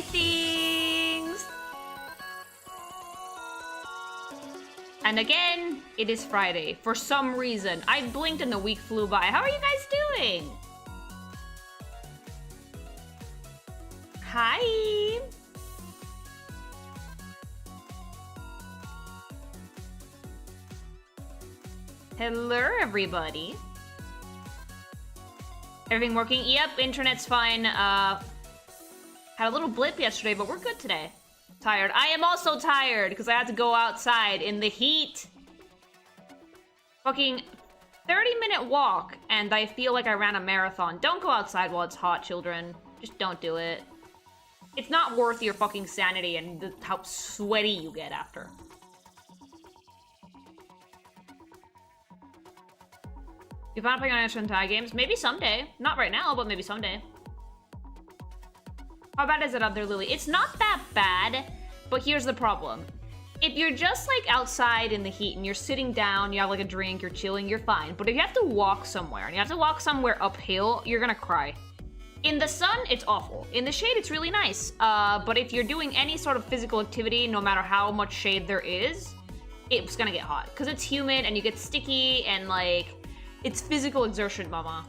my things! And again, it is Friday. For some reason. I blinked and the week flew by. How are you guys doing? Hi! Hello, everybody. Everything working? Yep, internet's fine. Had a little blip yesterday, but we're good today. Tired. I am also tired because I had to go outside in the heat. Fucking 30-minute walk, and I feel like I ran a marathon. Don't go outside while it's hot, children. Just don't do it. It's not worth your fucking sanity and how sweaty you get after. You found playing on Hentai games? Maybe someday. Not right now, but maybe someday. How bad is it out there, Lily? It's not that bad, but here's the problem. If you're just like outside in the heat and you're sitting down, you have like a drink, you're chilling, you're fine. But if you have to walk somewhere, and you have to walk somewhere uphill, you're gonna cry. In the sun, it's awful. In the shade, it's really nice. But if you're doing any sort of physical activity, no matter how much shade there is, it's gonna get hot. Because it's humid and you get sticky and like, it's physical exertion, mama.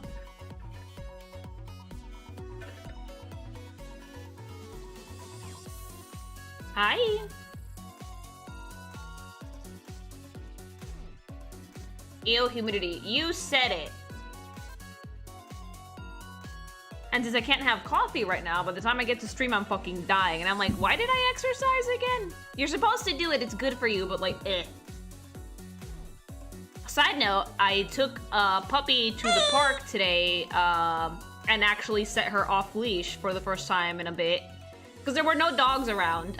Hi. Ew, humidity. You said it. And since I can't have coffee right now, by the time I get to stream, I'm fucking dying. And I'm like, why did I exercise again? You're supposed to do it. It's good for you, but like, eh. Side note, I took a puppy to the park today and actually set her off leash for the first time in a bit. Because there were no dogs around.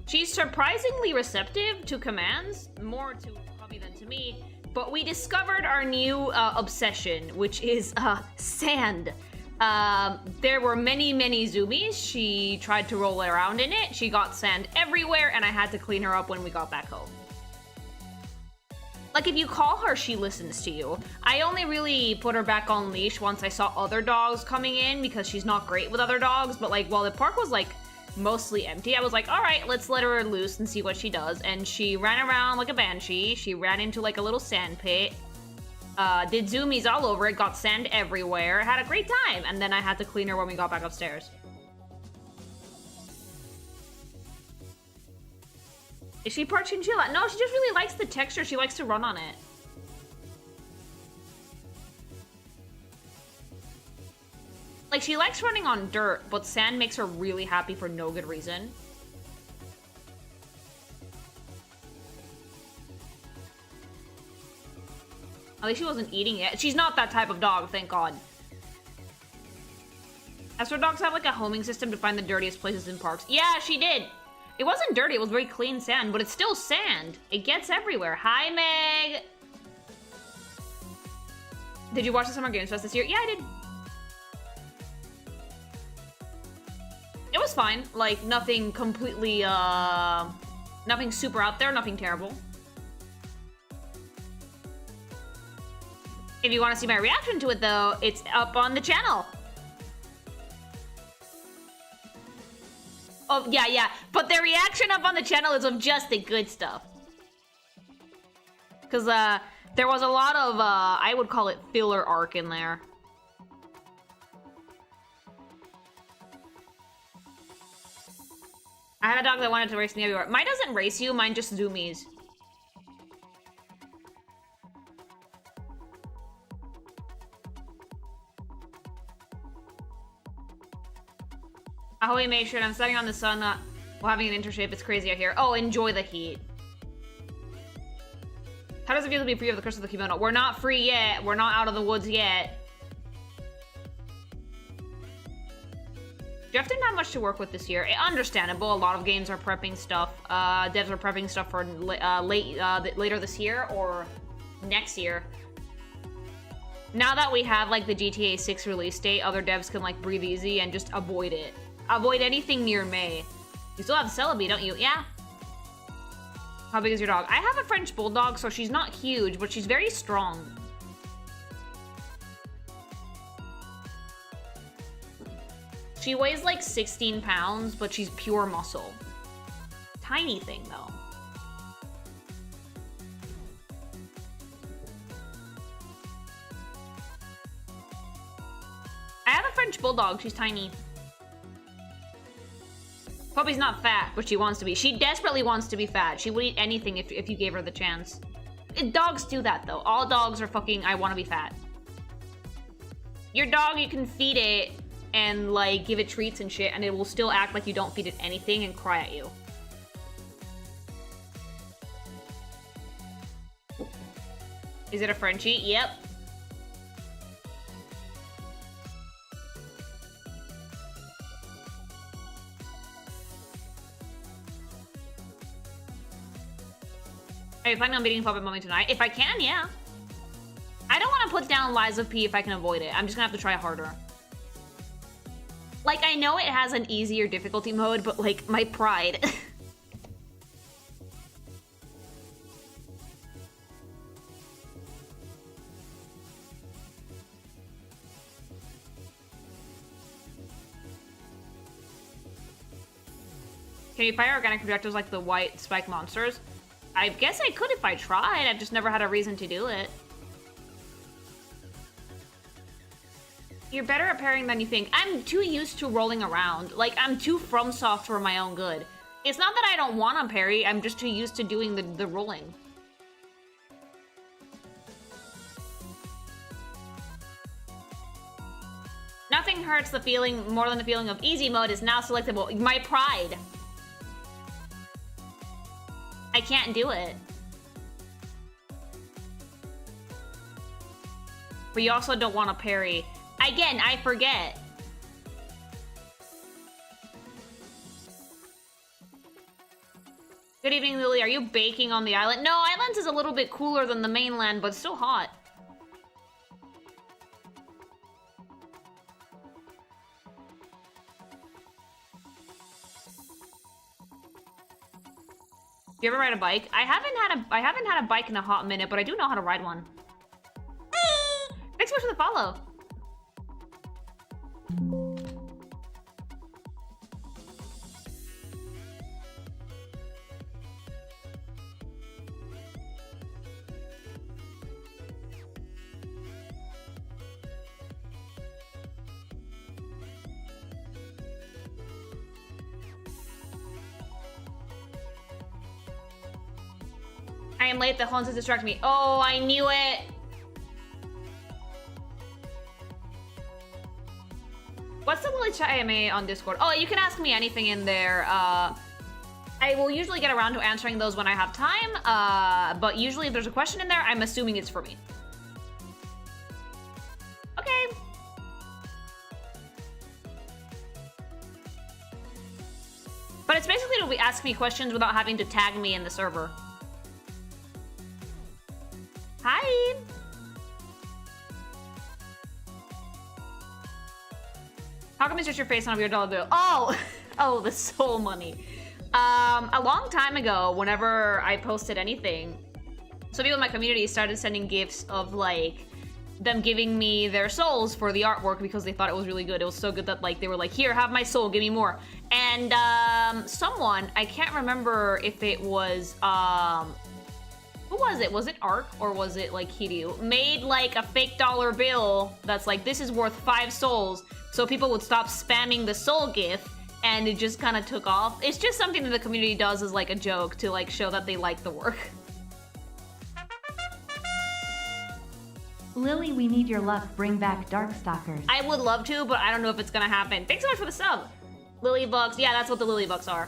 She's surprisingly receptive to commands, more to puppy than to me. But we discovered our new obsession, which is sand. There were many, many zoomies. She tried to roll around in it. She got sand everywhere, and I had to clean her up when we got back home. Like, if you call her, she listens to you. I only really put her back on leash once I saw other dogs coming in because she's not great with other dogs. But, like, while the park was, like, mostly empty, I was like, all right, let's let her loose and see what she does. And she ran around like a banshee. She ran into, like, a little sand pit. Did zoomies all over it, got sand everywhere. Had a great time. And then I had to clean her when we got back upstairs. Is she part chinchilla? No, she just really likes the texture. She likes to run on it. Like, she likes running on dirt, but sand makes her really happy for no good reason. At least she wasn't eating it. She's not that type of dog, thank God. Astro dogs have, like, a homing system to find the dirtiest places in parks. Yeah, she did. It wasn't dirty, it was very clean sand, but it's still sand. It gets everywhere. Hi, Meg! Did you watch the Summer Games Fest this year? Yeah, I did. It was fine. Like, nothing completely, nothing super out there, nothing terrible. If you want to see my reaction to it, though, it's up on the channel. Oh, yeah. But the reaction up on the channel is of just the good stuff. Because, there was a lot of, I would call it filler arc in there. I had a dog that wanted to race me everywhere. Mine doesn't race you, mine just zoomies. Ahoy made sure I'm studying on the sun while having an internship. It's crazy out here. Oh, enjoy the heat. How does it feel to be free of the curse of the kimono? We're not free yet. We're not out of the woods yet. Jeff didn't have much to work with this year. Understandable. A lot of games are prepping stuff. Devs are prepping stuff for later this year or next year. Now that we have like the GTA 6 release date, other devs can like breathe easy and just avoid it. Avoid anything near May. You still have Celebi, don't you? Yeah. How big is your dog? I have a French Bulldog, so she's not huge, but she's very strong. She weighs like 16 pounds, but she's pure muscle. Tiny thing, though. I have a French bulldog. She's tiny. Puppy's not fat, but she wants to be. She desperately wants to be fat. She would eat anything if you gave her the chance. Dogs do that, though. All dogs are fucking, I want to be fat. Your dog, you can feed it and, like, give it treats and shit, and it will still act like you don't feed it anything and cry at you. Is it a Frenchie? Yep. Are you planning on beating Puppet Mommy tonight? If I can, yeah. I don't want to put down Lies of P if I can avoid it. I'm just gonna have to try harder. Like, I know it has an easier difficulty mode, but, like, my pride. Can you fire organic projectiles like the white spike monsters? I guess I could if I tried. I've just never had a reason to do it. You're better at parrying than you think. I'm too used to rolling around. Like, I'm too FromSoft for my own good. It's not that I don't want to parry, I'm just too used to doing the rolling. Nothing hurts the feeling more than the feeling of easy mode is now selectable. My pride. I can't do it. But you also don't want to parry. Again, I forget. Good evening, Lily. Are you baking on the island? No, Islands is a little bit cooler than the mainland, but still hot. Do you ever ride a bike? I haven't had a bike in a hot minute, but I do know how to ride one. Thanks so much for the follow. I am late. The horns has distracted me. Oh, I knew it. What's the Lily Chat AMA on Discord? Oh, you can ask me anything in there. I will usually get around to answering those when I have time. But usually if there's a question in there, I'm assuming it's for me. Okay. But it's basically to ask me questions without having to tag me in the server. Hi. How come it's just your face on your dollar bill? Oh, oh, the soul money. A long time ago, whenever I posted anything, some people in my community started sending gifts of like them giving me their souls for the artwork because they thought it was really good. It was so good that like they were like, here, have my soul, give me more. And someone, I can't remember if it was who was it? Was it Ark or was it like Hiryu? Made like a fake dollar bill that's like, this is worth 5 souls. So people would stop spamming the soul gift and it just kind of took off. It's just something that the community does as like a joke to like show that they like the work. Lily, we need your luck. Bring back Darkstalkers. I would love to, but I don't know if it's gonna happen. Thanks so much for the sub. Lily Bucks. Yeah, that's what the Lily Bucks are.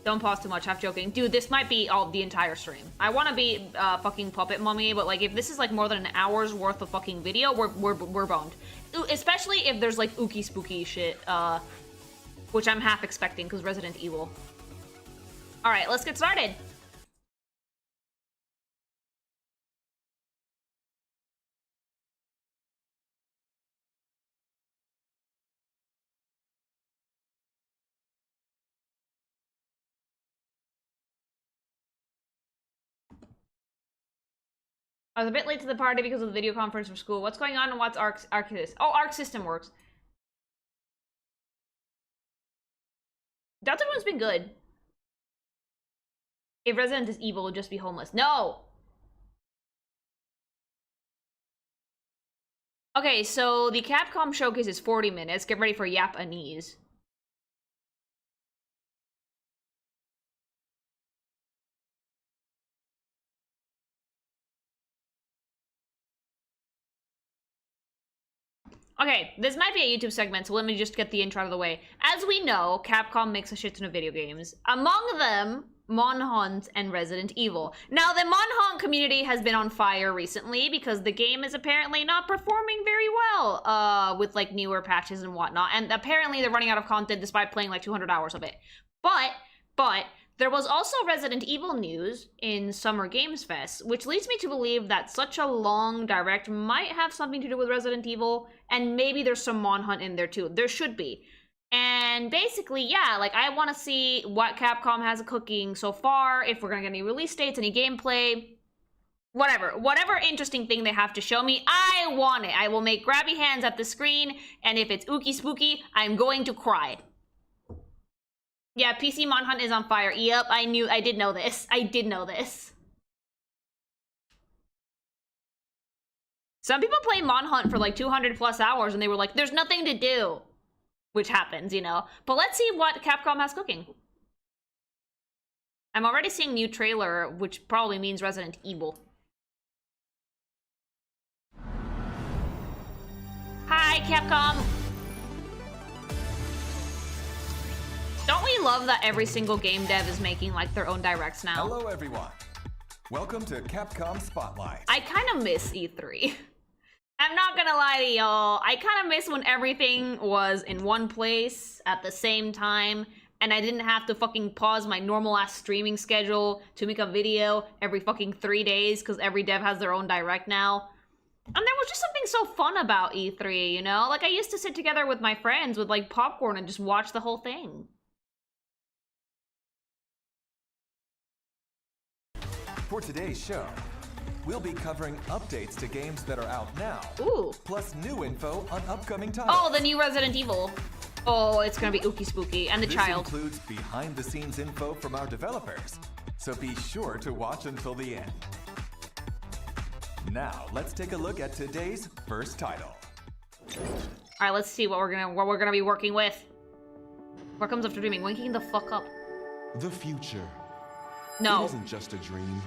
Don't pause too much, half joking. Dude, this might be the entire stream. I want to be fucking Puppet Mummy, but like if this is like more than an hour's worth of fucking video, we're boned. Especially if there's like ooky spooky shit, which I'm half expecting because Resident Evil. All right, let's get started. I was a bit late to the party because of the video conference for school. What's going on and what's ARKSYS? Oh, ARC system works. Delta-Rune's been good. If Resident is evil, it'll just be homeless. No! Okay, so the Capcom showcase is 40 minutes. Get ready for Japanese. Okay, this might be a YouTube segment, so let me just get the intro out of the way. As we know, Capcom makes a shit ton of video games. Among them, Monhunt and Resident Evil. Now, the Monhunt community has been on fire recently because the game is apparently not performing very well with like newer patches and whatnot. And apparently they're running out of content despite playing like 200 hours of it. But there was also Resident Evil news in Summer Games Fest, which leads me to believe that such a long direct might have something to do with Resident Evil, and maybe there's some Monhunt in there too. There should be. And basically, yeah, like I want to see what Capcom has cooking so far, if we're gonna get any release dates, any gameplay, whatever interesting thing they have to show me, I want it. I will make grabby hands at the screen, and if it's ooky spooky, I'm going to cry. Yeah, PC Monhunt is on fire. Yep, I did know this. I did know this. Some people play Monhunt for like 200 plus hours and they were like, there's nothing to do. Which happens, you know. But let's see what Capcom has cooking. I'm already seeing new trailer, which probably means Resident Evil. Hi, Capcom! Don't we love that every single game dev is making like their own directs now? Hello everyone. Welcome to Capcom Spotlight. I kind of miss E3. I'm not gonna lie to y'all. I kind of miss when everything was in one place at the same time and I didn't have to fucking pause my normal ass streaming schedule to make a video every fucking 3 days because every dev has their own direct now. And there was just something so fun about E3, you know? Like I used to sit together with my friends with like popcorn and just watch the whole thing. For today's show, we'll be covering updates to games that are out now. Ooh. Plus new info on upcoming titles. Oh, the new Resident Evil. Oh, it's gonna be ooky spooky. And the child. This includes behind the scenes info from our developers. So be sure to watch until the end. Now, let's take a look at today's first title. Alright, let's see what we're gonna be working with. What comes after dreaming? Waking the fuck up. The future. No. It isn't just a dream.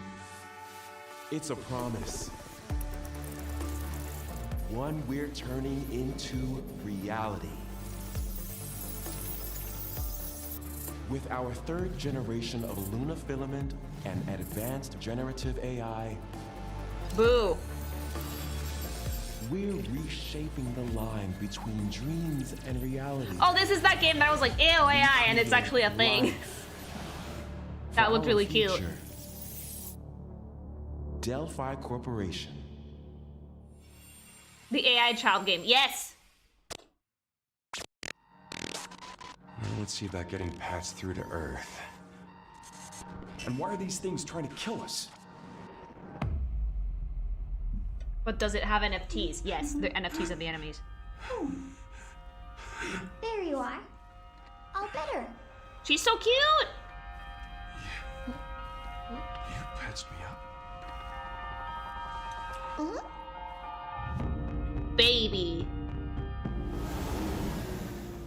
It's a promise. One we're turning into reality. With our third generation of Luna filament and advanced generative AI, Boo. we're reshaping the line between dreams and reality. Oh, this is that game that I was like, ew, AI, and it's actually a thing. Life. That looked For really our cute. future, Delphi Corporation. The AI child game. Yes! Now let's see about getting patched through to Earth. And why are these things trying to kill us? But does it have NFTs? Yes, the NFTs of the enemies. There you are. All better. She's so cute! You patched me up. Baby.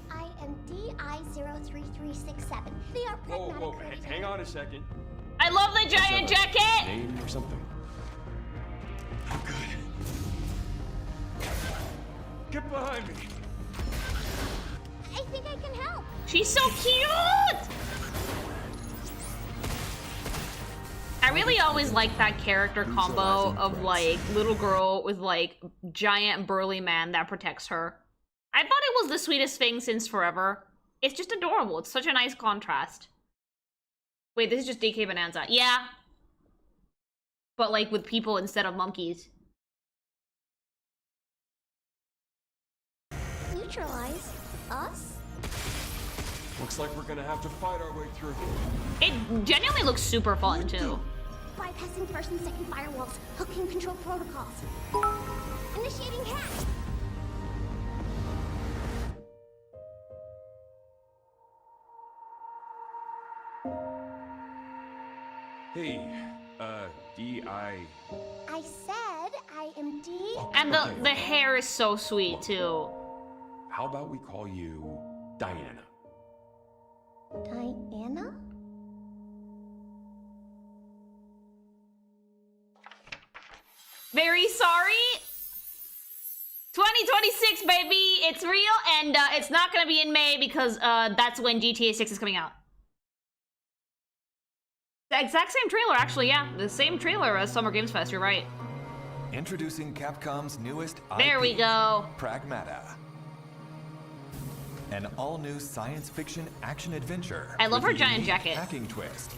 I am DI03367. They are Pragmata creators. Hang on a second. I love the giant jacket! Name or something? I'm good. Get behind me. I think I can help. She's so cute! I really always like that character combo of like little girl with like giant burly man that protects her. I thought it was the sweetest thing since forever. It's just adorable. It's such a nice contrast. Wait, this is just DK Bonanza. Yeah. But like with people instead of monkeys. Neutralize us? Looks like we're gonna have to fight our way through. It genuinely looks super fun too. Bypassing first and second firewalls. Hooking control protocols. Initiating hack. Hey, D.I. I said I am D. And the hair is so sweet too. How about we call you Diana? Diana? Very sorry. 2026, baby. It's real, and it's not gonna be in May because that's when GTA 6 is coming out. The exact same trailer, actually, yeah. The same trailer as Summer Games Fest, you're right. Introducing Capcom's newest There IP, we go. Pragmata. An all-new science fiction action-adventure. I love with her a giant unique jacket. hacking twist.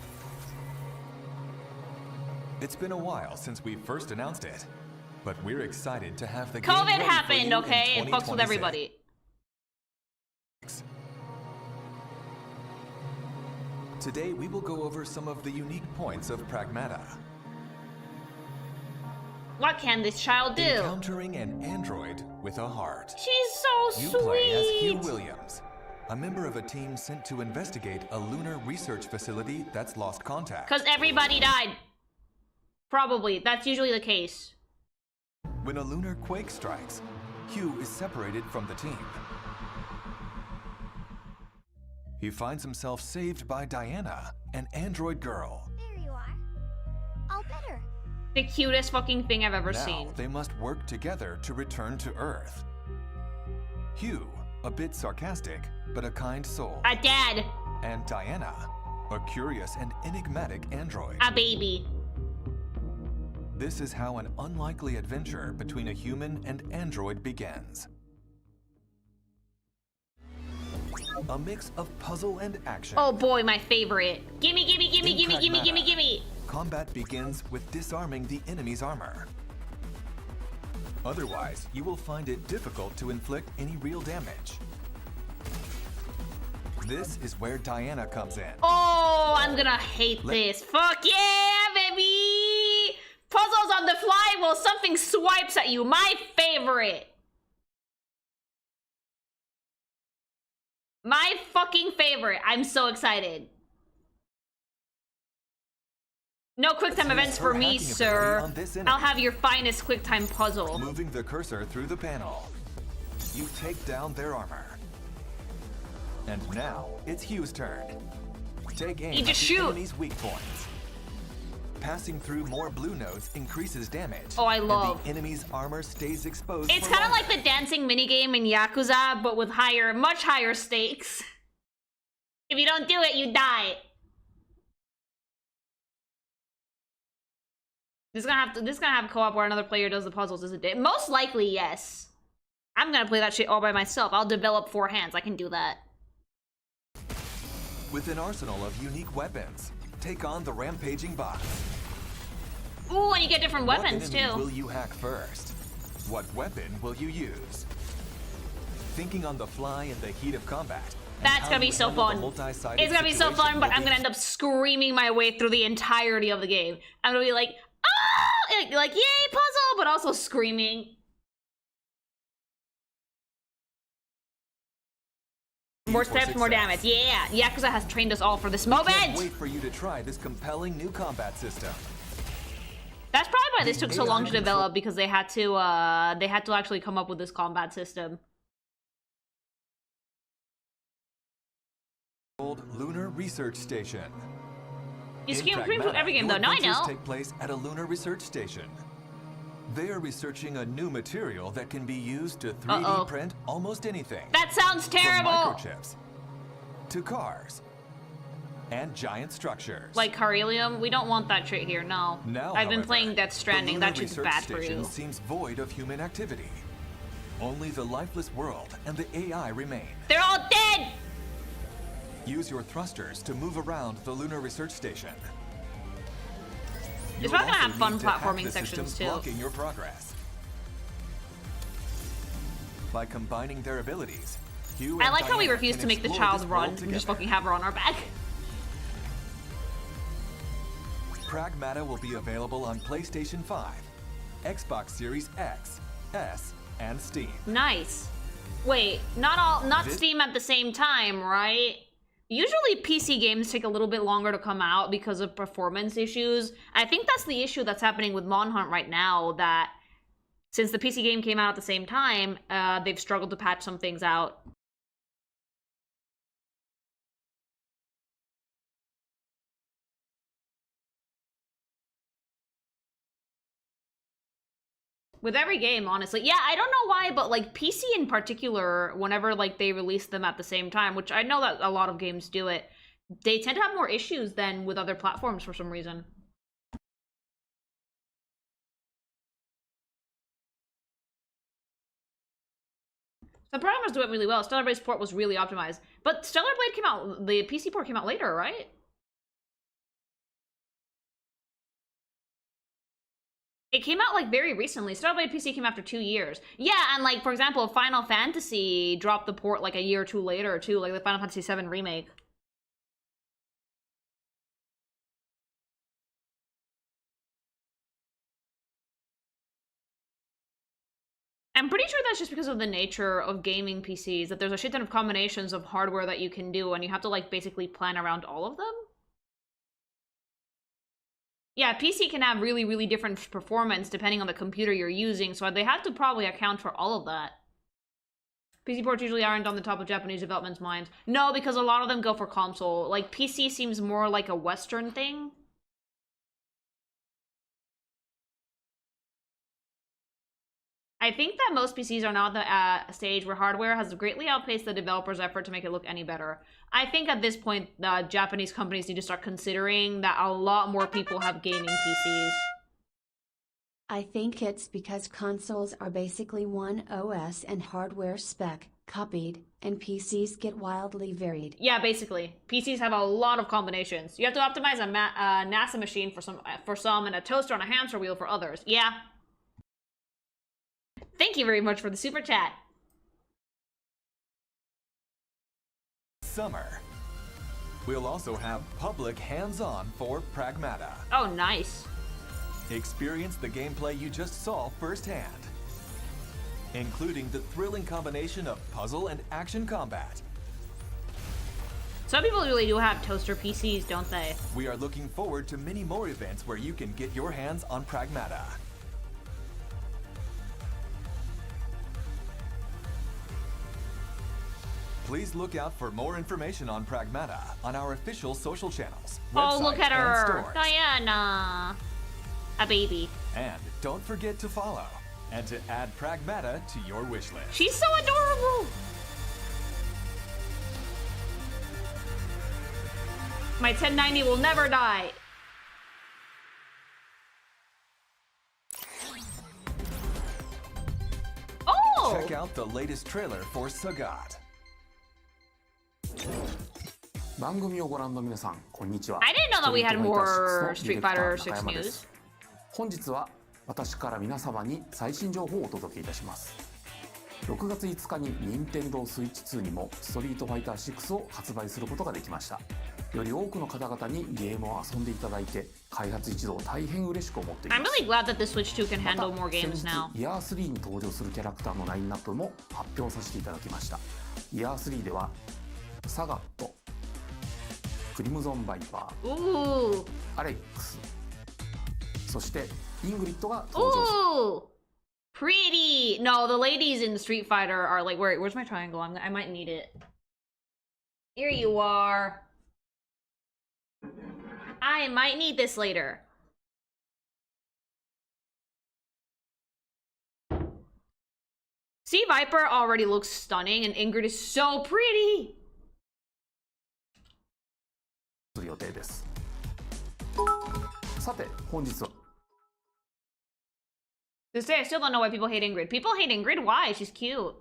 It's been a while since we first announced it, but we're excited to have the game COVID ready for happened, you okay? in It fucks with 2026. everybody. Today, we will go over some of the unique points of Pragmata. What can this child do? Encountering an android with a heart. She's so You play as Hugh sweet. Williams, a member of a team sent to investigate a lunar research facility that's lost contact. Because everybody died. Probably. That's usually the case. When a lunar quake strikes, Hugh is separated from the team. He finds himself saved by Diana, an android girl. There you are. All better. The cutest fucking thing I've ever Now, seen. they must work together to return to Earth. Hugh, a bit sarcastic, but a kind soul. A dad. And Diana, a curious and enigmatic android. A baby. This is how an unlikely adventure between a human and android begins. A mix of puzzle and action. Oh boy, my favorite. Gimme, gimme, gimme, In gimme, gimme, Pragmata, gimme, gimme. Combat begins with disarming the enemy's armor. Otherwise, you will find it difficult to inflict any real damage. This is where Diana comes in. Oh, I'm gonna hate this. Fuck yeah, baby! Puzzles on the fly while something swipes at you. My favorite. My fucking favorite. I'm so excited. No QuickTime events for me, sir. I'll have your finest QuickTime puzzle. Moving the cursor through the panel, you take down their armor. And now, it's Hugh's turn. Take aim You at just the shoot. enemy's weak points. Passing through more blue nodes increases damage. Oh, I and love. the enemy's armor stays exposed. It's for kind of longer. like the dancing minigame in Yakuza, but with much higher stakes. If you don't do it, you die. This is gonna have co-op where another player does the puzzles, isn't it? Most likely, yes. I'm gonna play that shit all by myself. I'll develop 4 hands. I can do that. With an arsenal of unique weapons, take on the rampaging bots. Ooh, and you get different weapons What enemy too. will you hack first? What weapon will you use? Thinking on the fly in the heat of combat. and That's how gonna be you so handle the fun. multi-sided It's gonna be so situation fun, but will I'm be gonna end up screaming my way through the entirety of the game. I'm gonna be like, ah, like yay puzzle, but also screaming. More for steps, more success. damage. Yeah, Yakuza has trained us all for this Can't moment. wait for you to try this compelling new combat system. That's probably why this The took so AI long to control- develop, because they had to actually come up with this combat system. Old Lunar Research Station. You In scream through Pragmata, every game your though. No, I adventures know. take place at a lunar research station. They are researching a new material that can be used to 3D Uh-oh. print almost anything. That sounds From terrible. microchips to cars and giant structures. Like Carelium, we don't want that shit here. No. Now, I've been however, playing Death the Stranding. Lunar That shit's Research bad for Station you. seems void of human activity. Only the lifeless world and the AI remain. They're all dead. Use your thrusters to move around the Lunar Research Station. It's You'll probably gonna also have fun need to hack platforming the sections, systems too. blocking your progress. By combining their abilities, Hugh I and like how we Diana refuse can to make the explore child this run world and just together. fucking have her on our back. Pragmata will be available on PlayStation 5, Xbox Series X, S, and Steam. Nice. Wait, not Steam at the same time, right? Usually PC games take a little bit longer to come out because of performance issues. I think that's the issue that's happening with Monhunt right now, that since the PC game came out at the same time, they've struggled to patch some things out. With every game, honestly. Yeah, I don't know why, but like PC in particular, whenever like they release them at the same time, which I know that a lot of games do it, they tend to have more issues than with other platforms for some reason. The programmers do it really well. Stellar Blade's port was really optimized. But Stellar Blade came out, the PC port came out later, right? It came out like very recently. Stellar Blade PC came after 2 years. Yeah, and like, for example, Final Fantasy dropped the port like a year or two later too, like the Final Fantasy VII Remake. I'm pretty sure that's just because of the nature of gaming PCs, that there's a shit ton of combinations of hardware that you can do, and you have to, like, basically plan around all of them. Yeah, PC can have really, really different performance depending on the computer you're using, so they have to probably account for all of that. PC ports usually aren't on the top of Japanese development's minds. No, because a lot of them go for console. Like, PC seems more like a Western thing. I think that most PCs are now at the stage where hardware has greatly outpaced the developer's effort to make it look any better. I think at this point, Japanese companies need to start considering that a lot more people have gaming PCs. I think it's because consoles are basically one OS and hardware spec copied, and PCs get wildly varied. Yeah, basically. PCs have a lot of combinations. You have to optimize a NASA machine for some and a toaster on a hamster wheel for others. Yeah. Thank you very much for the super chat. Summer. We'll also have public hands-on for Pragmata. Oh, nice. Experience the gameplay you just saw firsthand, including the thrilling combination of puzzle and action combat. Some people really do have toaster PCs, don't they? We are looking forward to many more events where you can get your hands on Pragmata. Please look out for more information on Pragmata on our official social channels, Oh, look at websites, and her! stores. Diana! A baby. And don't forget to follow and to add Pragmata to your wish list. She's so adorable! My 1090 will never die. Oh! Check out the latest trailer for Sagat. 番組をご覧の皆さん、こんにちは。 I didn't know that we had more ストリ Street ートファイター Fighter 6の 6 中山で news. す。本日は私から皆様に最新情報をお届けいたします。6月5日に任天堂スイッチ2にもストリートファイター6を発売することができました。より多くの方々にゲームを遊んでいただいて、開発一同大変嬉しく思っています。 I'm really glad that the Switch 2 can また handle more 先 games 日 now. イヤー3に登場するキャラクターのラインナップも発表させていただきました。イヤー3ではサガット、クリムゾンバイパー、 Ooh. アレックス、そしてイングリッドが登場する。 Ooh. Pretty. No, the ladies in Street Fighter are like, where's my triangle? I might need it. Here you are. I might need this later. See, Viper already looks stunning, and Ingrid is so pretty. する予定です。さて本日は To say, I still don't know why people hate Ingrid. People hate Ingrid? Why? She's cute.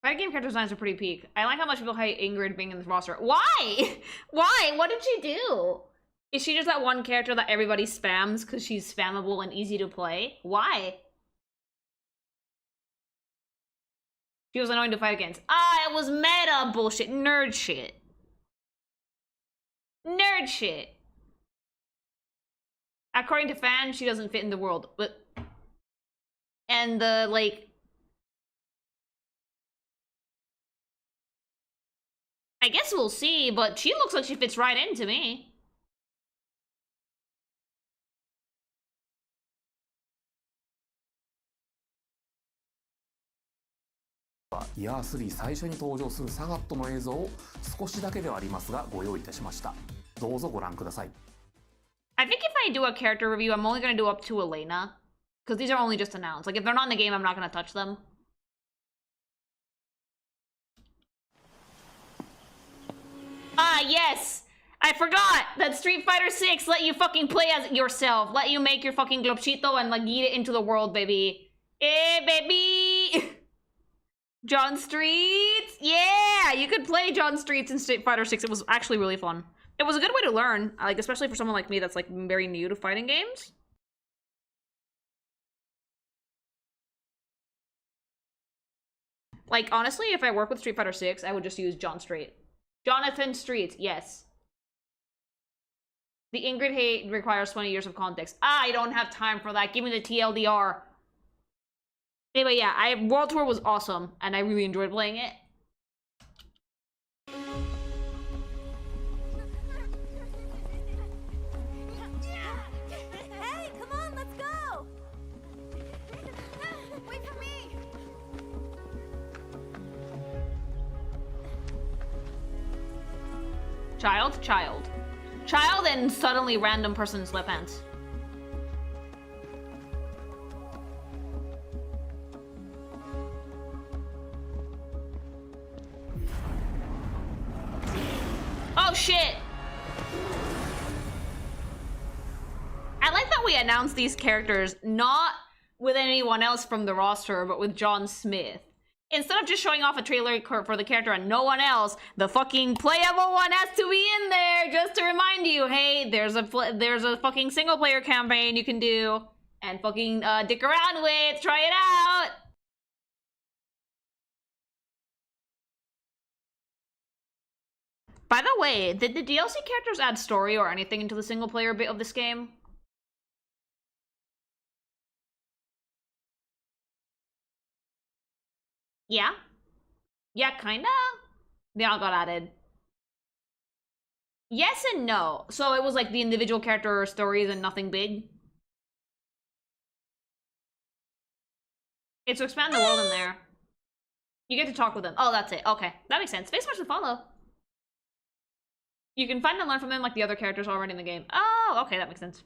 Fighting game character designs are pretty peak. I like how much people hate Ingrid being in this roster. Why? Why? What did she do? Is she just that one character that everybody spams because she's spammable and easy to play? Why? She was annoying to fight against. Ah, it was meta bullshit. Nerd shit. Nerd shit. According to fans, she doesn't fit in the world. But and the like, I guess we'll see. But she looks like she fits right into me. ARKSYS最初に登場するサガットの映像を少しだけではありますがご用意いたしました。どうぞご覧ください。I think if I do a character review, I'm only gonna do up to Elena. Because these are only just announced. Like, if they're not in the game, I'm not gonna touch them. Ah, yes! I forgot that Street Fighter 6 let you fucking play as yourself. Let you make your fucking globchito and, like, eat it into the world, baby. Eh, baby! John Streets! Yeah! You could play John Streets in Street Fighter 6. It was actually really fun. It was a good way to learn, like, especially for someone like me that's, like, very new to fighting games. Like, honestly, if I work with Street Fighter 6, I would just use John Street. Jonathan Street, yes. The Ingrid hate requires 20 years of context. I don't have time for that. Give me the TLDR. Anyway, yeah, World Tour was awesome, and I really enjoyed playing it. Hey, come on, let's go! Wait for me! Child, child. Child and suddenly random person in sweatpants. Oh shit! I like that we announced these characters not with anyone else from the roster, but with John Smith. Instead of just showing off a trailer for the character and no one else, the fucking playable one has to be in there just to remind you, hey, there's a fucking single player campaign you can do and fucking dick around with, try it out. By the way, did the DLC characters add story or anything into the single player bit of this game? Yeah? Yeah, kinda? They all got added. Yes and no. So it was like the individual character stories and nothing big. It's to expand the world in there. You get to talk with them. Oh, that's it. Okay, that makes sense. Face much to follow. You can find and learn from them like the other characters already in the game. Oh, okay, that makes sense.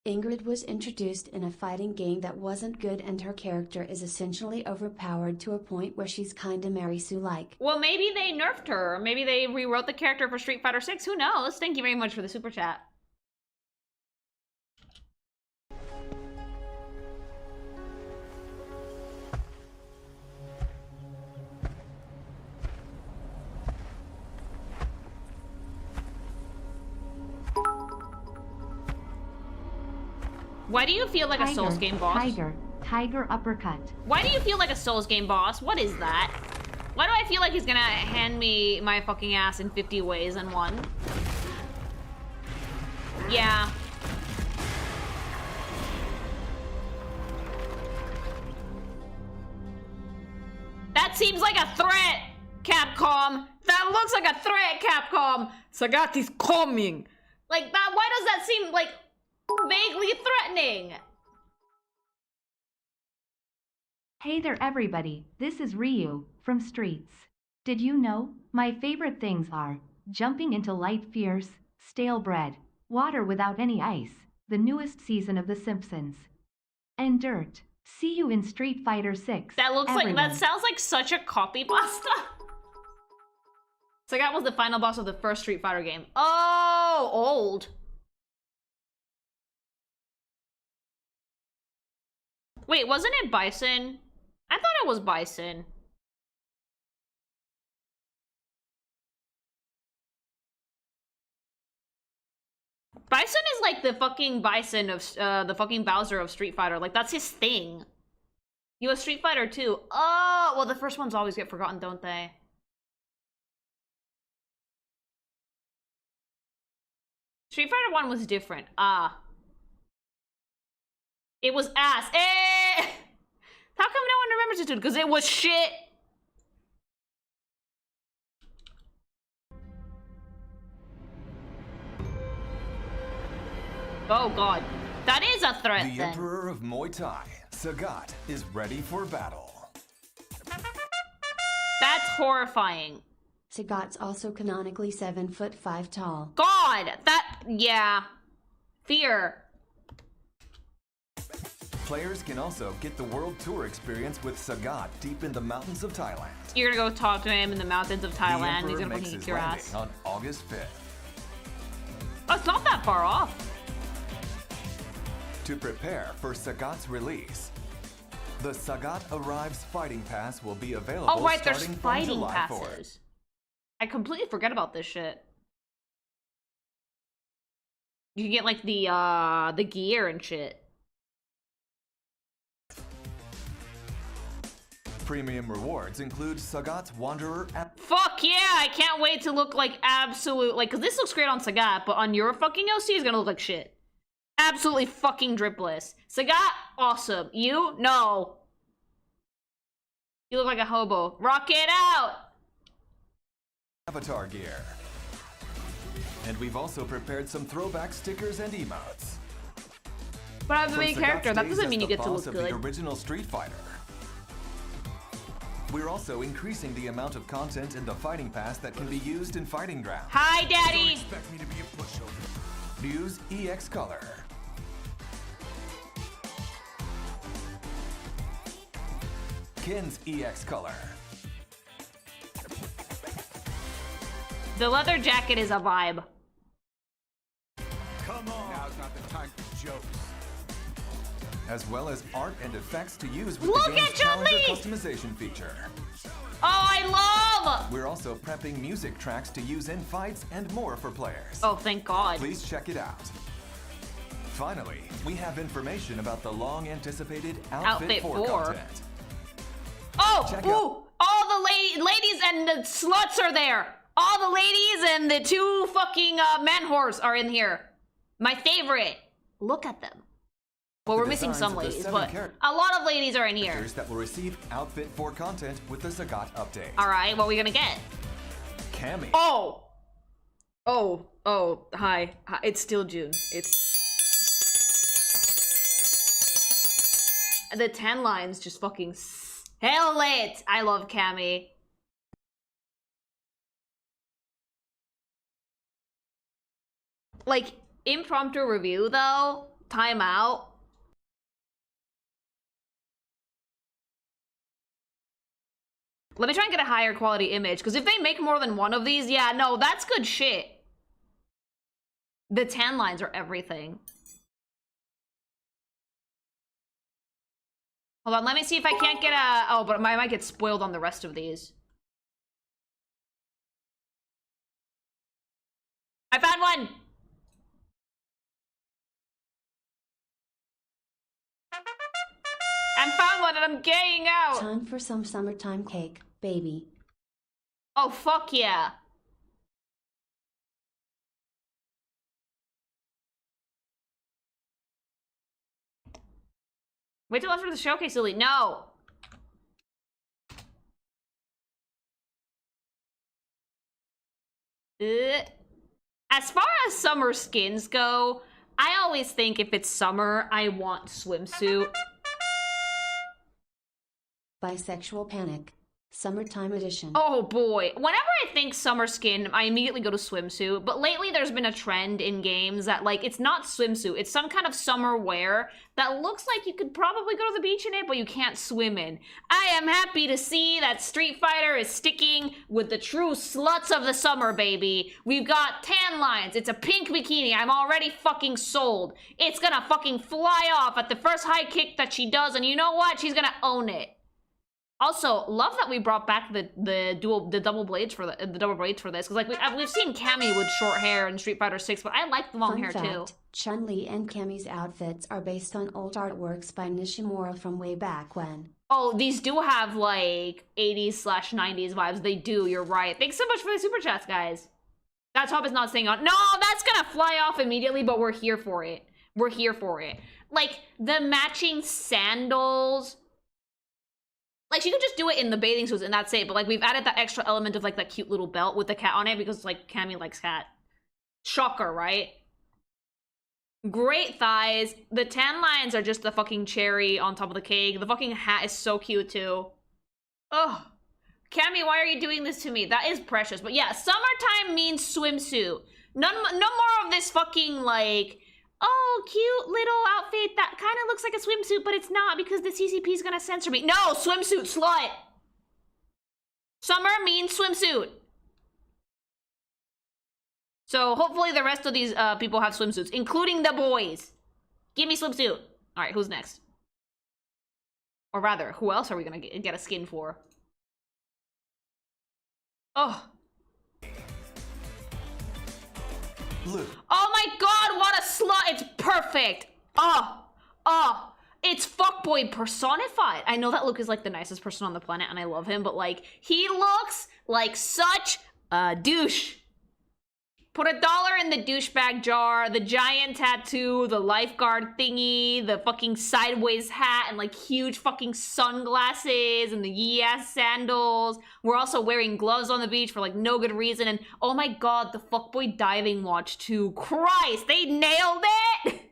Ingrid was introduced in a fighting game that wasn't good, and her character is essentially overpowered to a point where she's kinda Mary Sue-like. Well, maybe they nerfed her. Maybe they rewrote the character for Street Fighter 6. Who knows? Thank you very much for the super chat. Why do you feel like a Souls game boss? Tiger uppercut. Why do you feel like a Souls game boss? What is that? Why do I feel like he's gonna hand me my fucking ass in 50 ways in one? Yeah. That seems like a threat, Capcom. That looks like a threat, Capcom. Sagati's coming. Like that, why does that seem like vaguely threatening? Hey there everybody, this is Ryu, from Streets. Did you know, my favorite things are jumping into light fears, stale bread, water without any ice, the newest season of The Simpsons, and dirt. See you in Street Fighter 6. That looks everyone. like, that sounds like such a copy pasta. Sagat was the final boss of the first Street Fighter game. Oh, old. Wait, wasn't it Bison? I thought it was Bison. Bison is like the fucking Bison of, the fucking Bowser of Street Fighter. Like, that's his thing. He was Street Fighter 2. Oh, well, the first ones always get forgotten, don't they? Street Fighter 1 was different. It was ass. How come no one remembers it, dude? Because it was shit. Oh god. That is a threat, The then. Emperor of Muay Thai, Sagat, is ready for battle. That's horrifying. Sagat's also canonically 7'5" tall. God! Yeah. Fear. Players can also get the World Tour experience with Sagat deep in the mountains of Thailand. You're gonna go talk to him in the mountains of Thailand. The He's Emperor gonna makes fucking his kick your landing ass. on August 5th. Oh, it's not that far off. To prepare for Sagat's release, the Sagat Arrives Fighting Pass will be available Oh right, there's starting from fighting July passes. 4th. I completely forget about this shit. You can get like the gear and shit. Premium rewards include Sagat's Wanderer app. Fuck yeah! I can't wait to look like absolute, like, cause this looks great on Sagat, but on your fucking OC is gonna look like shit. Absolutely fucking dripless. Sagat, awesome. You? No. You look like a hobo. Rock it out! Avatar gear. And we've also prepared some throwback stickers and emotes. But I'm the From main Sagat's character, that days doesn't as mean you the get to boss look of good. the original Street Fighter. We're also increasing the amount of content in the Fighting Pass that can be used in Fighting Ground. Hi, Daddy! Expect me to be a pushover. Use EX Color. Kin's EX Color. The leather jacket is a vibe. Come on. Now's not the time for jokes. As well as art and effects to use with Look the game's at Challenger Chun-Li! customization feature. Oh, I love! We're also prepping music tracks to use in fights and more for players. Oh, thank God. Please check it out. Finally, we have information about the long-anticipated Outfit 4 content. Oh, Check ooh! out- All the ladies and the sluts are there! All the ladies and the two fucking man whores are in here. My favorite. Look at them. Well, The we're missing designs some of the ladies, 7 but characters a lot of ladies are in here. that will receive Outfit 4 content with the Sagat update. Alright, what are we gonna get? Cammy. Oh! Hi. It's still June. The 10 lines just fucking hell it! I love Cammy. Like, impromptu review though, time out. Let me try and get a higher quality image, because if they make more than one of these, yeah, no, that's good shit. The tan lines are everything. Hold on, let me see if I can't get a... Oh, but I might get spoiled on the rest of these. I found one! I found one and I'm gaying out! Time for some summertime cake, baby. Oh, fuck yeah. Wait till after the showcase, Lily. No! As far as summer skins go, I always think if it's summer, I want swimsuit. Bisexual Panic. Summertime edition. Oh boy. Whenever I think summer skin, I immediately go to swimsuit. But lately there's been a trend in games that, like, it's not swimsuit. It's some kind of summer wear that looks like you could probably go to the beach in it, but you can't swim in. I am happy to see that Street Fighter is sticking with the true sluts of the summer, baby. We've got tan lines. It's a pink bikini. I'm already fucking sold. It's gonna fucking fly off at the first high kick that she does, and you know what? She's gonna own it. Also, love that we brought back the double blades for this, because like we've seen Cammy with short hair in Street Fighter 6, but I like the long Fun hair fact, too. Chun-Li and Cammy's outfits are based on old artworks by Nishimura from way back when. Oh, these do have like 80s/90s vibes. They do. You're right. Thanks so much for the super chats, guys. That top is not staying on. No, that's gonna fly off immediately, but we're here for it. We're here for it. Like, the matching sandals. Like, she could just do it in the bathing suits and that's it. But, like, we've added that extra element of, like, that cute little belt with the cat on it because, like, Cammy likes cat. Shocker, right? Great thighs. The tan lines are just the fucking cherry on top of the cake. The fucking hat is so cute, too. Ugh. Cammy, why are you doing this to me? That is precious. But yeah, summertime means swimsuit. No more of this fucking, like, oh, cute little outfit that kind of looks like a swimsuit, but it's not because the CCP is gonna censor me. No, swimsuit, slut. Summer means swimsuit. So hopefully the rest of these people have swimsuits, including the boys. Give me swimsuit. All right, who's next? Or rather, who else are we gonna get a skin for? Oh. Luke. Oh my god, what a slut! It's perfect! It's fuckboy personified. I know that Luke is like the nicest person on the planet and I love him, but like, he looks like such a douche. Put $1 in the douchebag jar, the giant tattoo, the lifeguard thingy, the fucking sideways hat, and like huge fucking sunglasses, and the yee-ass sandals. We're also wearing gloves on the beach for like no good reason, and oh my god, the fuckboy diving watch too. Christ, they nailed it!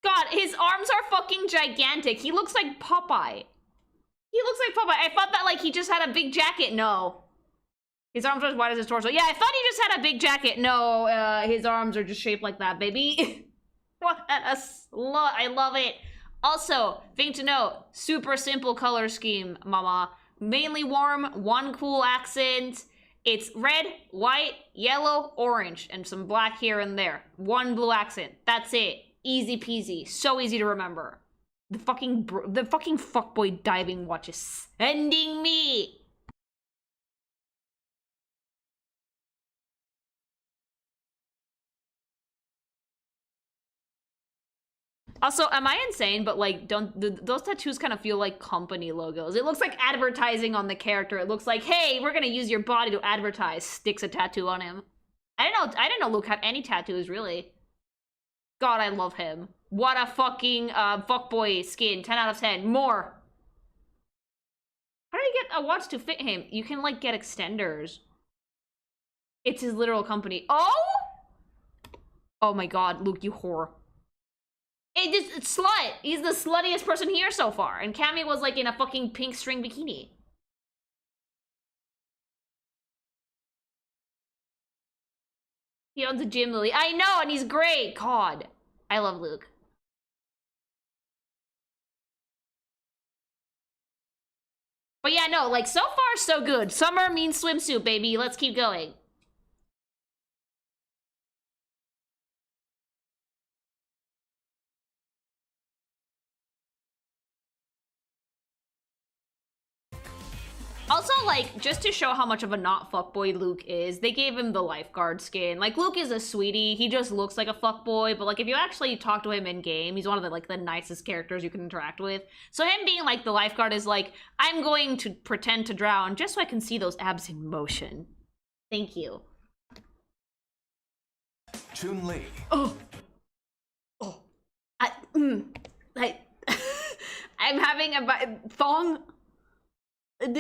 God, his arms are fucking gigantic. He looks like Popeye. He looks like Popeye. I thought that, like, he just had a big jacket. No. His arms are as wide as his torso. Yeah, I thought he just had a big jacket. No, his arms are just shaped like that, baby. What a slut. I love it. Also, thing to note, super simple color scheme, mama. Mainly warm, one cool accent. It's red, white, yellow, orange, and some black here and there. One blue accent. That's it. Easy peasy. So easy to remember. The fucking fuckboy diving watch is sending me. Also, am I insane? But like, those tattoos kind of feel like company logos. It looks like advertising on the character. It looks like, hey, we're gonna use your body to advertise. Sticks a tattoo on him. I didn't know Luke had any tattoos, really. God, I love him. What a fucking fuckboy skin. 10 out of 10. More. How do you get a watch to fit him? You can, like, get extenders. It's his literal company. Oh! Oh my god, Luke, you whore. It's slut. He's the sluttiest person here so far. And Cammy was, like, in a fucking pink string bikini. He owns a gym, Lily. I know, and he's great. God. I love Luke. But yeah, no, like, so far, so good. Summer means swimsuit, baby. Let's keep going. Also, like, just to show how much of a not fuckboy Luke is, they gave him the lifeguard skin. Like, Luke is a sweetie. He just looks like a fuckboy, but, like, if you actually talk to him in-game, he's one of the, like, the nicest characters you can interact with. So him being, like, the lifeguard is like, I'm going to pretend to drown just so I can see those abs in motion. Thank you. Chun-Li. Oh. I'm having a thong. I'm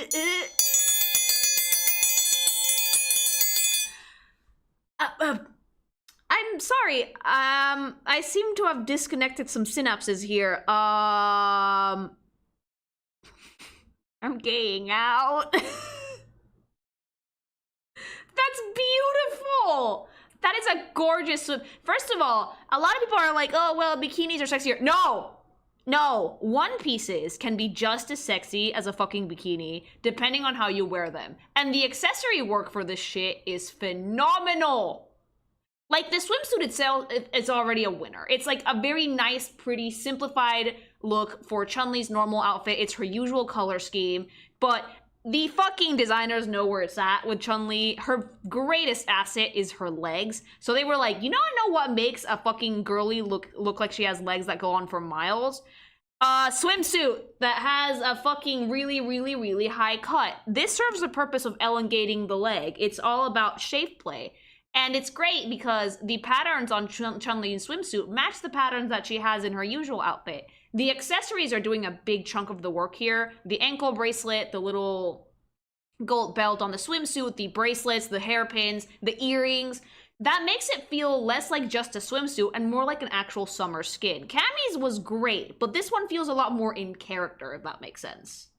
sorry. I seem to have disconnected some synapses here. I'm gaying out. That's beautiful. That is a gorgeous swim. First of all, a lot of people are like, oh, well, bikinis are sexier. No, one pieces can be just as sexy as a fucking bikini, depending on how you wear them. And the accessory work for this shit is phenomenal. Like, the swimsuit itself is already a winner. It's like a very nice, pretty, simplified look for Chun-Li's normal outfit. It's her usual color scheme, but the fucking designers know where it's at with Chun-Li. Her greatest asset is her legs. So they were like, you know what makes a fucking girly look like she has legs that go on for miles? Swimsuit that has a fucking really high cut. This serves the purpose of elongating the leg. It's all about shape play. And it's great because the patterns on Chun-Li's swimsuit match the patterns that she has in her usual outfit. The accessories are doing a big chunk of the work here. The ankle bracelet, the little gold belt on the swimsuit, the bracelets, the hairpins, the earrings. That makes it feel less like just a swimsuit and more like an actual summer skin. Cammy's was great, but this one feels a lot more in character, if that makes sense.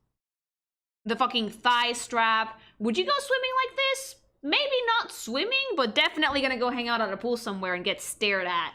The fucking thigh strap. Would you go swimming like this? Maybe not swimming, but definitely gonna go hang out at a pool somewhere and get stared at.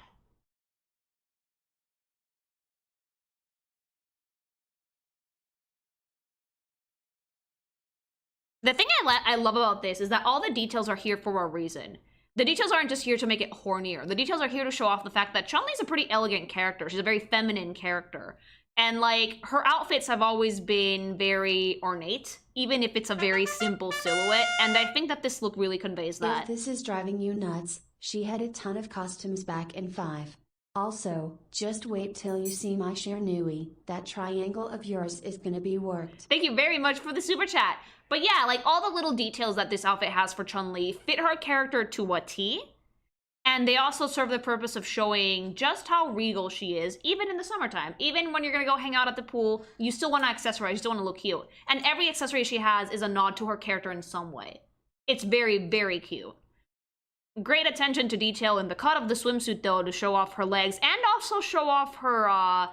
The thing I love about this is that all the details are here for a reason. The details aren't just here to make it hornier. The details are here to show off the fact that Chun-Li's a pretty elegant character. She's a very feminine character. And, like, her outfits have always been very ornate, even if it's a very simple silhouette, and I think that this look really conveys that. If this is driving you nuts, she had a ton of costumes back in 5. Also, just wait till you see my Shernui. That triangle of yours is gonna be worked. Thank you very much for the super chat. But yeah, like, all the little details that this outfit has for Chun-Li fit her character to a T. And they also serve the purpose of showing just how regal she is, even in the summertime. Even when you're gonna go hang out at the pool, you still want to accessorize, you still want to look cute. And every accessory she has is a nod to her character in some way. It's very cute. Great attention to detail in the cut of the swimsuit, though, to show off her legs and also show off her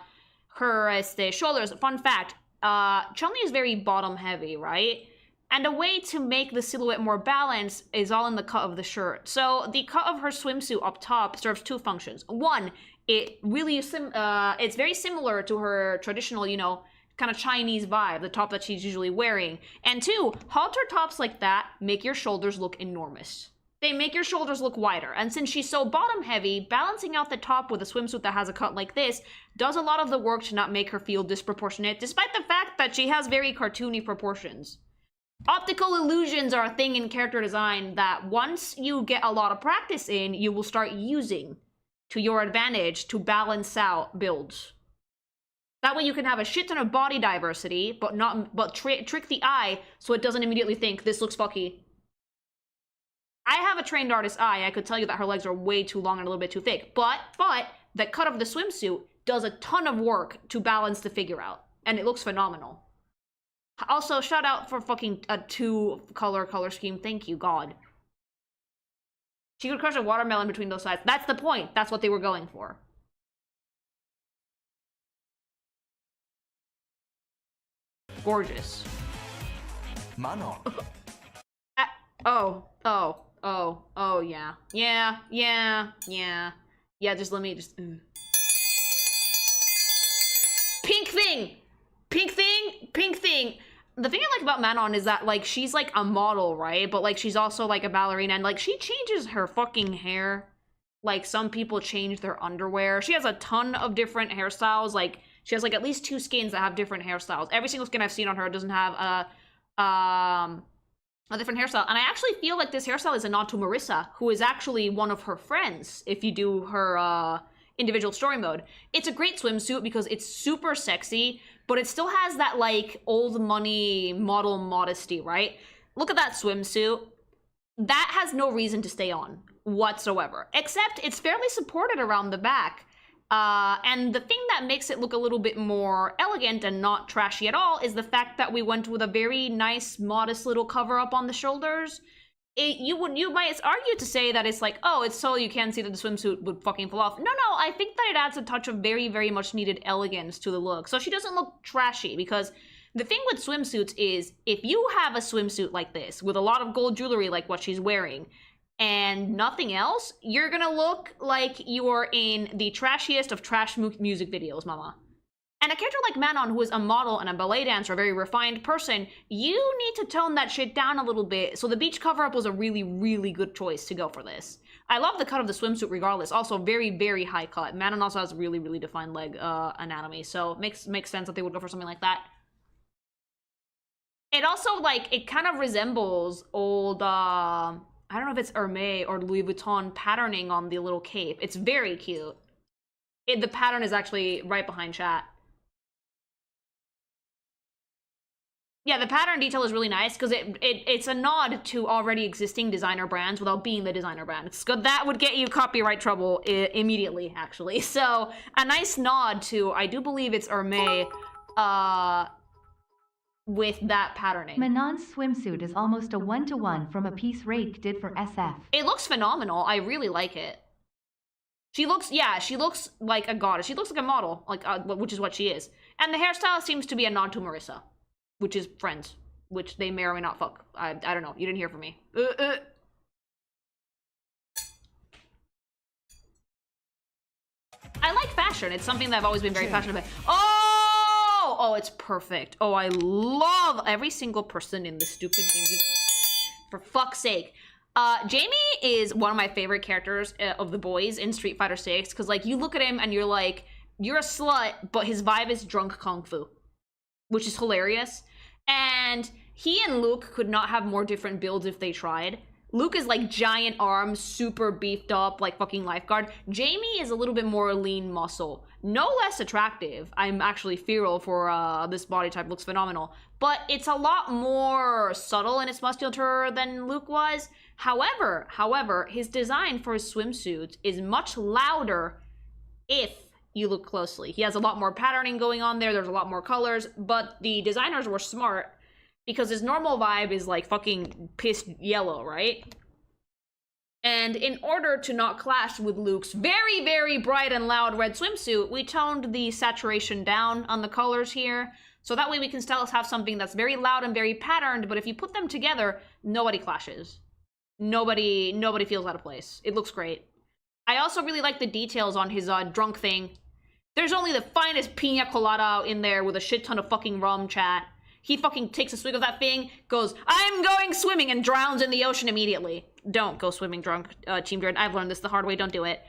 shoulders. Fun fact, Chun-Li is very bottom heavy, right? And a way to make the silhouette more balanced is all in the cut of the shirt. So the cut of her swimsuit up top serves 2 functions. One, it's very similar to her traditional, you know, kind of Chinese vibe, the top that she's usually wearing. And 2, halter tops like that make your shoulders look enormous. They make your shoulders look wider. And since she's so bottom heavy, balancing out the top with a swimsuit that has a cut like this does a lot of the work to not make her feel disproportionate, despite the fact that she has very cartoony proportions. Optical illusions are a thing in character design that once you get a lot of practice in, you will start using to your advantage to balance out builds. That way you can have a shit ton of body diversity, but trick the eye so it doesn't immediately think, this looks fucky. I have a trained artist's eye. I could tell you that her legs are way too long and a little bit too thick, but the cut of the swimsuit does a ton of work to balance the figure out, and it looks phenomenal. Also, shout out for fucking a 2-color scheme. Thank you, God. She could crush a watermelon between those sides. That's the point. That's what they were going for. Gorgeous. Manon. Oh, yeah. Yeah, just let me just... Pink thing! The thing I like about Manon is that, like, she's, like, a model, right? But, like, she's also, like, a ballerina, and, like, she changes her fucking hair. Like, some people change their underwear. She has a ton of different hairstyles. Like, she has, like, at least 2 skins that have different hairstyles. Every single skin I've seen on her doesn't have a different hairstyle. And I actually feel like this hairstyle is a nod to Marissa, who is actually one of her friends, if you do her, individual story mode. It's a great swimsuit because it's super sexy, but it still has that, like, old money model modesty, right? Look at that swimsuit. That has no reason to stay on whatsoever, except it's fairly supported around the back. And the thing that makes it look a little bit more elegant and not trashy at all is the fact that we went with a very nice, modest little cover up on the shoulders. You might argue to say that it's like, oh, it's so you can't see that the swimsuit would fucking fall off. No, I think that it adds a touch of very much needed elegance to the look. So she doesn't look trashy, because the thing with swimsuits is, if you have a swimsuit like this, with a lot of gold jewelry like what she's wearing, and nothing else, you're gonna look like you're in the trashiest of trash music videos, mama. And a character like Manon, who is a model and a ballet dancer, a very refined person, you need to tone that shit down a little bit. So the beach cover-up was a really good choice to go for this. I love the cut of the swimsuit regardless. Also very high cut. Manon also has really defined leg anatomy, so makes sense that they would go for something like that. It also, like, it kind of resembles old, I don't know if it's Hermès or Louis Vuitton patterning on the little cape. It's very cute. The pattern is actually right behind chat. Yeah, the pattern detail is really nice because it's a nod to already existing designer brands without being the designer brand. It's good. That would get you copyright trouble immediately, actually. So, a nice nod to, I do believe it's Hermès, with that patterning. Manon's swimsuit is almost a 1-to-1 from a piece Rake did for SF. It looks phenomenal. I really like it. She looks like a goddess. She looks like a model, like which is what she is. And the hairstyle seems to be a nod to Marissa, which is Friends, which they may or may not fuck. I don't know. You didn't hear from me. I like fashion. It's something that I've always been very passionate about. Oh, it's perfect. Oh, I love every single person in this stupid game. For fuck's sake. Jamie is one of my favorite characters of the boys in Street Fighter 6, because, like, you look at him and you're like, you're a slut, but his vibe is drunk kung fu, which is hilarious. And he and Luke could not have more different builds if they tried. Luke is like giant arms, super beefed up, like fucking lifeguard. Jamie is a little bit more lean muscle. No less attractive. I'm actually feral for this body type, looks phenomenal. But it's a lot more subtle in its musculature than Luke was. However, his design for his swimsuit is much louder if you look closely. He has a lot more patterning going on there, there's a lot more colors, but the designers were smart because his normal vibe is like fucking pissed yellow, right? And in order to not clash with Luke's very, very bright and loud red swimsuit, we toned the saturation down on the colors here, so that way we can still have something that's very loud and very patterned, but if you put them together, nobody clashes. Nobody feels out of place. It looks great. I also really like the details on his drunk thing. There's only the finest pina colada in there with a shit ton of fucking rum, chat. He fucking takes a swig of that thing, goes, I'm going swimming, and drowns in the ocean immediately. Don't go swimming drunk, Team Dread. I've learned this the hard way, don't do it.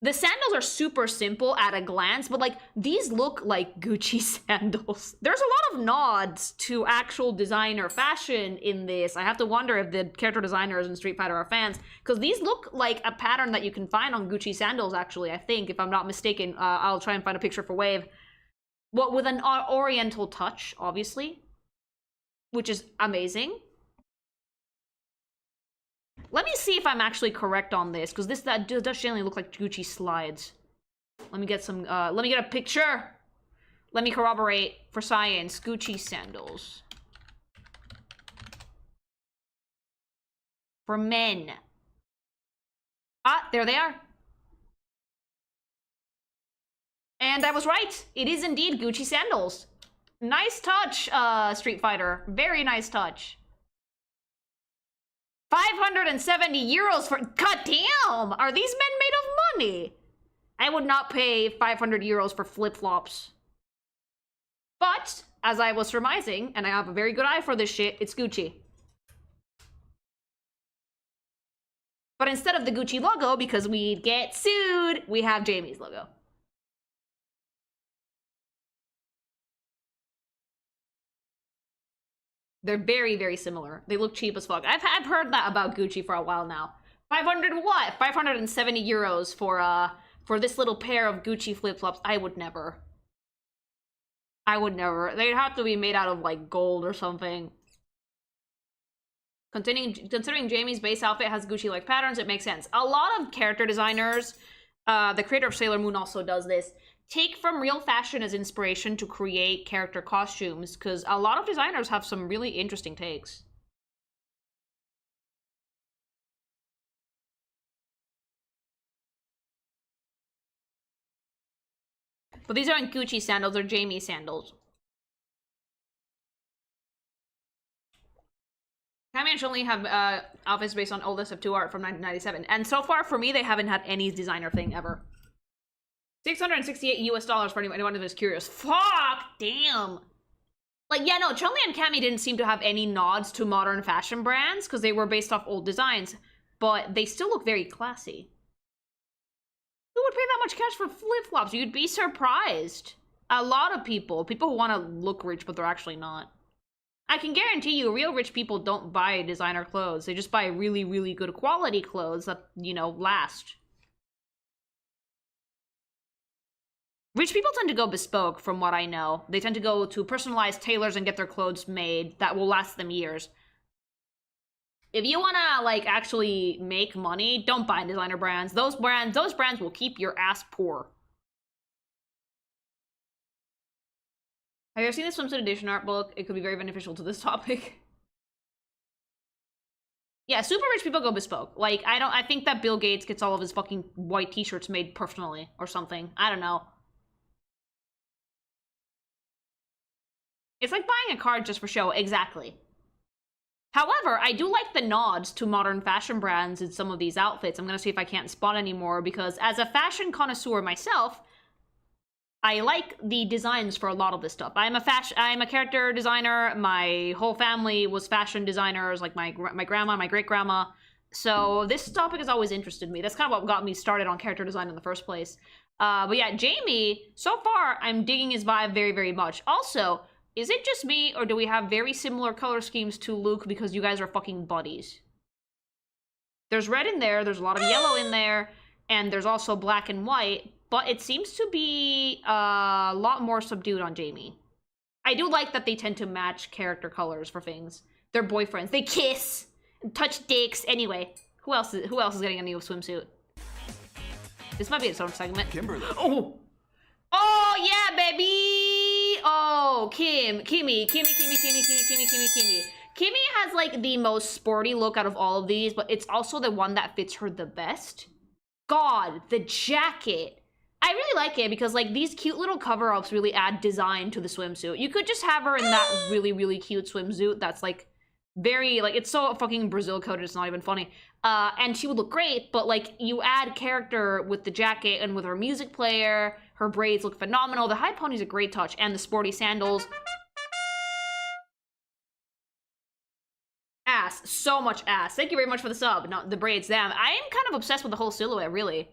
The sandals are super simple at a glance, but, like, these look like Gucci sandals. There's a lot of nods to actual designer fashion in this. I have to wonder if the character designers in Street Fighter are fans, because these look like a pattern that you can find on Gucci sandals, actually, I think, if I'm not mistaken. I'll try and find a picture for Wave. Well, with an oriental touch, obviously, which is amazing. Let me see if I'm actually correct on this, because that does generally look like Gucci slides. Let me get some, let me get a picture. Let me corroborate for science. Gucci sandals. For men. Ah, there they are. And I was right. It is indeed Gucci sandals. Nice touch, Street Fighter. Very nice touch. 570 euros for... God damn! Are these men made of money? I would not pay 500 euros for flip-flops. But, as I was surmising, and I have a very good eye for this shit, it's Gucci. But instead of the Gucci logo, because we'd get sued, we have Jamie's logo. They're very, very similar. They look cheap as fuck. I've heard that about Gucci for a while now. 500 what? 570 euros for this little pair of Gucci flip-flops. I would never. I would never. They'd have to be made out of, like, gold or something. Considering Jamie's base outfit has Gucci-like patterns, it makes sense. A lot of character designers, the creator of Sailor Moon also does this, take from real fashion as inspiration to create character costumes, because a lot of designers have some really interesting takes. But these aren't Gucci sandals, they're Jamie sandals. Cammy and only have outfits based on oldest of 2 art from 1997. And so far, for me, they haven't had any designer thing ever. $668 US for anyone who's curious. Fuck! Damn! Like, yeah, no, Chun-Li and Cammy didn't seem to have any nods to modern fashion brands, because they were based off old designs, but they still look very classy. Who would pay that much cash for flip-flops? You'd be surprised. A lot of people who want to look rich, but they're actually not. I can guarantee you, real rich people don't buy designer clothes. They just buy really, really good quality clothes that, you know, last. Rich people tend to go bespoke, from what I know. They tend to go to personalized tailors and get their clothes made that will last them years. If you wanna, like, actually make money, don't buy designer brands. Those brands will keep your ass poor. Have you ever seen the swimsuit edition art book? It could be very beneficial to this topic. Yeah, super rich people go bespoke. Like, I think that Bill Gates gets all of his fucking white t-shirts made personally or something. I don't know. It's like buying a card just for show, exactly. However, I do like the nods to modern fashion brands in some of these outfits. I'm gonna see if I can't spot any more, because as a fashion connoisseur myself, I like the designs for a lot of this stuff. I'm a character designer. My whole family was fashion designers, like my grandma, my great-grandma. So this topic has always interested me. That's kind of what got me started on character design in the first place. But yeah, Jamie, so far, I'm digging his vibe very, very much. Also, is it just me, or do we have very similar color schemes to Luke because you guys are fucking buddies? There's red in there, there's a lot of yellow in there, and there's also black and white, but it seems to be a lot more subdued on Jamie. I do like that they tend to match character colors for things. They're boyfriends. They kiss and touch dicks. Anyway, who else is getting a new swimsuit? This might be its own segment. Kimberly. Oh yeah, baby. Oh, Kimmy. Kimmy has like the most sporty look out of all of these, but it's also the one that fits her the best. God, the jacket. I really like it because like these cute little cover-ups really add design to the swimsuit. You could just have her in that really, really cute swimsuit that's like very, like, it's so fucking Brazil coded, it's not even funny. And she would look great, but like you add character with the jacket and with her music player, her braids look phenomenal. The high pony's a great touch, and the sporty sandals. Ass, so much ass. Thank you very much for the sub. Not the braids, damn. I am kind of obsessed with the whole silhouette, really.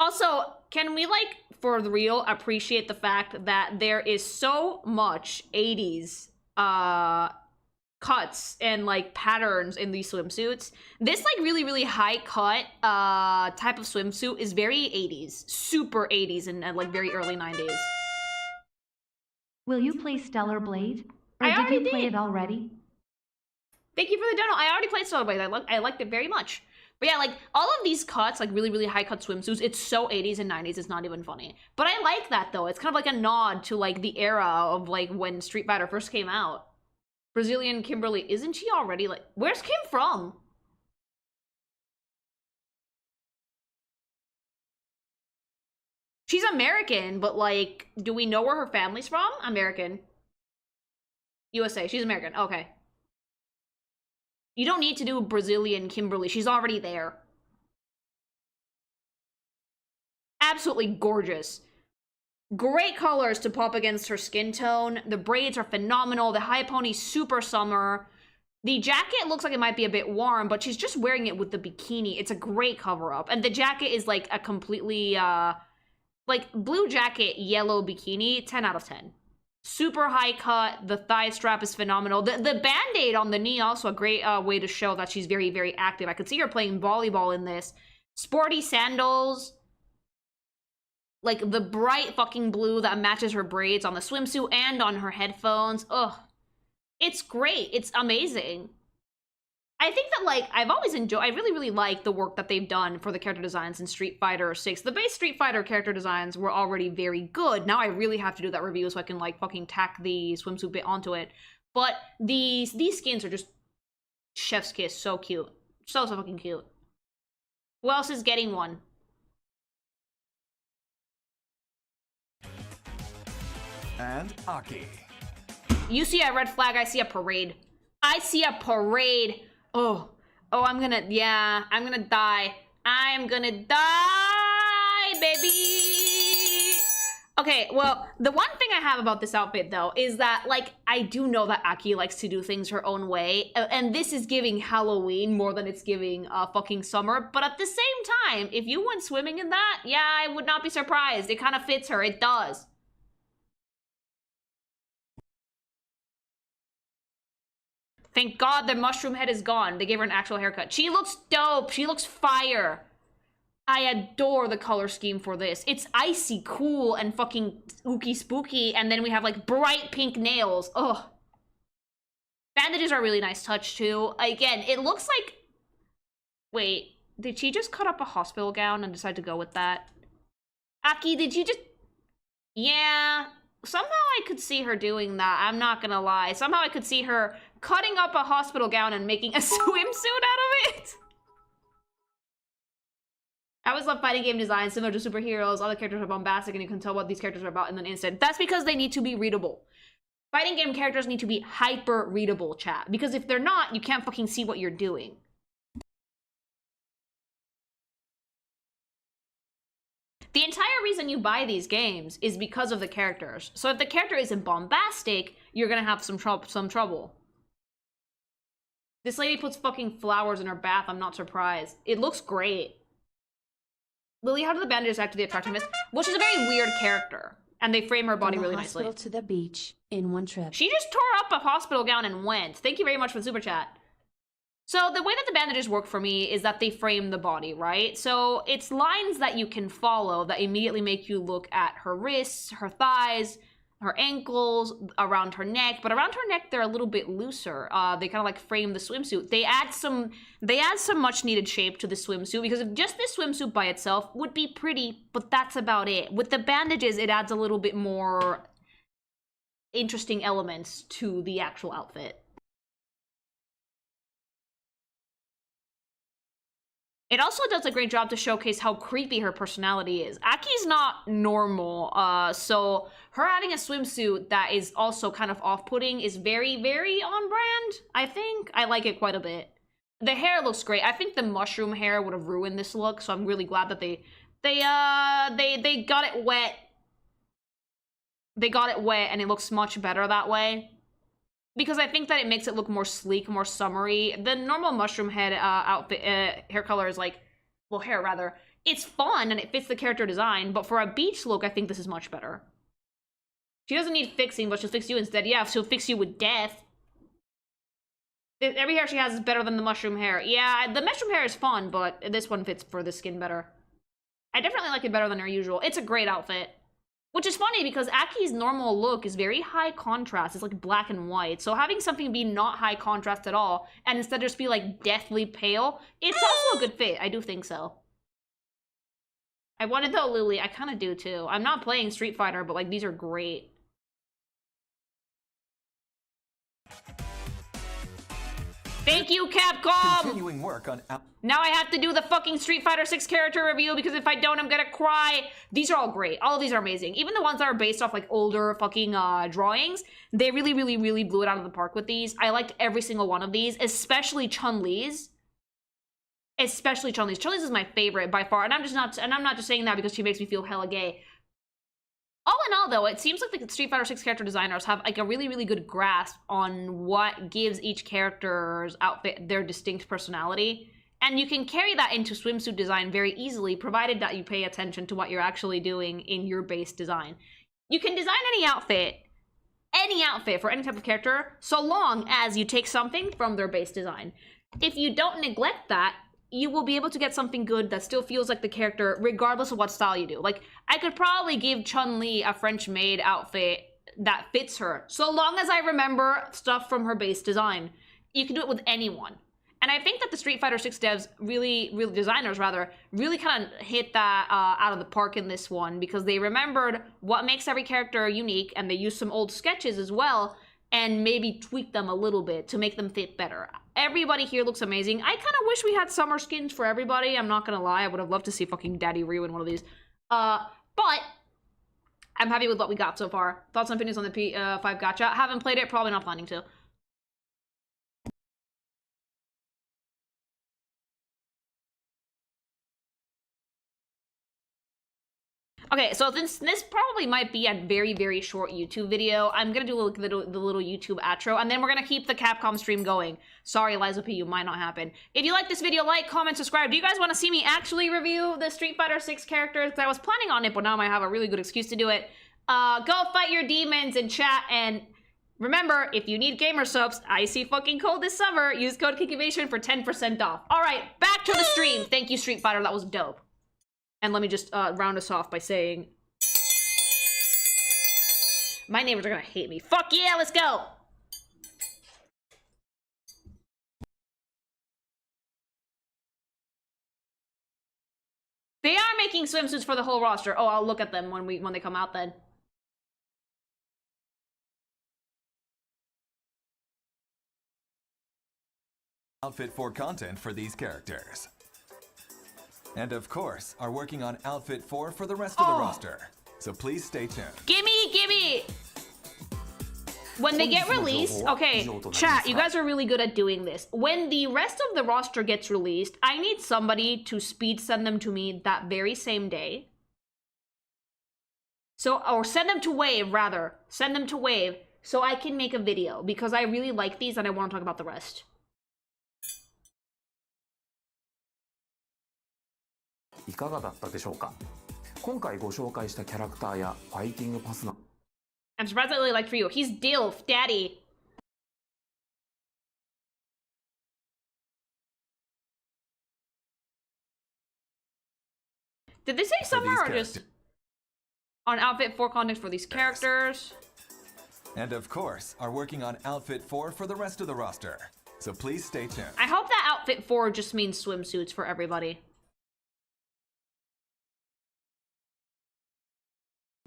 Also, can we, like, for the real, appreciate the fact that there is so much 80s cuts and, like, patterns in these swimsuits. This, like, really, really high cut type of swimsuit is very 80s. Super 80s and like, very early 90s. Will you play Stellar Blade? Or I did already you play did. it already? Thank you for the dono. I already played Stellar Blade. I liked it very much. But yeah, like, all of these cuts, like, really, really high-cut swimsuits, it's so 80s and 90s, it's not even funny. But I like that, though. It's kind of like a nod to, like, the era of, like, when Street Fighter first came out. Brazilian Kimberly, isn't she already, like... Where's Kim from? She's American, but, like, do we know where her family's from? American. USA. She's American. Okay. You don't need to do Brazilian Kimberly. She's already there. Absolutely gorgeous. Great colors to pop against her skin tone. The braids are phenomenal. The high pony's super summer. The jacket looks like it might be a bit warm, but she's just wearing it with the bikini. It's a great cover-up. And the jacket is like a completely, like, blue jacket, yellow bikini. 10 out of 10. Super high cut. The thigh strap is phenomenal. The band-aid on the knee, also a great way to show that she's very, very active. I could see her playing volleyball in this. Sporty sandals. Like, the bright fucking blue that matches her braids on the swimsuit and on her headphones. Ugh. It's great. It's amazing. I think that, like, I've always enjoyed... I really, really like the work that they've done for the character designs in Street Fighter 6. The base Street Fighter character designs were already very good. Now I really have to do that review so I can, like, fucking tack the swimsuit bit onto it. But these skins are just... chef's kiss. So cute. So fucking cute. Who else is getting one? And Aki. You see a red flag, I see a parade. I see a parade. Oh, I'm gonna die. I'm gonna die, baby. Okay, well, the one thing I have about this outfit, though, is that, like, I do know that Aki likes to do things her own way, and this is giving Halloween more than it's giving fucking summer, but at the same time, if you went swimming in that, yeah, I would not be surprised. It kind of fits her. It does. Thank God the mushroom head is gone. They gave her an actual haircut. She looks dope. She looks fire. I adore the color scheme for this. It's icy cool and fucking ooky spooky. And then we have like bright pink nails. Ugh. Bandages are a really nice touch too. Again, it looks like... Wait, did she just cut up a hospital gown and decide to go with that? Aki, did you just... Yeah, somehow I could see her doing that. I'm not gonna lie. Somehow I could see her cutting up a hospital gown and making a swimsuit out of it. I always love fighting game design similar to superheroes. All the characters are bombastic and you can tell what these characters are about in an instant. That's because they need to be readable. Fighting game characters need to be hyper readable, chat. Because if they're not, you can't fucking see what you're doing. The entire reason you buy these games is because of the characters. So if the character isn't bombastic, you're gonna have some trouble. This lady puts fucking flowers in her bath. I'm not surprised. It looks great. Lily, how do the bandages act to the attractiveness? Well, she's a very weird character. And they frame her body really nicely. From the hospital to the beach in one trip. She just tore up a hospital gown and went. Thank you very much for the super chat. So the way that the bandages work for me is that they frame the body, right? So it's lines that you can follow that immediately make you look at her wrists, her thighs, her ankles, around her neck. But around her neck, they're a little bit looser. They kind of like frame the swimsuit. They add some much needed shape to the swimsuit because if just this swimsuit by itself would be pretty, but that's about it. With the bandages, it adds a little bit more interesting elements to the actual outfit. It also does a great job to showcase how creepy her personality is. Aki's not normal, so her adding a swimsuit that is also kind of off-putting is very, very on brand, I think. I like it quite a bit. The hair looks great. I think the mushroom hair would have ruined this look, so I'm really glad that they got it wet. They got it wet, and it looks much better that way. Because I think that it makes it look more sleek, more summery. The normal mushroom head outfit, hair color is like, well, hair rather. It's fun and it fits the character design, but for a beach look, I think this is much better. She doesn't need fixing, but she'll fix you instead. Yeah, she'll fix you with death. Every hair she has is better than the mushroom hair. Yeah, the mushroom hair is fun, but this one fits for the skin better. I definitely like it better than her usual. It's a great outfit. Which is funny because Aki's normal look is very high contrast. It's like black and white. So having something be not high contrast at all and instead just be like deathly pale, it's also a good fit. I do think so. I wanted the Lily. I kind of do too. I'm not playing Street Fighter, but like these are great. Thank you, Capcom! Continuing work on... Now I have to do the fucking Street Fighter 6 character review because if I don't, I'm gonna cry. These are all great. All of these are amazing. Even the ones that are based off like older fucking drawings, they really, really, really blew it out of the park with these. I liked every single one of these, especially Chun-Li's. Especially Chun-Li's. Chun-Li's is my favorite by far, and I'm not just saying that because she makes me feel hella gay. All in all, though, it seems like the Street Fighter 6 character designers have like a really, really good grasp on what gives each character's outfit their distinct personality. And you can carry that into swimsuit design very easily, provided that you pay attention to what you're actually doing in your base design. You can design any outfit for any type of character, so long as you take something from their base design. If you don't neglect that, you will be able to get something good that still feels like the character, regardless of what style you do. Like, I could probably give Chun-Li a French-made outfit that fits her, so long as I remember stuff from her base design. You can do it with anyone. And I think that the Street Fighter 6 devs really designers really kind of hit that out of the park in this one, because they remembered what makes every character unique, and they used some old sketches as well, and maybe tweak them a little bit to make them fit better. Everybody here looks amazing. I kind of wish we had summer skins for everybody. I'm not gonna lie. I would have loved to see fucking Daddy Ryu in one of these. But I'm happy with what we got so far. Thoughts and opinions on the P5 gacha? Haven't played it, probably not planning to. Okay, so this probably might be a very, very short YouTube video. I'm gonna do the little YouTube outro, and then we're gonna keep the Capcom stream going. Sorry, Eliza P, you might not happen. If you like this video, like, comment, subscribe. Do you guys want to see me actually review the Street Fighter 6 characters? Because I was planning on it, but now I have a really good excuse to do it. Go fight your demons in chat, and Remember, if you need gamer subs, icy fucking cold this summer, use code Kikimation for 10% off. All right, back to the stream. Thank you, Street Fighter. That was dope. And let me just round us off by saying, my neighbors are gonna hate me. Fuck yeah, let's go. They are making swimsuits for the whole roster. Oh, I'll look at them when they come out then. Outfit 4 content for these characters. And of course, are working on Outfit 4 for the rest of the roster. So please stay tuned. Gimme! When they get released, okay, chat, you guys are really good at doing this. When the rest of the roster gets released, I need somebody to speed send them to me that very same day. So, or send them to Wave, rather. Send them to Wave so I can make a video because I really like these and I want to talk about the rest. Iかがだったでしょうか。今回ご紹介したキャラクターやファイティングパスな I'm surprised I really liked Ryu. He's Dilf, Daddy. Did they say summer or just on Outfit 4 content for these characters? And of course, are working on Outfit 4 for the rest of the roster. So please stay tuned. I hope that Outfit 4 just means swimsuits for everybody.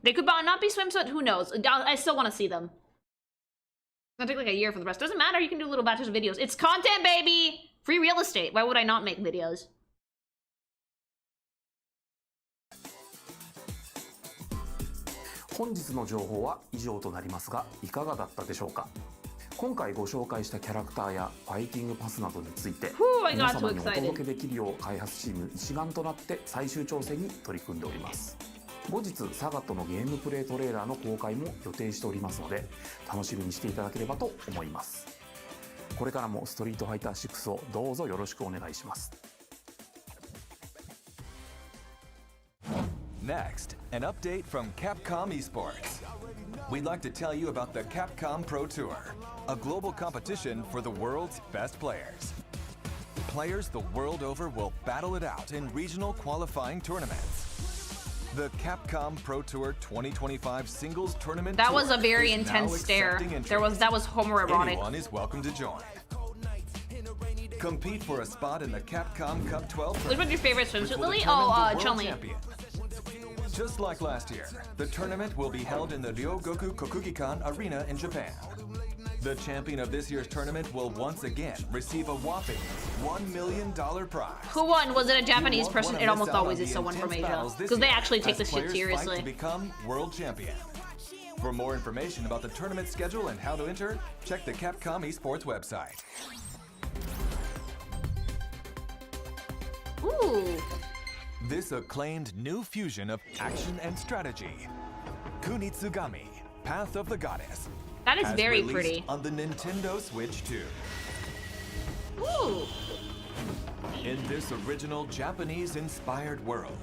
They could not be swimsuit, who knows? I still want to see them. It's gonna take like a year for the rest. Doesn't matter, you can do little batches of videos. It's content, baby! Free real estate. Why would I not make videos? 本日の情報は以上となりますが、いかがだったでしょうか。今回ご紹介したキャラクターやファイティングパスなどについて皆様にお届けできるよう開発チーム一丸となって最終調整に取り組んでおります。後日サガットのゲームプレイトレーラーの公開も予定しておりますので楽しみにしていただければと思います。これからもストリートファイター6をどうぞよろしくお願いします。Next, an update from Capcom Esports. We'd like to tell you about the Capcom Pro Tour, a global competition for the world's best players. Players the world over will battle it out in regional qualifying tournaments. The Capcom Pro Tour 2025 singles tournament. That was a very intense stare. That was homoerotic. Anyone is welcome to join. Compete for a spot in the Capcom Cup 12. Which was your favorite swimsuit, Lily? Oh, Chun-Li. Just like last year, the tournament will be held in the Ryogoku Kokugikan Arena in Japan. The champion of this year's tournament will once again receive a whopping $1 million prize. Who won? Was it a Japanese person? It almost always is someone from Asia. Because they actually take this shit seriously. To become world champion. For more information about the tournament schedule and how to enter, check the Capcom Esports website. Ooh. This acclaimed new fusion of action and strategy, Kunitsugami, Path of the Goddess, that is very released pretty. On the Nintendo Switch 2. Ooh. In this original Japanese-inspired world,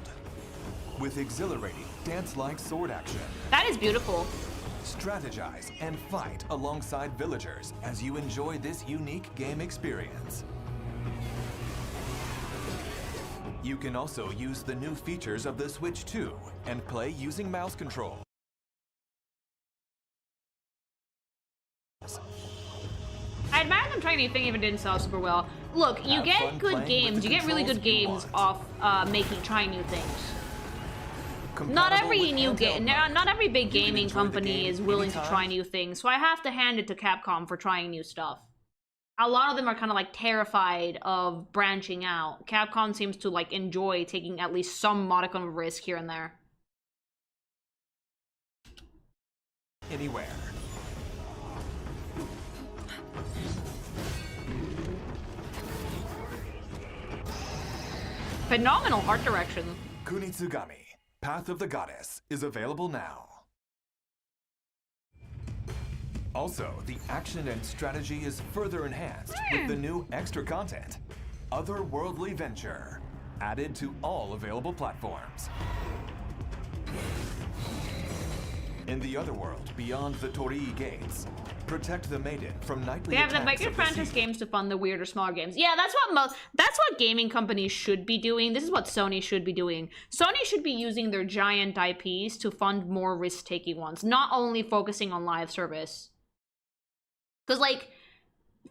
with exhilarating dance-like sword action. That is beautiful. Strategize and fight alongside villagers as you enjoy this unique game experience. You can also use the new features of the Switch 2 and play using mouse control. I admire them trying anything even didn't sell super well. Look, you get good games, you get really good games off trying new things. Not every new game, not every big gaming company is willing to try new things, so I have to hand it to Capcom for trying new stuff. A lot of them are kind of like terrified of branching out. Capcom seems to like enjoy taking at least some modicum of risk here and there. Anywhere. Phenomenal art direction. Kunitsugami, Path of the Goddess, is available now. Also, the action and strategy is further enhanced with the new extra content, Otherworldly Venture, added to all available platforms. In the other world, beyond the Torii gates, protect the maiden from nightly They have the attacks bigger of the franchise sea. games to fund the weirder, smaller games. Yeah, that's what gaming companies should be doing. This is what Sony should be doing. Sony should be using their giant IPs to fund more risk-taking ones, not only focusing on live service. Because, like,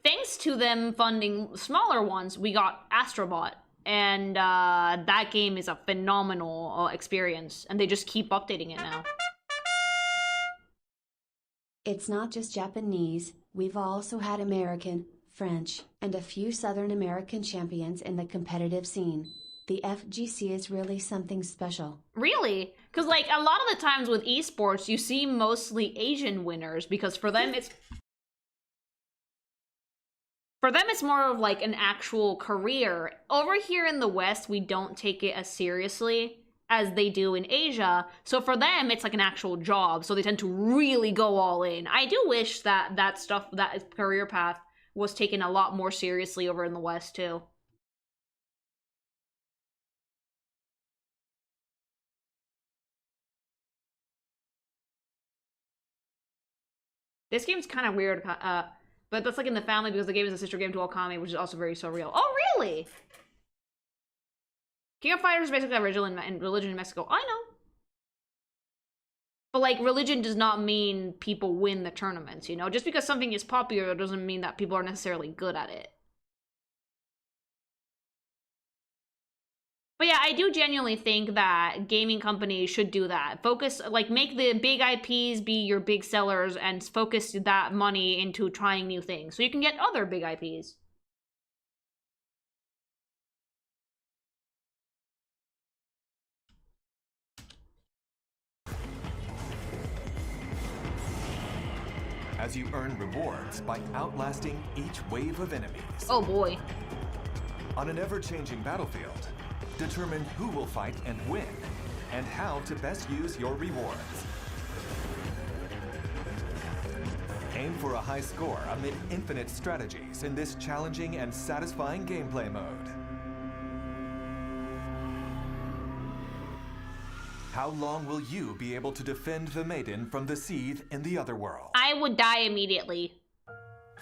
thanks to them funding smaller ones, we got Astrobot. And that game is a phenomenal experience. And they just keep updating it now. It's not just Japanese, we've also had American, French, and a few Southern American champions in the competitive scene. The FGC is really something special. Really? Because, like, a lot of the times with esports, you see mostly Asian winners, because for them it's more of like an actual career. Over here in the West, we don't take it as seriously as they do in Asia. So for them, it's like an actual job. So they tend to really go all in. I do wish that that career path was taken a lot more seriously over in the West too. This game's kind of weird, but that's like in the family because the game is a sister game to Okami, which is also very surreal. Oh, really? King of Fighters is basically a religion in Mexico. I know. But, like, religion does not mean people win the tournaments, you know? Just because something is popular doesn't mean that people are necessarily good at it. But yeah, I do genuinely think that gaming companies should do that. Focus, like, make the big IPs be your big sellers and focus that money into trying new things. So you can get other big IPs. As you earn rewards by outlasting each wave of enemies. Oh boy. On an ever-changing battlefield, determine who will fight and win, and how to best use your rewards. Aim for a high score amid infinite strategies in this challenging and satisfying gameplay mode. How long will you be able to defend the maiden from the seethe in the other world? I would die immediately.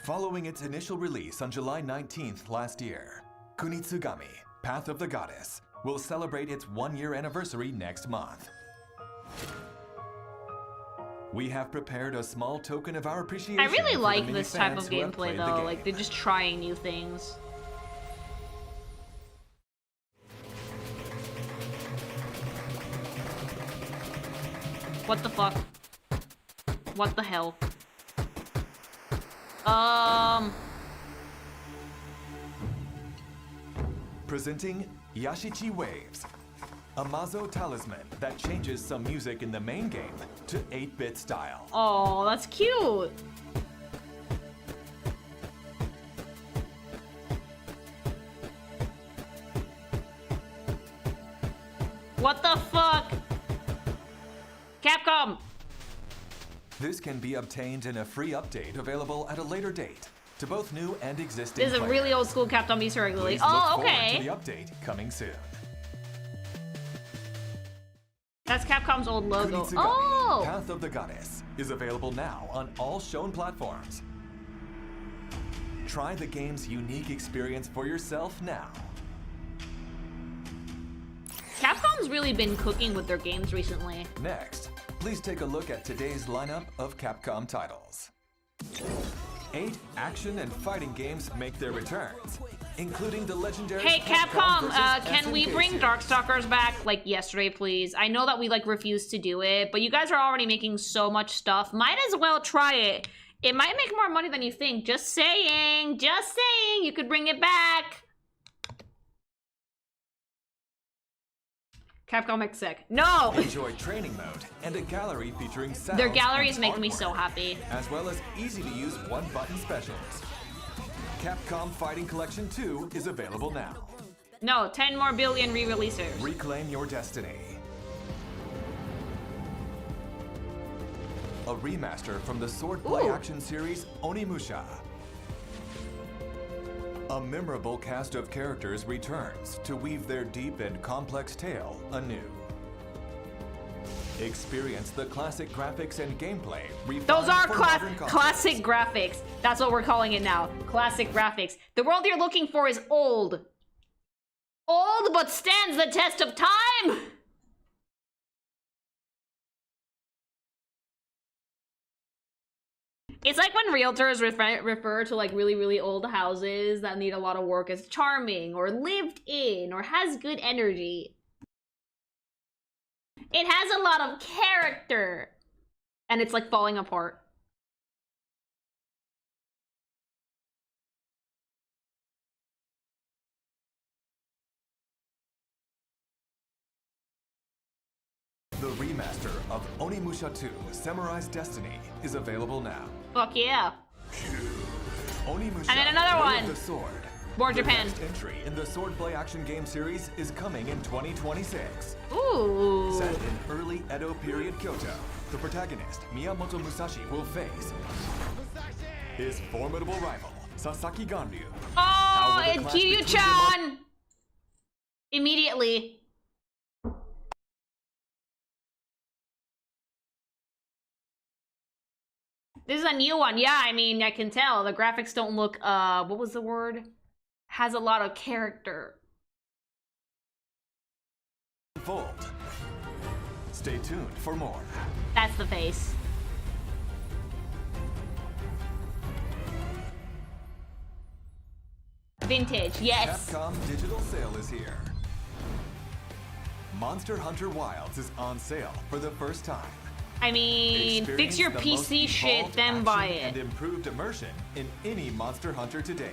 Following its initial release on July 19th last year, Kunitsugami, Path of the Goddess, will celebrate its 1-year anniversary next month. We have prepared a small token of our appreciation. I really for the like many this type fans of who have gameplay played the though, game. like they're just trying new things. What the fuck? What the hell? Presenting Yashichi Waves, a Mazo talisman that changes some music in the main game to 8-bit style. Oh, that's cute. What the fuck? Capcom! This can be obtained in a free update available at a later date to both new and existing This is a really players. old school Capcom Easter egg, Lily. Please Oh, look okay. forward to the update coming soon. That's Capcom's old logo. Kunitsugami, Oh! Path of the Goddess is available now on all shown platforms. Try the game's unique experience for yourself now. Capcom's really been cooking with their games recently. Next, please take a look at today's lineup of Capcom titles. 8 action and fighting games make their returns, including the legendary Hey Capcom, versus can we SNK bring series. Darkstalkers back like yesterday, please? I know that we like refused to do it, but you guys are already making so much stuff. Might as well try it. It might make more money than you think. Just saying, you could bring it back. Capcom exec. No! Enjoy training mode and a gallery featuring sound Their galleries and make me artwork, so happy. as well as easy-to-use one-button specials. Capcom Fighting Collection 2 is available now. No, 10 more billion re-releasers. Reclaim your destiny. A remaster from the swordplay Ooh. action series Onimusha. A memorable cast of characters returns to weave their deep and complex tale anew. Experience the classic graphics and gameplay. Those are modern classic graphics. That's what we're calling it now. Classic graphics. The world you're looking for is old. Old, but stands the test of time! It's like when realtors refer to like really, really old houses that need a lot of work as charming or lived in or has good energy. It has a lot of character. And it's like falling apart. The remaster of Onimusha 2 Samurai's Destiny is available now. Fuck yeah. Onimusha, And then another Way one. of the Sword. More The Japan. next entry in the Swordplay action game series is coming in 2026. Ooh. Set in early Edo period Kyoto, the protagonist, Miyamoto Musashi, will face his formidable rival, Sasaki Ganryu. Oh, How will the it's clash between Kiryu-chan! Immediately. This is a new one. Yeah, I mean, I can tell. The graphics don't look, what was the word? Has a lot of character. Unfold. Stay tuned for more. That's the face. Vintage, yes. Capcom Digital Sale is here. Monster Hunter Wilds is on sale for the first time. I mean, fix your Experience the PC most shit, evolved then buy action it. And improved immersion in any Monster Hunter to date.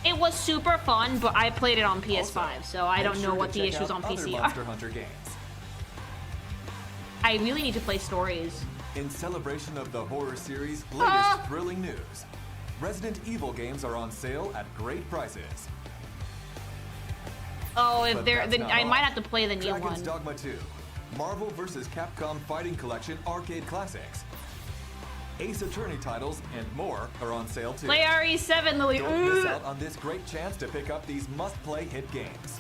It was super fun, but I played it on PS5, Also, so I make don't know sure what to the check issues out on other PC Monster are. Hunter games. I really need to play stories. In celebration of the horror series' latest thrilling news, Resident Evil games are on sale at great prices. Oh, if But they're that's then not I all. might have to play the new Dragon's one. Dogma 2, Marvel vs. Capcom Fighting Collection arcade classics, Ace Attorney titles, and more are on sale too. Play RE7, Lily. Don't miss out on this great chance to pick up these must-play hit games.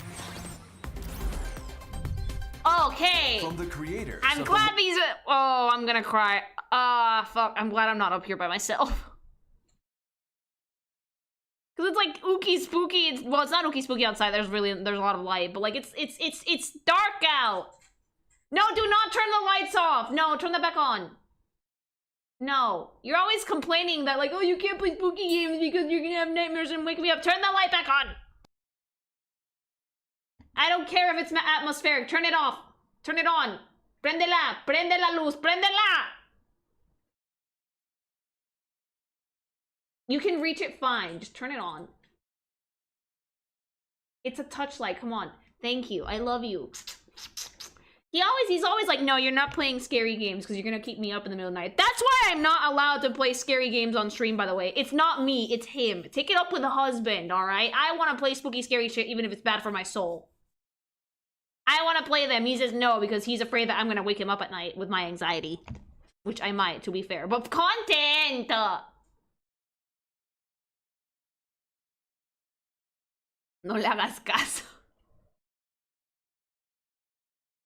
Okay. From the creators I'm of glad these. Oh, I'm gonna cry. Fuck. I'm glad I'm not up here by myself. Cause it's like ooky spooky. Well, it's not ooky spooky outside. There's a lot of light, but like it's dark out. No, do not turn the lights off. No, turn that back on. No, you're always complaining that like, oh, you can't play spooky games because you're gonna have nightmares and wake me up. Turn the light back on. I don't care if it's atmospheric. Turn it off. Turn it on. Prendela. Prende la luz. Prendela. You can reach it fine. Just turn it on. It's a touch light. Come on. Thank you. I love you. He's always like, no, you're not playing scary games because you're gonna keep me up in the middle of the night. That's why I'm not allowed to play scary games on stream, by the way. It's not me, it's him. Take it up with the husband, alright? I want to play spooky, scary shit even if it's bad for my soul. I want to play them. He says no because he's afraid that I'm gonna wake him up at night with my anxiety. Which I might, to be fair. But content! No le hagas caso.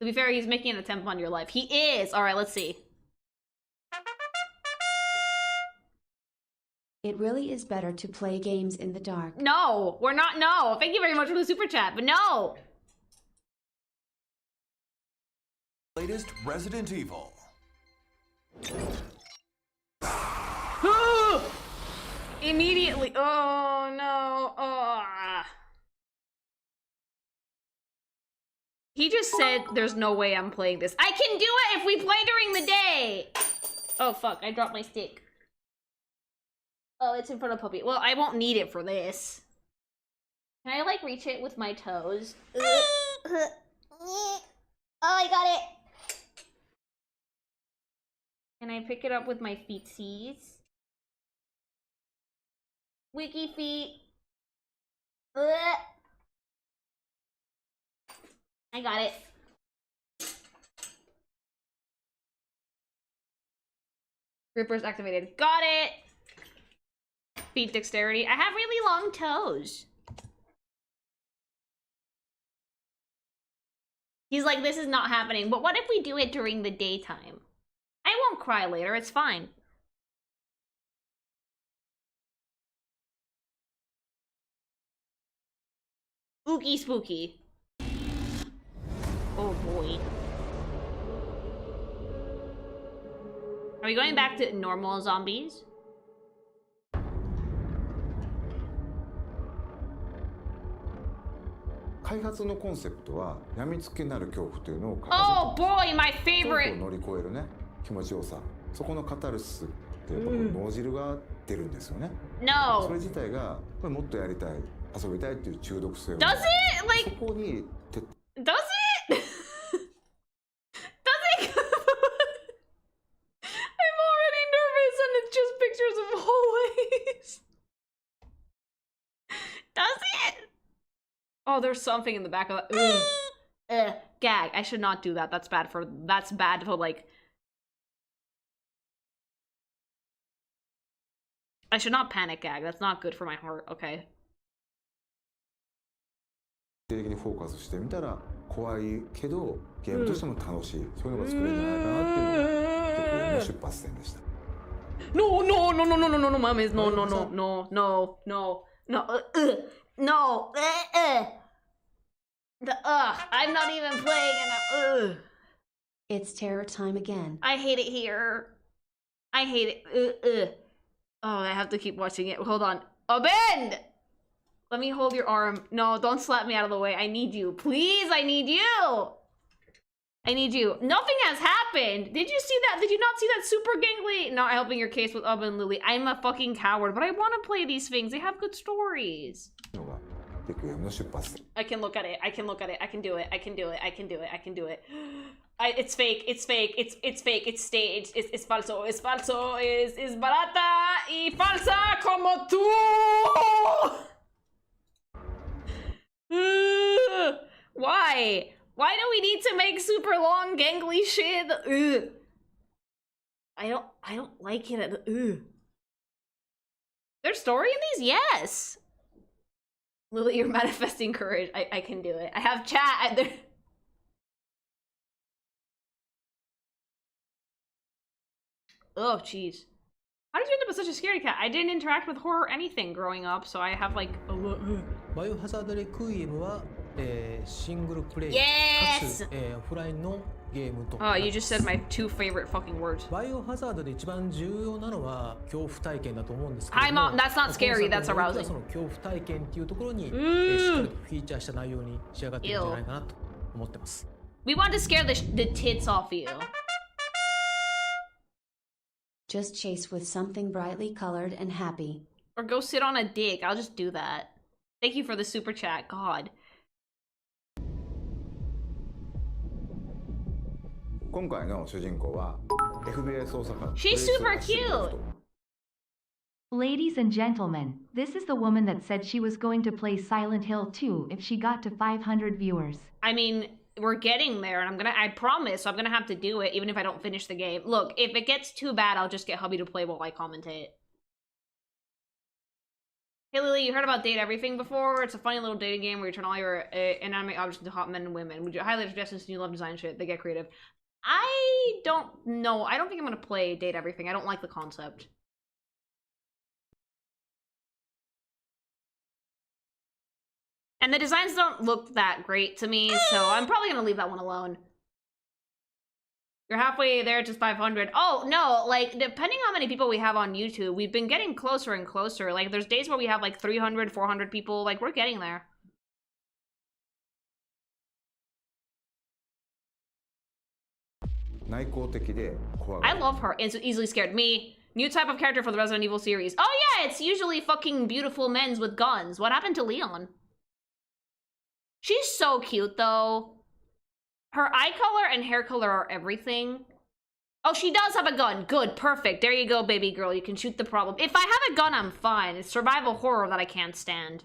To be fair, he's making an attempt on your life. He is! Alright, let's see. It really is better to play games in the dark. No! We're not, no! Thank you very much for the super chat, but no! latest Resident Evil. Immediately. Oh, no. Oh. He just said there's no way I'm playing this. I can do it if we play during the day! Oh, fuck. I dropped my stick. Oh, it's in front of Puppy. Well, I won't need it for this. Can I, like, reach it with my toes? Oh, I got it! Can I pick it up with my feetsies? Wiki feet. I got it. Grippers activated. Got it! Feet dexterity. I have really long toes. He's like, this is not happening. But what if we do it during the daytime? I won't cry later. It's fine. Spooky, spooky. Oh boy. Are we going back to normal zombies? Oh boy, my favorite. No. Does it? Like, does it? Does it? I'm already nervous and it's just pictures of hallways. Does it? Oh, there's something in the back of that. Gag. I should not do that. That's bad for like. I should not panic gag. That's not good for my heart. Okay. No, mames, no. I'm not even playing and It's terror time again. I hate it here. I hate it. Oh, I have to keep watching it. Hold on. Abend! Let me hold your arm. No, don't slap me out of the way. I need you. Please, I need you! I need you. Nothing has happened! Did you see that? Did you not see that super gangly? Not helping your case with Ub and Lily. I'm a fucking coward, but I want to play these things. They have good stories. I can look at it. I can look at it. I can do it. I can do it. I can do it. I can do it. It's fake. It's fake. It's fake. It's staged. It's falso. It's falso. Es barata y falsa como tú. Why? Why do we need to make super long gangly shit? I don't like it. There's story in these? Yes. Lily, you're manifesting courage. I can do it. I have chat. Oh, jeez. How did you end up with such a scaredy cat? I didn't interact with horror or anything growing up, so I have like a lot. Yes! Oh, you just said my two favorite fucking words. Hi, Mom. That's not scary. That's arousing. Ew. We want to scare the tits off you. Just chase with something brightly colored and happy. Or go sit on a dick. I'll just do that. Thank you for the super chat. God. She's super cute. Ladies and gentlemen, this is the woman that said she was going to play Silent Hill 2 if she got to 500 viewers. I mean, we're getting there, and I promise I'm gonna have to do it even if I don't finish the game. Look, if it gets too bad, I'll just get hubby to play while I commentate. Hey Lily, you heard about Date Everything before? It's a funny little dating game where you turn all your inanimate objects into hot men and women. Would you highly suggest this? You love design shit. They get creative. I don't know. I don't think I'm gonna play Date Everything. I don't like the concept. And the designs don't look that great to me, so I'm probably gonna leave that one alone. You're halfway there, just 500. Oh, no, like, depending on how many people we have on YouTube, we've been getting closer and closer. Like, there's days where we have, like, 300, 400 people. Like, we're getting there. I love her. It's easily scared. Me. New type of character for the Resident Evil series. Oh, yeah, it's usually fucking beautiful men's with guns. What happened to Leon? She's so cute, though. Her eye color and hair color are everything. Oh, she does have a gun. Good, perfect. There you go, baby girl. You can shoot the problem. If I have a gun, I'm fine. It's survival horror that I can't stand.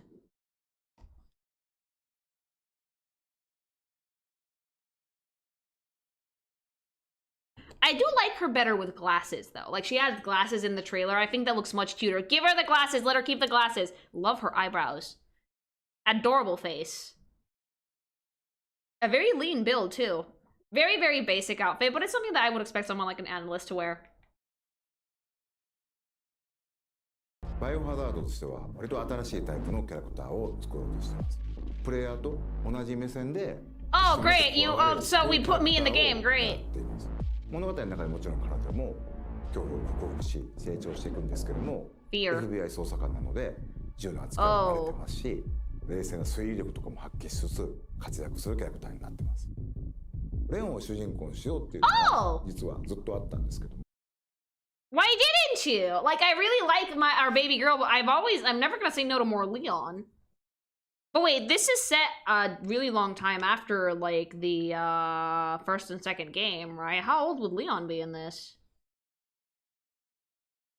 I do like her better with glasses, though. Like, she has glasses in the trailer. I think that looks much cuter. Give her the glasses. Let her keep the glasses. Love her eyebrows. Adorable face. A very lean build, too. Very, very basic outfit, but it's something that I would expect someone like an analyst to wear. バイオハザードとしては割と新しいタイプのキャラクターを作ろうとしています。プレイヤーと同じ目線で Oh, great! So we put me in the game, great! 物語の中でもちろん彼女も恐怖を克服し成長していくんですけども Fear. FBI 捜査官なので銃の扱いも慣れてますし、冷静な推理力とかも発揮しつつ活躍するキャラクターになってます。レオンを主人公にしようっていうのは実はずっとあったんですけども Why didn't you? Like, I really like our baby girl, but I'm never gonna say no to more Leon. But wait, this is set a really long time after, like, the, first and second game, right? How old would Leon be in this?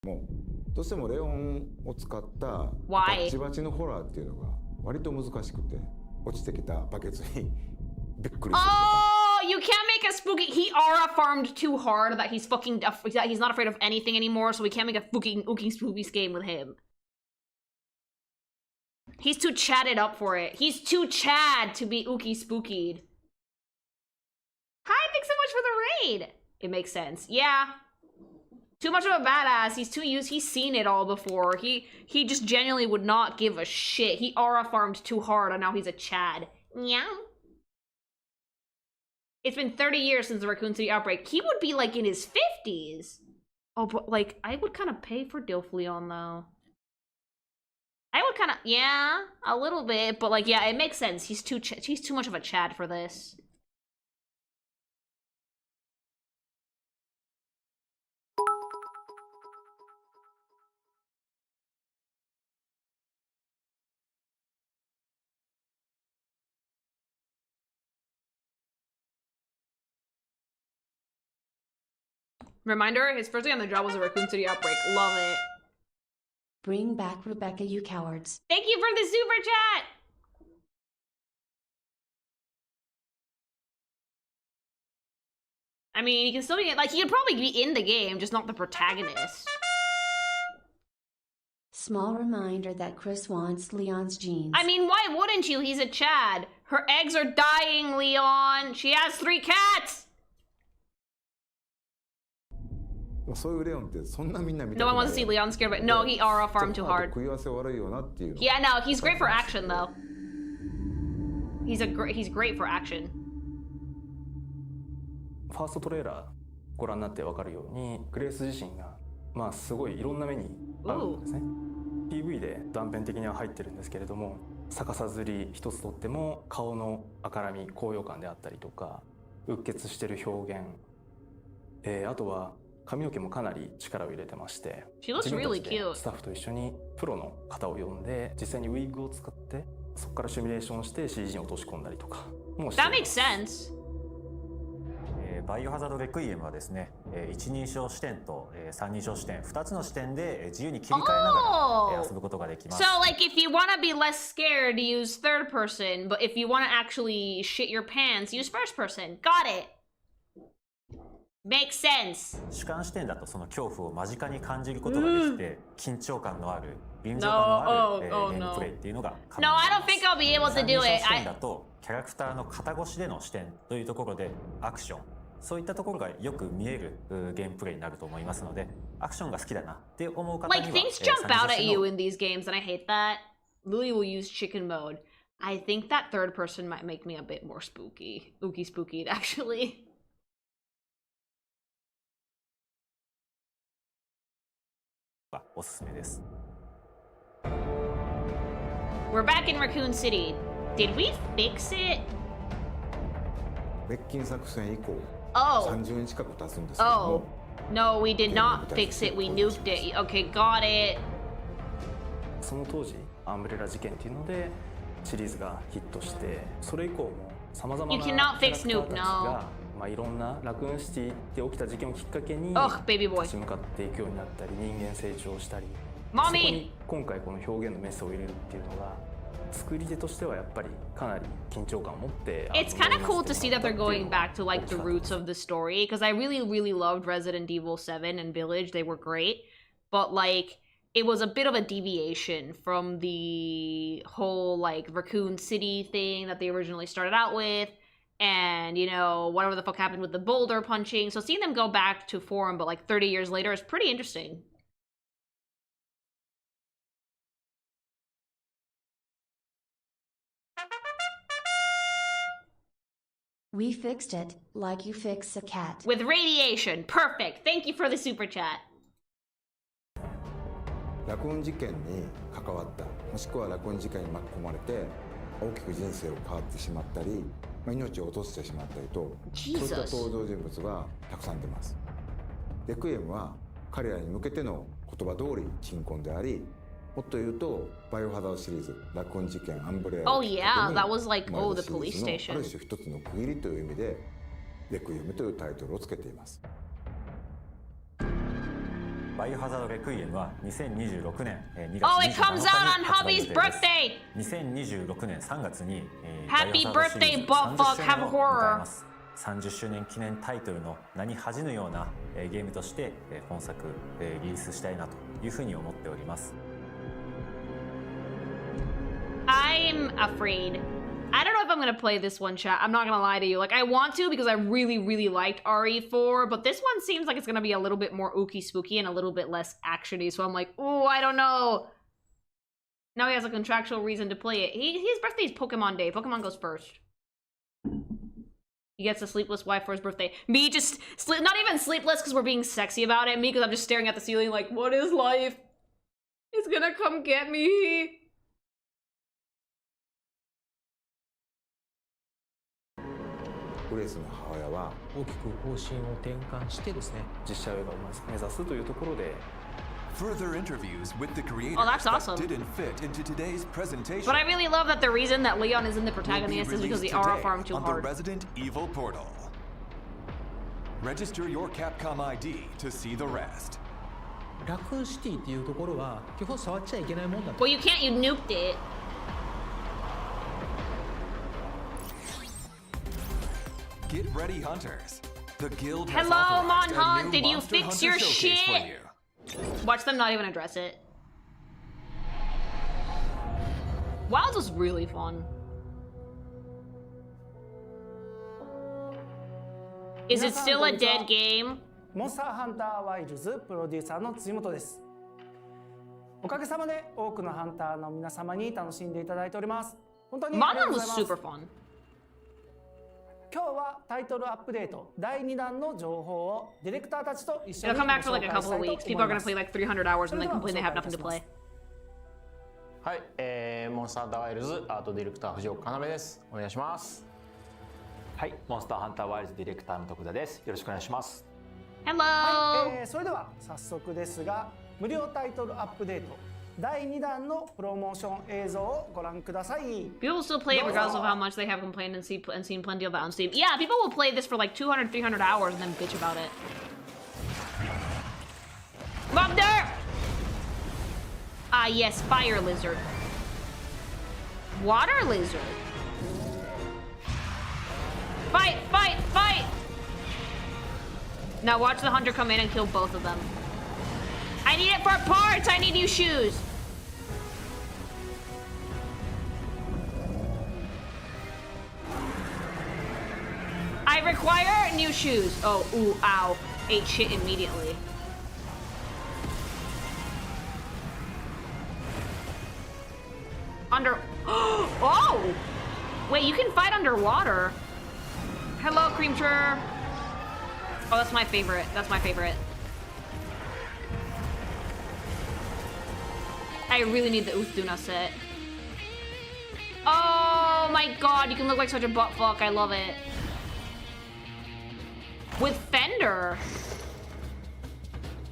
もうどうしてもレオンを使ったバ Why? チバチのホラーっていうのが割と難しくて落ちてきたバケツにびっくりするとか Oh, you can't make a spooky. He aura farmed too hard that he's fucking. That he's not afraid of anything anymore, so we can't make a fucking ooking spooky game with him. He's too chatted up for it. He's too Chad to be ookie spookied. Hi, thanks so much for the raid. It makes sense. Yeah. Too much of a badass. He's too used. He's seen it all before. He just genuinely would not give a shit. He aura farmed too hard, and now he's a Chad. Meow. It's been 30 years since the Raccoon City outbreak. He would be, like, in his 50s. Oh, but, like, I would kind of pay for Dilf Leon, though. I would kind of, yeah, a little bit. But, like, yeah, it makes sense. He's too much of a Chad for this. Reminder, his first day on the job was a Raccoon City outbreak. Love it. Bring back Rebecca, you cowards. Thank you for the super chat! I mean, he can still be, like, he could probably be in the game, just not the protagonist. Small reminder that Chris wants Leon's genes. I mean, why wouldn't you? He's a Chad. Her eggs are dying, Leon. She has 3 cats! No one wants to see Leon scared, but no, he aura farmed too hard. Yeah, no, he's great for action, though. He's great for action. ファーストトレーラーご覧になって分かるようにグレース自身がまあすごいいろんな目に遭うんですね。PV で断片的には入ってるんですけれども、逆さずり一つとっても顔の赤らみ、高揚感であったりとか、うっ血してる表現、あとは髪の毛もかなり力を入れてまして、自分たちでスタッフと一緒にプロの方を呼んで実際にウィッグを使ってそこからシミュレーションして CG に落とし込んだりとかもしています。That makes sense. バイオハザードレクイエムはですね、一人称視点と三人称視点2つの視点で自由に切り替えながら遊ぶことができます。So like if you want to be less scared, use third person, but if you want to actually shit your pants, use first person. Got it. Makes sense. 主観視点だとその恐怖を間近に感じることができて、緊張感のある臨場感のあるゲームプレイっていうのが可能 No, I don't think I'll be able to do it. 三人称視点だとキャラクターの肩越しでの視点というところでアクション、そういったところがよく見えるゲームプレイになると思いますので、アクションが好きだなって思う方には Like things jump out at you in these games, and I hate that. Lily will use chicken mode. I think that third person might make me a bit more spooky, spooky actually. We're back in Raccoon City. Did we fix it? 滅菌作戦以降 Oh. 30年近く経つんですけど Oh. も No, we did not fix it. We nuked it. Okay, got it. その当時アンブレラ事件っていうのでシリーズがヒットして、それ以降もさまざまなキャラクターたちがまあいろんなラクーンシティで起きた事件をきっかけに立ち向かっていくようになったり、人間成長したり、そこに今回この表現のメスを入れるっていうのが作り手としてはやっぱりかなり緊張感を持って。It's kind of cool to see that they're going back to like the roots of the story, because I really loved Resident Evil 7 and Village. They were great, but like it was a bit of a deviation from the whole like Raccoon City thing that they originally started out with. and, you know, whatever the fuck happened with the boulder punching. So seeing them go back to form, but like 30 years later is pretty interesting. We fixed it, like you fix a cat. With radiation. Perfect. Thank you for the super chat. 落雲事件に関わった、もしくは落雲事件に巻き込まれて大きく人生を変わってしまったり、命を落としてしまったりと、そういった登場人物がたくさん出ます。レクイエムは彼らに向けての言葉通り鎮魂であり、もっと言うとバイオハザードシリーズ落雲事件アンブレア Oh yeah, that was like, oh, the police の station. ある種一つの区切りという意味でレクイエムというタイトルをつけています。バイオハザードレクイエムは2026年2月27日に Oh, it comes out on Hubby's birthday! 2026年3月に Happy birthday, buttfuck, have a horror! 30周年記念タイトルの名に恥じぬようなゲームとして本作リリースしたいなというふうに思っております。I'm afraid. I don't know if I'm gonna play this one, chat. I'm not gonna lie to you. Like, I want to because I really, really liked RE4, but this one seems like it's gonna be a little bit more ooky spooky and a little bit less actiony, so I'm like, oh, I don't know. Now he has a contractual reason to play it. His birthday's Pokemon Day. Pokemon goes first. He gets a sleepless wife for his birthday. Me just, not even sleepless because we're being sexy about it. Me because I'm just staring at the ceiling like, what is life? It's gonna come get me. グレイスの母親は大きく方針を転換してですね、実写映画を目指すというところで Further interviews with the creators Oh, that's awesome. that didn't fit into today's presentation. But I really love that the reason that Leon isn't the protagonist is because the RF farm too on hard. the Resident Evil portal. Register your Capcom ID to see the rest. ラクーンシティっていうところは基本触っちゃいけないもんだと。Well, you can't, you nuked it. Get ready, hunters. The guild has Hello, authorized a Monhunt. new Did you Monster fix Hunter your showcase for shit? you. Watch them not even address it. Wilds was really fun. Is it still a dead game? モンスターハンターワイルズプロデューサーの辻本です。おかげさまで多くのハンターの皆様に楽しんでいただいております。本当にありがとうございます。 was super fun. 今日はタイトルアップデート第2弾の情報をディレクターたちと一緒 It'll に come ご back for 紹 like a 介し couple た of いと weeks. 思 People い are ま gonna す。 play like 300 hours and then complain they have nothing to play. はい、モンスターハンターワイルズアートディレクター藤岡要です。お願いします。はい、モンスターハンターワイルズディレクターの徳田です。よろしくお願いします。Hello! はい、それでは早速ですが、無料タイトルアップデート第2弾のプロモーション映像をご覧ください。 People still play it regardless of how much they have complained and seen plenty of that on Steam. Yeah, people will play this for like 200, 300 hours and then bitch about it. Come up there! Ah, yes, fire lizard. Water lizard. Fight, fight, fight! Now watch the hunter come in and kill both of them. I need it for parts! I need new shoes! I require new shoes. Oh, ooh, ow. Ate shit immediately. Oh! Wait, you can fight underwater. Hello, Creamture. Oh, that's my favorite. That's my favorite. I really need the Uthduna set. Oh my god, you can look like such a buttfuck. I love it. With Fender.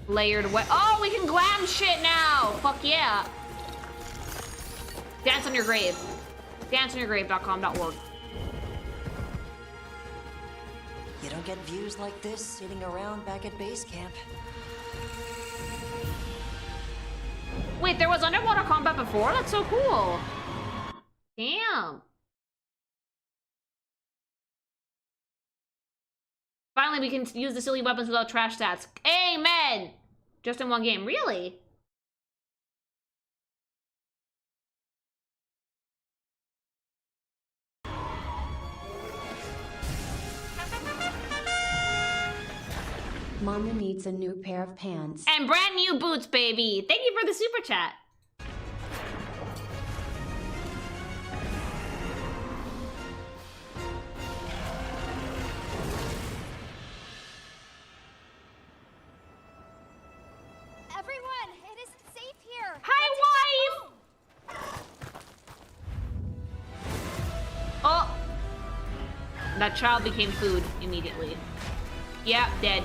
Layered wet. Oh, we can glam shit now. Fuck yeah. Dance on your grave. danceonyourgrave.com.org. You don't get views like this sitting around back at base camp. Wait, there was underwater combat before? That's so cool. Damn. Finally, we can use the silly weapons without trash stats. Amen! Just in one game. Really? Mama needs a new pair of pants. And brand new boots, baby. Thank you for the super chat. Everyone, it isn't safe here. Hi, wife. Oh, that child became food immediately. Yeah, dead.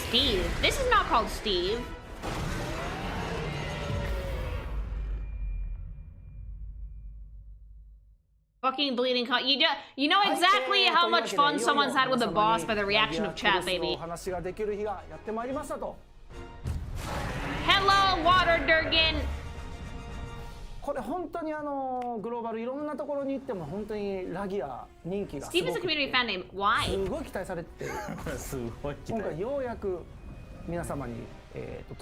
Steve. This is not called Steve. Fucking bleeding you know exactly how much fun someone's had with the boss by the reaction of chat, baby. Hello, Water Durgan. これ本当にグローバルいろんなところに行っても本当にラギア人気がすごく Steve is a community fan name. Why? すごい期待されて今回ようやく皆様に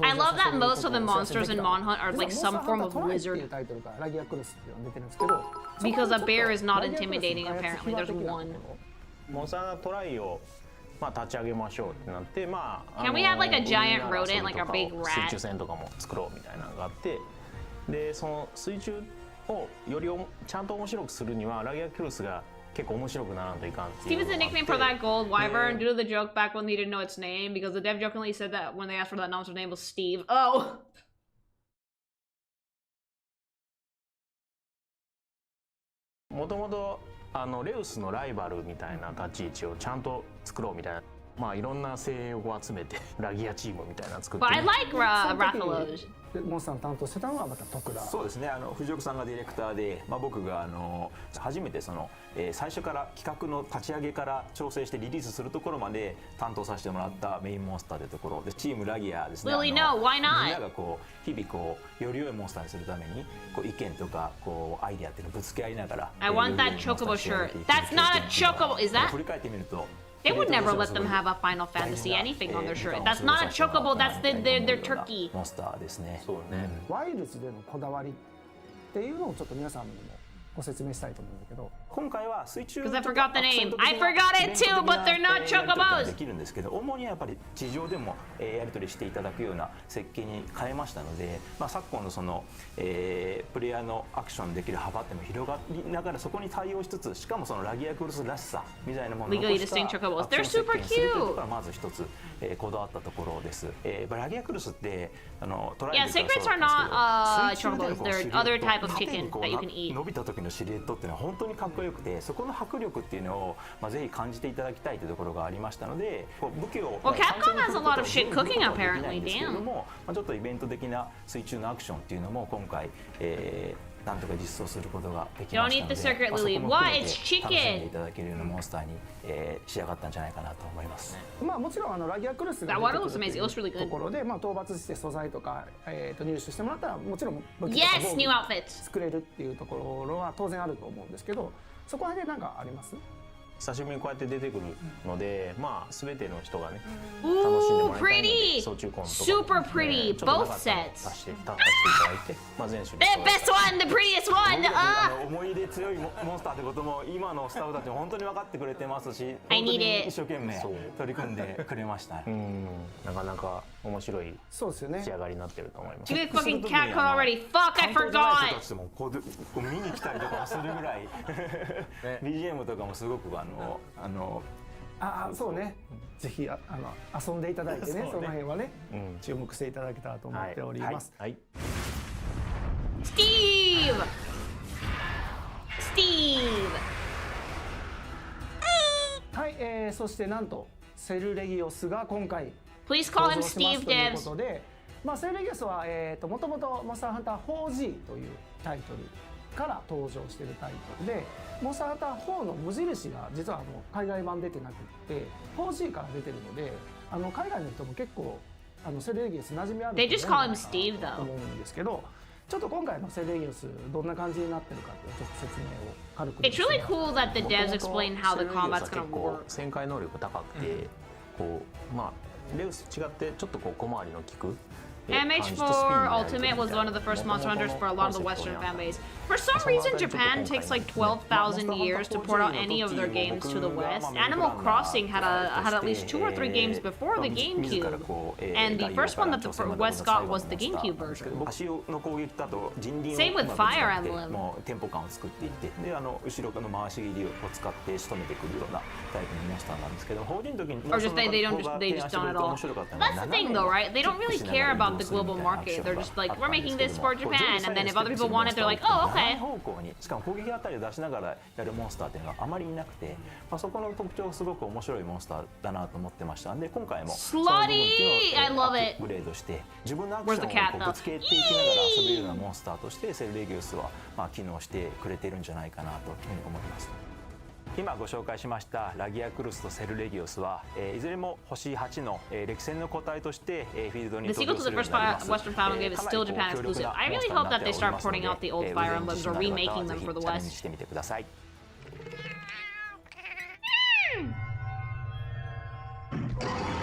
I love that most of the monsters in Monhunt are like some form of lizard. Because a bear is not intimidating, apparently. There's one. モンスタートライを立ち上げましょうってなって、Can we have like a giant rodent, like a big rat? 水中戦とかも作ろうみたいなのがあって、でその水中をよりちゃんと面白くするにはラギアクルスが結構面白くならんといかんっていう。Steve is the nickname for that gold wyvern due to the joke back when he didn't know its name because the dev jokingly said that when they asked for that monster's name was Steve. Oh. もともとレウスのライバルみたいな立ち位置をちゃんと作ろうみたいな、いろんな精鋭を集めてラギアチームみたいなの作って。But I like Rathalos. モンスターの担当してたのはまた徳田。そうですね。藤岡さんがディレクターで、僕が初めて最初から企画の立ち上げから調整してリリースするところまで担当させてもらったメインモンスターというところで、チームラギアですね。Lily, no, why not? みんなが日々より良いモンスターにするために意見とかアイデアっていうのをぶつけ合いながら。I want that chocobo shirt. That's not a chocobo. Is that? 振り返ってみると。They would never let them have a Final Fantasy anything on their shirt. That's not a chocobo, that's their turkey. モンスターですね。そうね。ワイルズでのこだわりっていうのをちょっと皆さんにもご説明したいと思うんだけど。今回は水中 Because I forgot the name. I forgot it too, but they're not chocobos. できるんですけど、主にはやっぱり地上でもやり取りしていただくような設計に変えましたので、昨今のプレイヤーのアクションできる幅っていうのも広がりながらそこに対応しつつ、しかもラギアクルスらしさみたいなものを残したアクション設計にするというところがまず一つこだわったところです。ラギアクルスってトライ Yeah, secrets are not chocobos. They're other type of chicken that you can eat. 伸びた時のシルエットっていうのは本当にかっこよくて、そこの迫力っていうのをぜひ感じていただきたいというところがありましたので、武器を Well, Capcom has a lot of shit cooking apparently. Damn. ちょっとイベント的な水中のアクションっていうのも今回なんとか実装することができましたので、Don't eat the secret, Lily. What? It's chicken. 楽しんでいただけるようなモンスターに仕上がったんじゃないかなと思います。もちろんラギアクルスが出てくるところで、討伐して素材とか入手してもらったらもちろん武器とか防具作れるっていうところは当然あると思うんですけど、そこら辺で何かあります？久しぶりにこうやって出てくるので、全ての人がね楽しんでもらいたいので、操縦コンとか super pretty both sets 出していただいて、全種 The best one, the prettiest one. 思い出強いモンスターってことも今のスタッフたちも本当に分かってくれてますし、I need it. 一生懸命取り組んでくれました。なかなか面白い仕上がりになってると思います。You fucking cat caught already. Fuck, I forgot. 見に来たりとかもするぐらいBGM とかもすごくそうね。ぜひ遊んでいただいてね、その辺はね、注目していただけたらと思っております。Steve. はい、そしてなんとセルレギオスが今回 Please call him Steve ということで、セルレギオスはもともとモンスターハンター 4G というタイトルから登場しているタイトルで、モンスターハンター4の無印が実は海外版出てなくって 4G から出てるので、海外の人も結構セルレギオス馴染みあると思うんですけど、ちょっと今回のセルレギオスどんな感じになってるかっていうちょっと説明を軽く。It's really cool that the devs explain how the combat's gonna work. 旋回能力高くて、レウスと違ってちょっと小回りの利く MH4 Ultimate was one of the first Monster Hunters for a lot of the Western fan base. For some reason, Japan takes like 12,000 years to port out any of their games to the West. Animal Crossing had at least 2 or 3 games before the GameCube, and the first one that the West got was the GameCube version. Same with Fire Emblem. テンポ感を作っていってで後ろの回し切りを使って仕留めてくるようなタイプのモンスターなんですけど法人の時に Or just they just don't at all. That's the thing though, right? They don't really care about the global market. They're just like, we're making this for Japan, and then if other people want it, they're like, oh, okay. 方向にしかも攻撃あたりを出しながらやるモンスターっていうのがあまりいなくて、そこの特徴すごく面白いモンスターだなと思ってましたんで今回も Slutty! I love it. アップグレードして自分のアクションをぶつけていきながら遊べるようなモンスターとしてセルレギウスは機能してくれているんじゃないかなというふうに思います。今ご紹介しましたラギアクルスとセルレギウスは、いずれも星8の歴戦の個体としてフィールドに登場するようになります。 The sequel to the first Western Final game is still Japan exclusive. I really hope that they start porting out the old Fire Emblems or remaking them for the West. してみてください。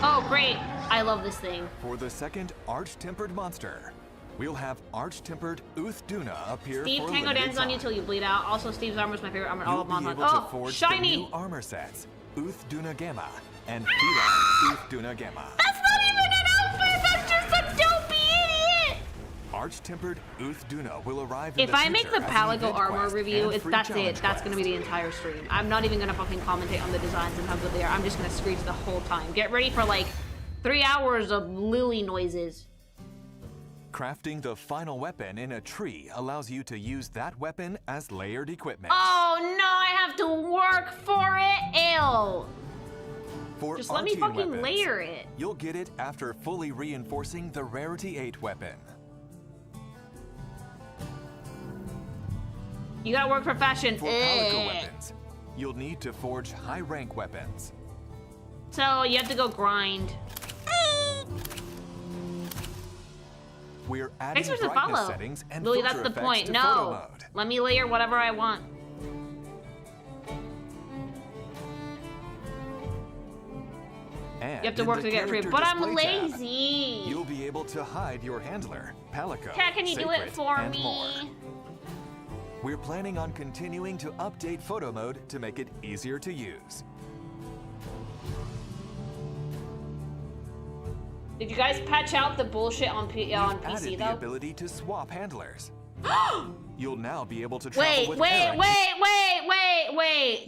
Oh, great. I love this thing. For the second Arch-Tempered monster, we'll have Arch-Tempered Uth-Duna appear Steve, for Tango limited dances on you time. till you bleed out. Also, Steve's armor is my favorite armor in all You'll of be Monster able to Hunter. Oh, forge shiny! the new armor sets, Uth-Duna Gamma and Phelan Uth-Duna Gamma. That's not even an outfit! That's just a dopey idiot! Arch-Tempered Uth-Duna will arrive in If the I make future the as an Palago event armor quest review, and free that's it. challenge That's gonna be quest. the entire stream. I'm not even gonna fucking commentate on the designs and how good they are. I'm just gonna screech the whole time. Get ready for like 3 hours of lily noises. Crafting the final weapon in a tree allows you to use that weapon as layered equipment. Oh no, I have to work for it? Ew. For Just let me Archean fucking weapons, layer it. You'll get it after fully reinforcing the Rarity 8 weapon. You gotta work for fashion. For Palico weapons, you'll need to forge high-rank weapons. So you have to go grind. We're Thanks adding for the brightness follow. settings and Lily, filter that's the effects point. to photo No. mode. Let me layer whatever I want. And You have to in work the to get free, character but I'm display tab, lazy. You'll be able to hide your handler, Palico, Cat, can you do it Sacred, for and me? more. We're planning on continuing to update photo mode to make it easier to use. Did you guys patch out the bullshit on We've PC added the though? ability to swap handlers. You'll now be able to travel with Wait. Eric.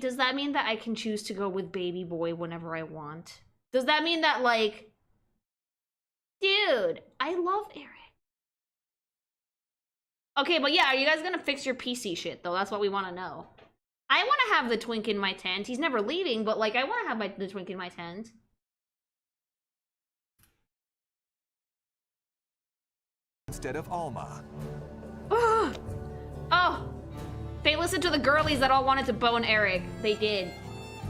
Does that mean that I can choose to go with Baby Boy whenever I want? Does that mean that, like... Dude, I love Eric. Okay, but yeah, are you guys gonna fix your PC shit, though? That's what we want to know. I want to have the twink in my tent. He's never leaving, but, like, I want to have the twink in my tent. Instead of Alma. Oh! They listened to the girlies that all wanted to bone Eric. They did.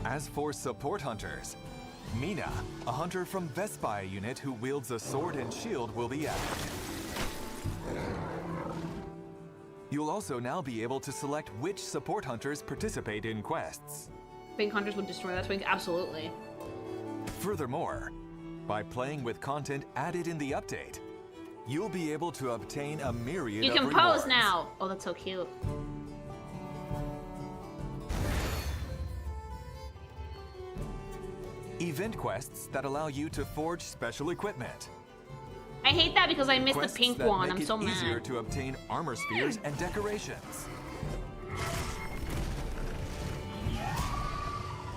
As for support hunters, Mina, a hunter from Vespai unit who wields a sword and shield, will be added. You'll also now be able to select which support hunters participate in quests. Twink hunters would destroy that twink? Absolutely. Furthermore, by playing with content added in the update, you'll be able to obtain a myriad You of can rewards. pose now. Oh, that's so cute. Event quests that allow you to forge special equipment. I hate that because I missed the Quests pink that one. make I'm it so easier mad. to obtain armor spheres and decorations.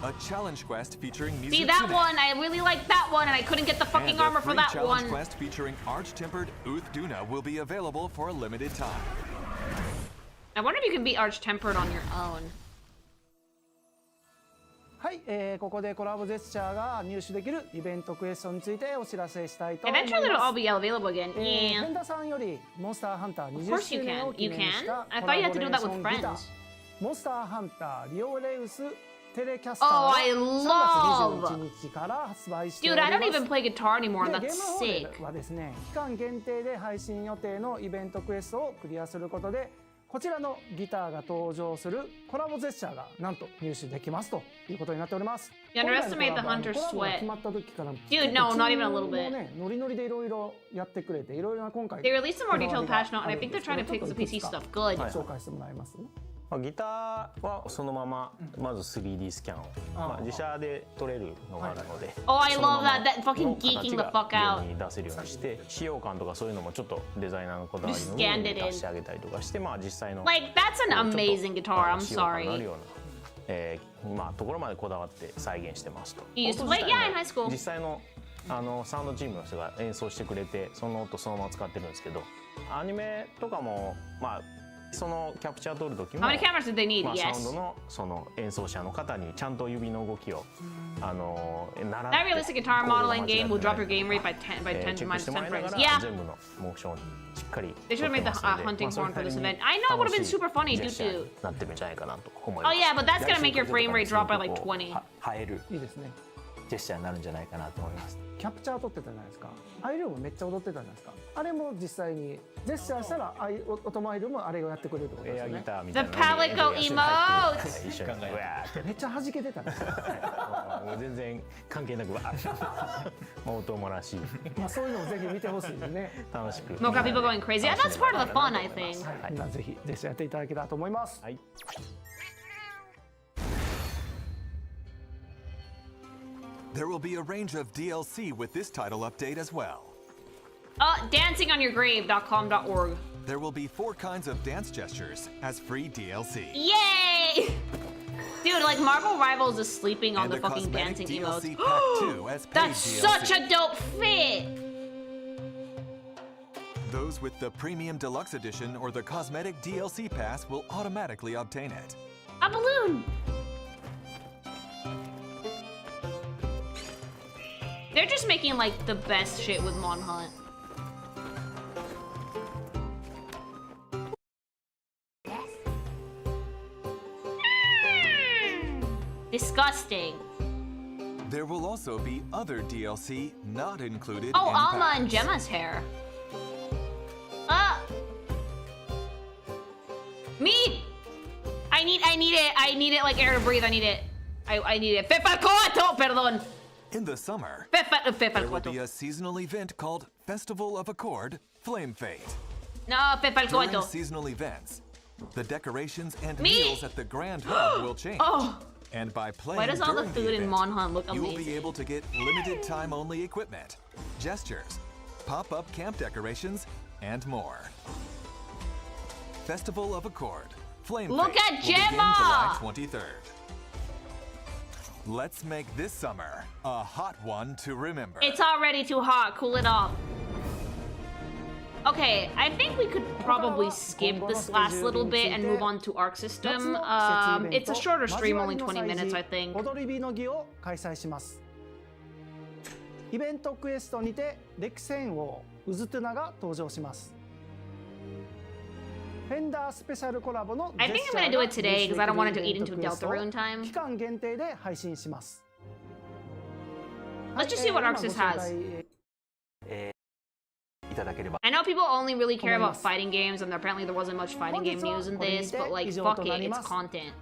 A challenge quest featuring See that Mizutsume. one? I really like that one, and I couldn't get the fucking And a armor for free that challenge one. quest featuring Arch-Tempered Uth-Duna will be available for a limited time. I wonder if you can be arch-tempered on your own. はい、ここでコラボジェスチャーが入手できるイベントクエスチョンについてお知らせしたいと思います。 Eventually it'll all be available again. ペ Yeah. ンダさんよりモンスターハンター Of 20 course 周 you 年 can. を記 You 念し can? た I コ thought ラ you ボ had to レ do ー that ショ with ンギター friends. モンスターハンターリオレウステレキャスター Oh, が I 3 月 love. 21日から発売してお Dude, り I ます。 don't even play guitar anymore, and で that's ゲームの方 sick. ではですね、期間限定で配信予定のイベントクエストをクリアすることでこちらのギターが登場するコラボジェスチャーがなんと入手できますということになっております。 You underestimate the hunter's コラボが sweat. 決まった時から Dude, no, not even a little もう bit. ね、ノリノリでいろいろやってくれて、いろいろな今回 They released a more detailed patch note, and I think they're trying to fix the PC stuff. Good. 紹介してもらえます？ギターはそのまままず 3D スキャンを、自社で撮れるのがあるので、 Oh, I love that. That fucking geeking the fuck out. に出せるようにして、使用感とかそういうのもちょっっとデザイナーのこだわりの部分で出してあげたりとかして、まあ実際の Like that's an amazing guitar. I'm 使用感のあ sorry. るような、まあところまでこだわって再現してますと。 You used to play? Yeah, in high school. 実際のサウンドチームの人が演奏してくれて、その音そのまま使ってるんですけど、アニメとかもまあそのキャプチャー撮る時も、 How many cameras did they need? まあ Yes. サウンドのその演奏者の方にちゃんと指の動きを習って、 That realistic guitar modeling game will drop your game rate by 10 チェック minus しても 10 らいなが frames. ら Yeah. 全部のモーションをしっかり They should have made the hunting horn for this event. I know it would have been super funny due to. なってるんじゃないかなと思いま Oh す。 yeah, but that's gonna make your frame rate drop by like 20. 映えるいいですね。ジェスチャーになるんじゃないかなと思います。キャプチャー撮ってたじゃないですか。アイルームめっちゃ踊ってたじゃないですか。あれも実際にジェスチャーしたらオトマイルもあれをやってくれるってことですよね。エアギターみたい The な Palico emote. 一緒にうわーってめっちゃ弾けてたんですよ。もう全然関係なくわーって音もらしい、まあそういうのをぜひ見てほしいですね。楽しく More got people going crazy. Yeah, that's part of the fun, I think. はい、みんなぜひジェスチャーやっていただけたらと思います。はい。 There will be a range of DLC with this title update as well. Dancingonyourgrave.com.org. There will be 4 kinds of dance gestures as free DLC. Yay! Dude, like Marvel Rivals is sleeping on And the a fucking cosmetic dancing DLC emotes. pack 2 as paid That's DLC. such a dope fit! Those with the Premium Deluxe Edition or the Cosmetic DLC Pass will automatically obtain it. A balloon! They're just making like the best shit with Mon Hunt. Disgusting. There will also be other DLC not included Oh, in Alma packs. and Gemma's hair. Me! I need it like air to breathe. I need it. I need it. Fefalcoato, perdón. In the summer, there will be a seasonal event called Festival of Accord Flame Fate. No, During Fefalcoato. seasonal events, the decorations and Me! meals at the Grand Hub will change. Oh. And by playing Why does all the during food in event, Mon Hunt look you will be amazing? able to get limited time only equipment, gestures, pop-up camp decorations, and more. Festival of Accord Flame Look Fate at will begin Gemma! July 23rd. Let's make this summer a hot one to remember. It's already too hot. Cool it off. Okay, I think we could probably skip this last little bit and move on to Arc System. It's a shorter stream, only 20 minutes, I think. 踊り火の儀を開催します。イベントクエストにて歴戦王ウズトゥナが登場します。フェンダースペシャルコラボの I think I'm gonna do it today because I don't want it to eat into Deltarune time. 期間限定で配信します。 Let's just see what ARKSYS has. いただければ。 I know people only really care about fighting games, and apparently there wasn't much fighting game news in this, but like, fuck it, it's content.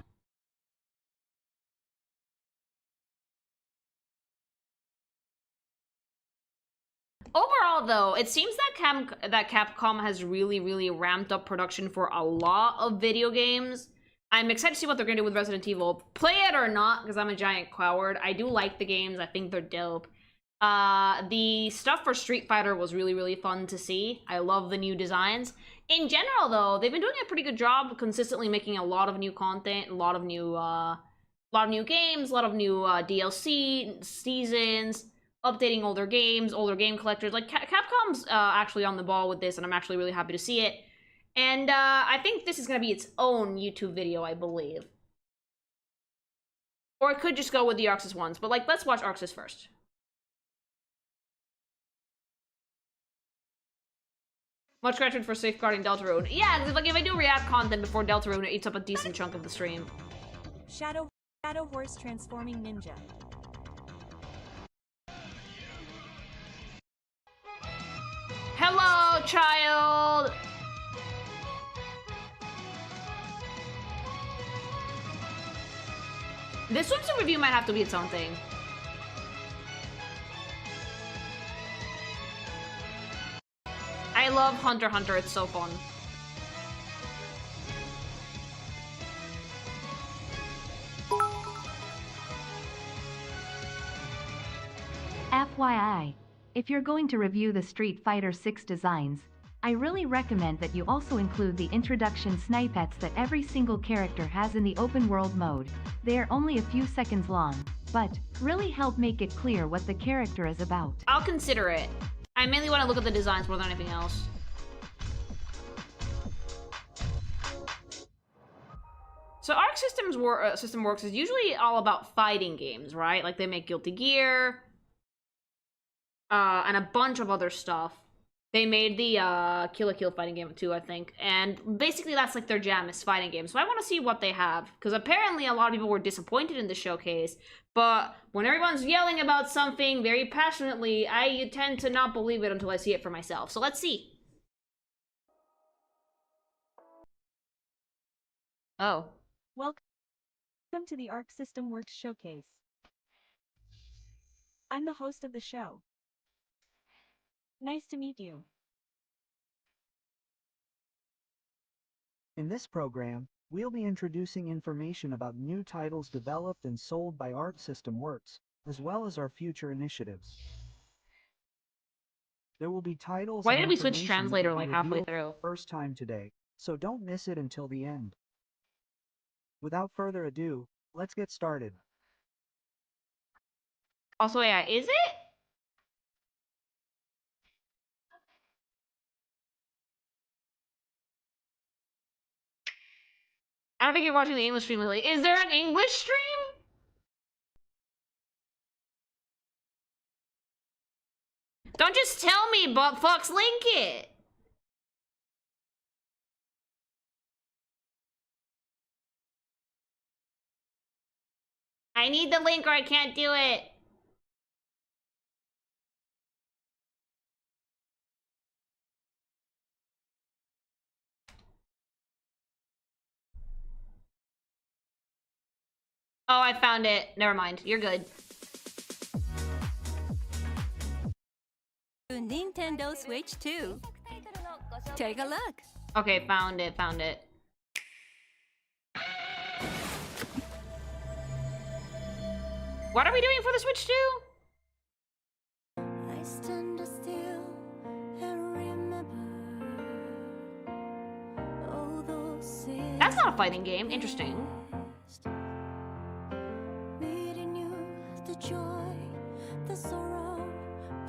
Overall, though, it seems that Capcom has really ramped up production for a lot of video games. I'm excited to see what they're gonna do with Resident Evil. Play it or not, because I'm a giant coward. I do like the games. I think they're dope. The stuff for Street Fighter was really fun to see. I love the new designs. In general, though, they've been doing a pretty good job consistently making a lot of new content, a lot of new games, a lot of new DLC seasons, updating older games, older game collectors. Like Capcom's actually on the ball with this, and I'm actually really happy to see it. And I think this is gonna be its own YouTube video, I believe. Or it could just go with the ARKSYS ones, but like, let's watch ARKSYS first. Much gratitude for safeguarding Deltarune. Yeah, because like if I do React content before Deltarune, it eats up a decent chunk of the stream. Shadow Horse transforming ninja. Hello, child! This swimsuit review might have to be its own thing. I love Hunter x Hunter, it's so fun. FYI, if you're going to review the Street Fighter 6 designs, I really recommend that you also include the introduction snippets that every single character has in the open world mode. They are only a few seconds long, but really help make it clear what the character is about. I'll consider it. I mainly want to look at the designs more than anything else. So Arc System Works is usually all about fighting games, right? Like they make Guilty Gear, and a bunch of other stuff. They made the Kill la Kill fighting game too, I think. And basically that's like their jam is fighting games. So I want to see what they have. Because apparently a lot of people were disappointed in the showcase. But when everyone's yelling about something very passionately, I tend to not believe it until I see it for myself. So let's see. Oh. Welcome to the Arc System Works Showcase. I'm the host of the show. Nice to meet you. In this program, we'll be introducing information about new titles developed and sold by Arc System Works, as well as our future initiatives. There will be titles. Why and did we switch information translator that we like halfway reveal through? for the first time today, so don't miss it until the end. Without further ado, let's get started. Also, yeah, is it? I don't think you're watching the English stream lately. Is there an English stream? Don't just tell me, but fucks link it. I need the link or I can't do it. Oh, I found it. Never mind. You're good. Nintendo Switch 2. Take a look. Okay, found it, found it. What are we doing for the Switch 2? I stand still and remember all those That's not a fighting game. Interesting. meeting you, the joy, the sorrow,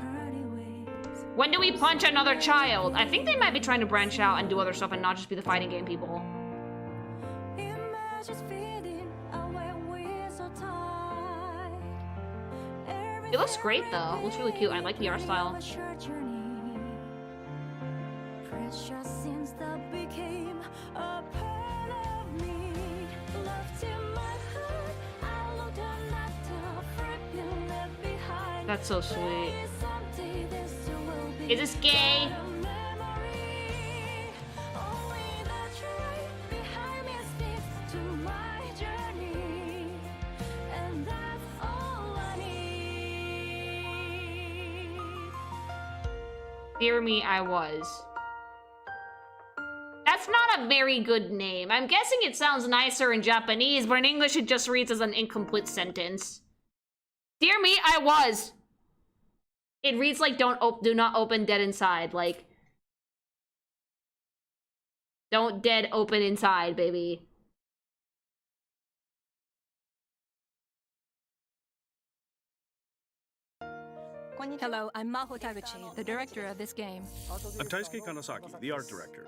pretty ways. When do we punch another child? I think they might be trying to branch out and do other stuff and not just be the fighting game people. Imagine fading away, we're so tired. It looks great though. It looks really cute. I like the art style. Precious scenes that became a part of me. Left in my heart, I looked and at the friend left behind. That's so sweet. Maybe someday this will be Is this gay? a memory. Only the truth behind me speaks to my journey, and that's all I need. Dear me, I was. That's not a very good name. I'm guessing it sounds nicer in Japanese, but in English it just reads as an incomplete sentence. Dear me, I was. It reads like do not open dead inside. Like, don't dead open inside, baby. Hello, I'm Maho Taguchi, the director of this game. I'm Taisuke Kanasaki, the art director.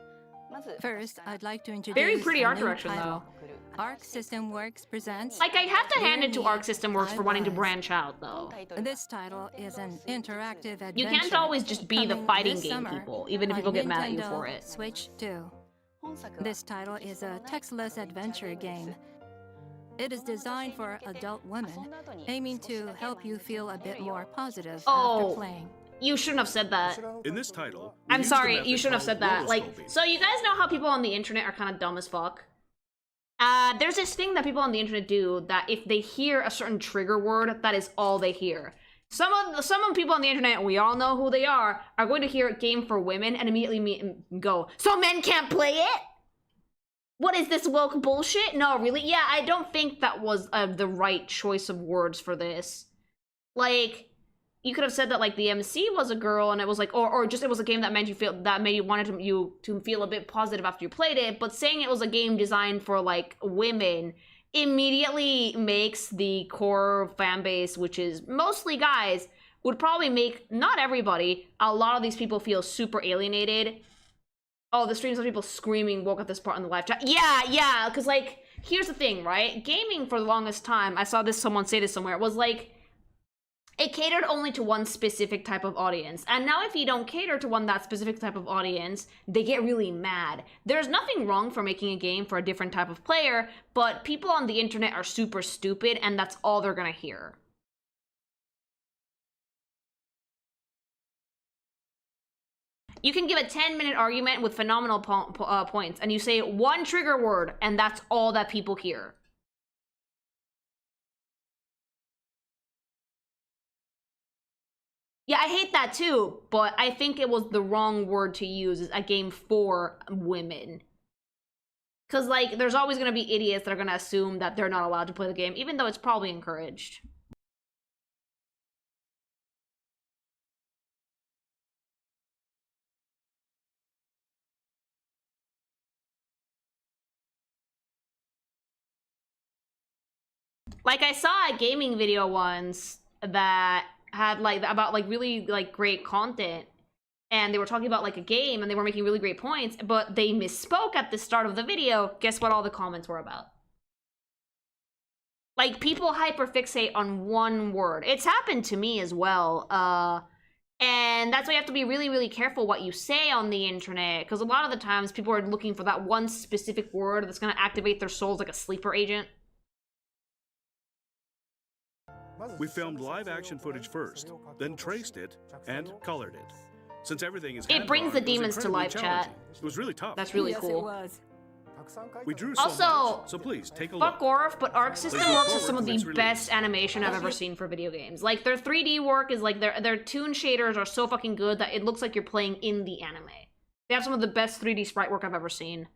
First, I'd like to introduce Very pretty a art new direction, title. Arc System Works presents... Like, I have to hand it to Arc System Works for wanting to I branch out, though. This title is an interactive adventure. You can't always just be the coming fighting this game summer people, even if on people get mad at you Nintendo for it. Switch 2. This title is a textless adventure game. It is designed for adult women, aiming to help you feel a bit more positive after playing. You shouldn't have said that. In this title, I'm sorry, you shouldn't have said that. Like, so you guys know how people on the internet are kind of dumb as fuck? There's this thing that people on the internet do that if they hear a certain trigger word, that is all they hear. Some of people on the internet, we all know who they are going to hear game for women and immediately go, so men can't play it? What is this woke bullshit? No, really? Yeah, I don't think that was the right choice of words for this. Like, you could have said that like the MC was a girl and it was like, or just it was a game that made you wanted you to feel a bit positive after you played it, but saying it was a game designed for like women immediately makes the core fan base, which is mostly guys, would probably make, not everybody, a lot of these people feel super alienated. Oh, the streams of people screaming woke at this part in the live chat. Yeah, because like, here's the thing, right? Gaming for the longest time, I saw someone say this somewhere, it was like, it catered only to one specific type of audience. And now if you don't cater to that specific type of audience, they get really mad. There's nothing wrong for making a game for a different type of player, but people on the internet are super stupid and that's all they're gonna hear. You can give a 10-minute argument with phenomenal points and you say one trigger word and that's all that people hear. Yeah, I hate that too, but I think it was the wrong word to use, is a game for women. Because, like, there's always going to be idiots that are going to assume that they're not allowed to play the game, even though it's probably encouraged. Like, I saw a gaming video once that had like about like really like great content and they were talking about like a game and they were making really great points, but they misspoke at the start of the video. Guess what all the comments were about? Like, people hyperfixate on one word. It's happened to me as well. And that's why you have to be really, really careful what you say on the internet, because a lot of the times people are looking for that one specific word that's going to activate their souls like a sleeper agent. We filmed live action footage first, then traced it and colored it. Since everything is it brings the demons to live chat. It was really tough. That's really cool. It was. We drew so also, much, so please take a look. Fuck Orf, but Arc System works is some of the best animation I've ever seen for video games. Like, their 3D work is like, their toon shaders are so fucking good that it looks like you're playing in the anime. They have some of the best 3D sprite work I've ever seen.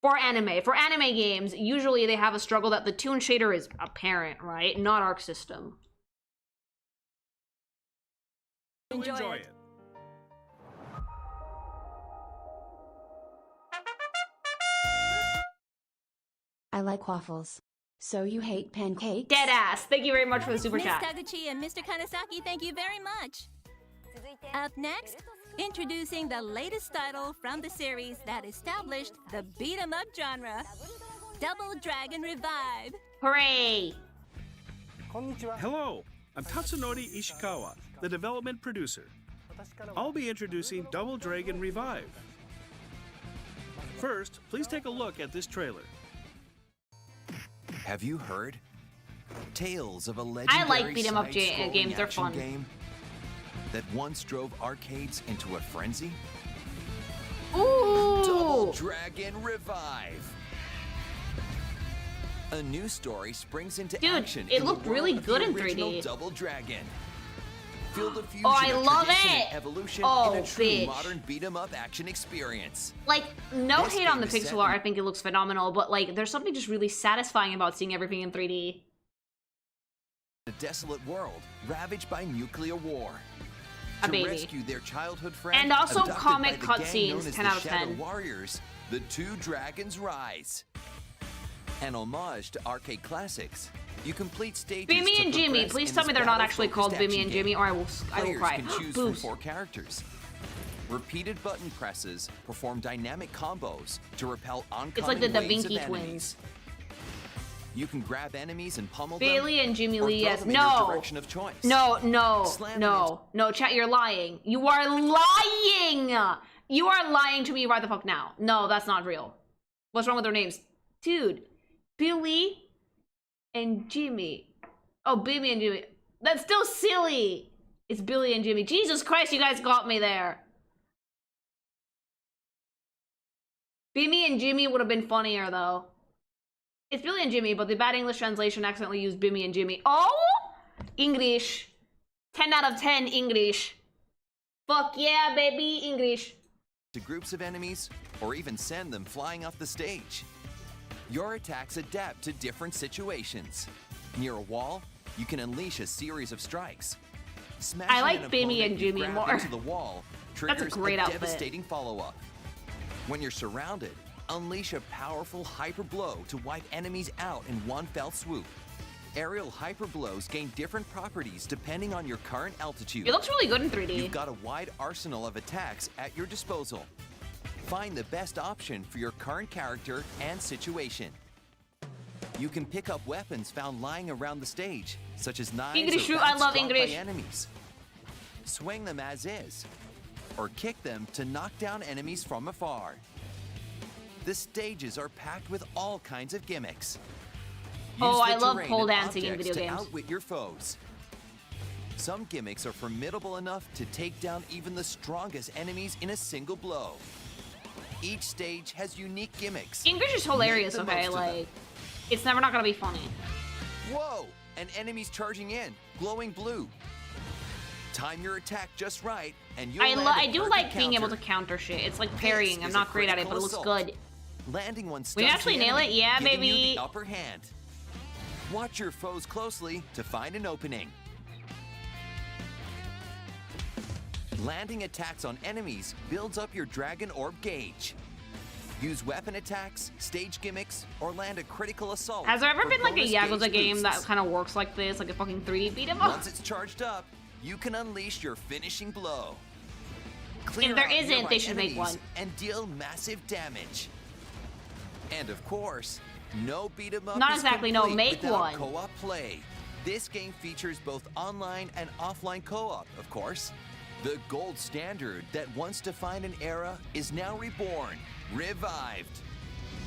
For anime games, usually they have a struggle that the toon shader is apparent, right? Not Arc System. Enjoy it. I like waffles. So you hate pancakes? Deadass. Thank you very much for the super Ms. chat. Taguchi and Mr. Kanasaki, thank you very much. Up next, introducing the latest title from the series that established the beat-em-up genre, Double Dragon Revive. Hooray! Hello, I'm Tatsunori Ishikawa, the development producer. I'll be introducing Double Dragon Revive. First, please take a look at this trailer. Have you heard? Tales of a I legendary like beat-em-up side-scrolling games, they're action fun. game that once drove arcades into a frenzy? Ooh! Double Dragon Revive! A new story springs into action. It in looked the really world of good the in original 3D. Double Dragon. Feel the fusion Oh, I of love tradition it! and evolution Oh, in a true bitch. modern beat-em-up action experience. Like, no This hate on the game is set pixel art, I think it looks phenomenal, but like, there's something just really satisfying about seeing everything in 3D. A desolate world ravaged by nuclear war. A To baby. rescue their childhood friend, And also abducted comic by the gang known cutscenes, as 10 the out of Shadow 10. Warriors, the Two Dragons Rise. An homage to arcade classics. You complete stages Bimmy to and Jimmy, progress please in tell this me they're not actually called battle-focused Bimmy and action Jimmy, game. or I will Players cry. can choose from Boobs. 4 characters. Repeated button presses perform dynamic combos to repel oncoming It's like the Da waves of Vinci enemies. twins. You can grab enemies and pummel Bailey them, and Jimmy or Lee, throw yes. them in your No. direction of choice. No, chat, you're lying. You are lying! You are lying to me right the fuck now. No, that's not real. What's wrong with their names? Dude, Billy and Jimmy. Oh, Bimmy and Jimmy. That's still silly. It's Billy and Jimmy. Jesus Christ, you guys got me there. Bimmy and Jimmy would have been funnier, though. It's Billy and Jimmy, but the bad English translation accidentally used Bimmy and Jimmy. Oh! English. 10 out of 10 English. Fuck yeah, baby, English. To groups of enemies, or even send them flying off the stage. Your attacks adapt to different situations. Near a wall, you can unleash a series of strikes. Smashing I like an Bimmy opponent and Jimmy you grab more. into the wall That's a triggers great outfit. devastating follow-up. When you're surrounded, unleash a powerful hyper blow to wipe enemies out in one fell swoop. Aerial hyper blows gain different properties depending on your current altitude. It looks really good in 3D. You've got a wide arsenal of attacks at your disposal. Find the best option for your current character and situation. You can pick up weapons found lying around the stage, such as knives English, or I bats love dropped English. by enemies. Swing them as is, or kick them to knock down enemies from afar. The stages are packed with all kinds of gimmicks. Oh, Use the I love terrain pole and dancing in objects video to games. outwit your foes. Some gimmicks are formidable enough to take down even the strongest enemies in a single blow. Each stage has unique gimmicks. English is hilarious, Make the okay? most of them. Like, it's never not gonna be funny. Whoa! An enemy's charging in, glowing blue. Time your attack just right, and you'll land a I do perfect like being able to counter. counter shit. It's like parrying. This I'm is not a great at it, but it critical looks assault. good. Landing one We stuns actually the nail it? enemy, Yeah, giving you baby. the upper hand. Watch your foes closely to find an opening. Landing attacks on enemies builds up your Dragon Orb gauge. Use weapon attacks, stage gimmicks, or land a critical assault. Has there ever for been like a bonus Yakuza gauge game that boosts. kind of works like this, like a fucking 3D beat 'em up? Once it's charged up, you can unleash your finishing blow. If there out isn't, nearby they should make enemies one. And deal massive damage. And of course, no beat 'em up Not is exactly, no, complete make without one. co-op play. This game features both online and offline co-op, of course. The gold standard that once defined an era is now reborn, revived.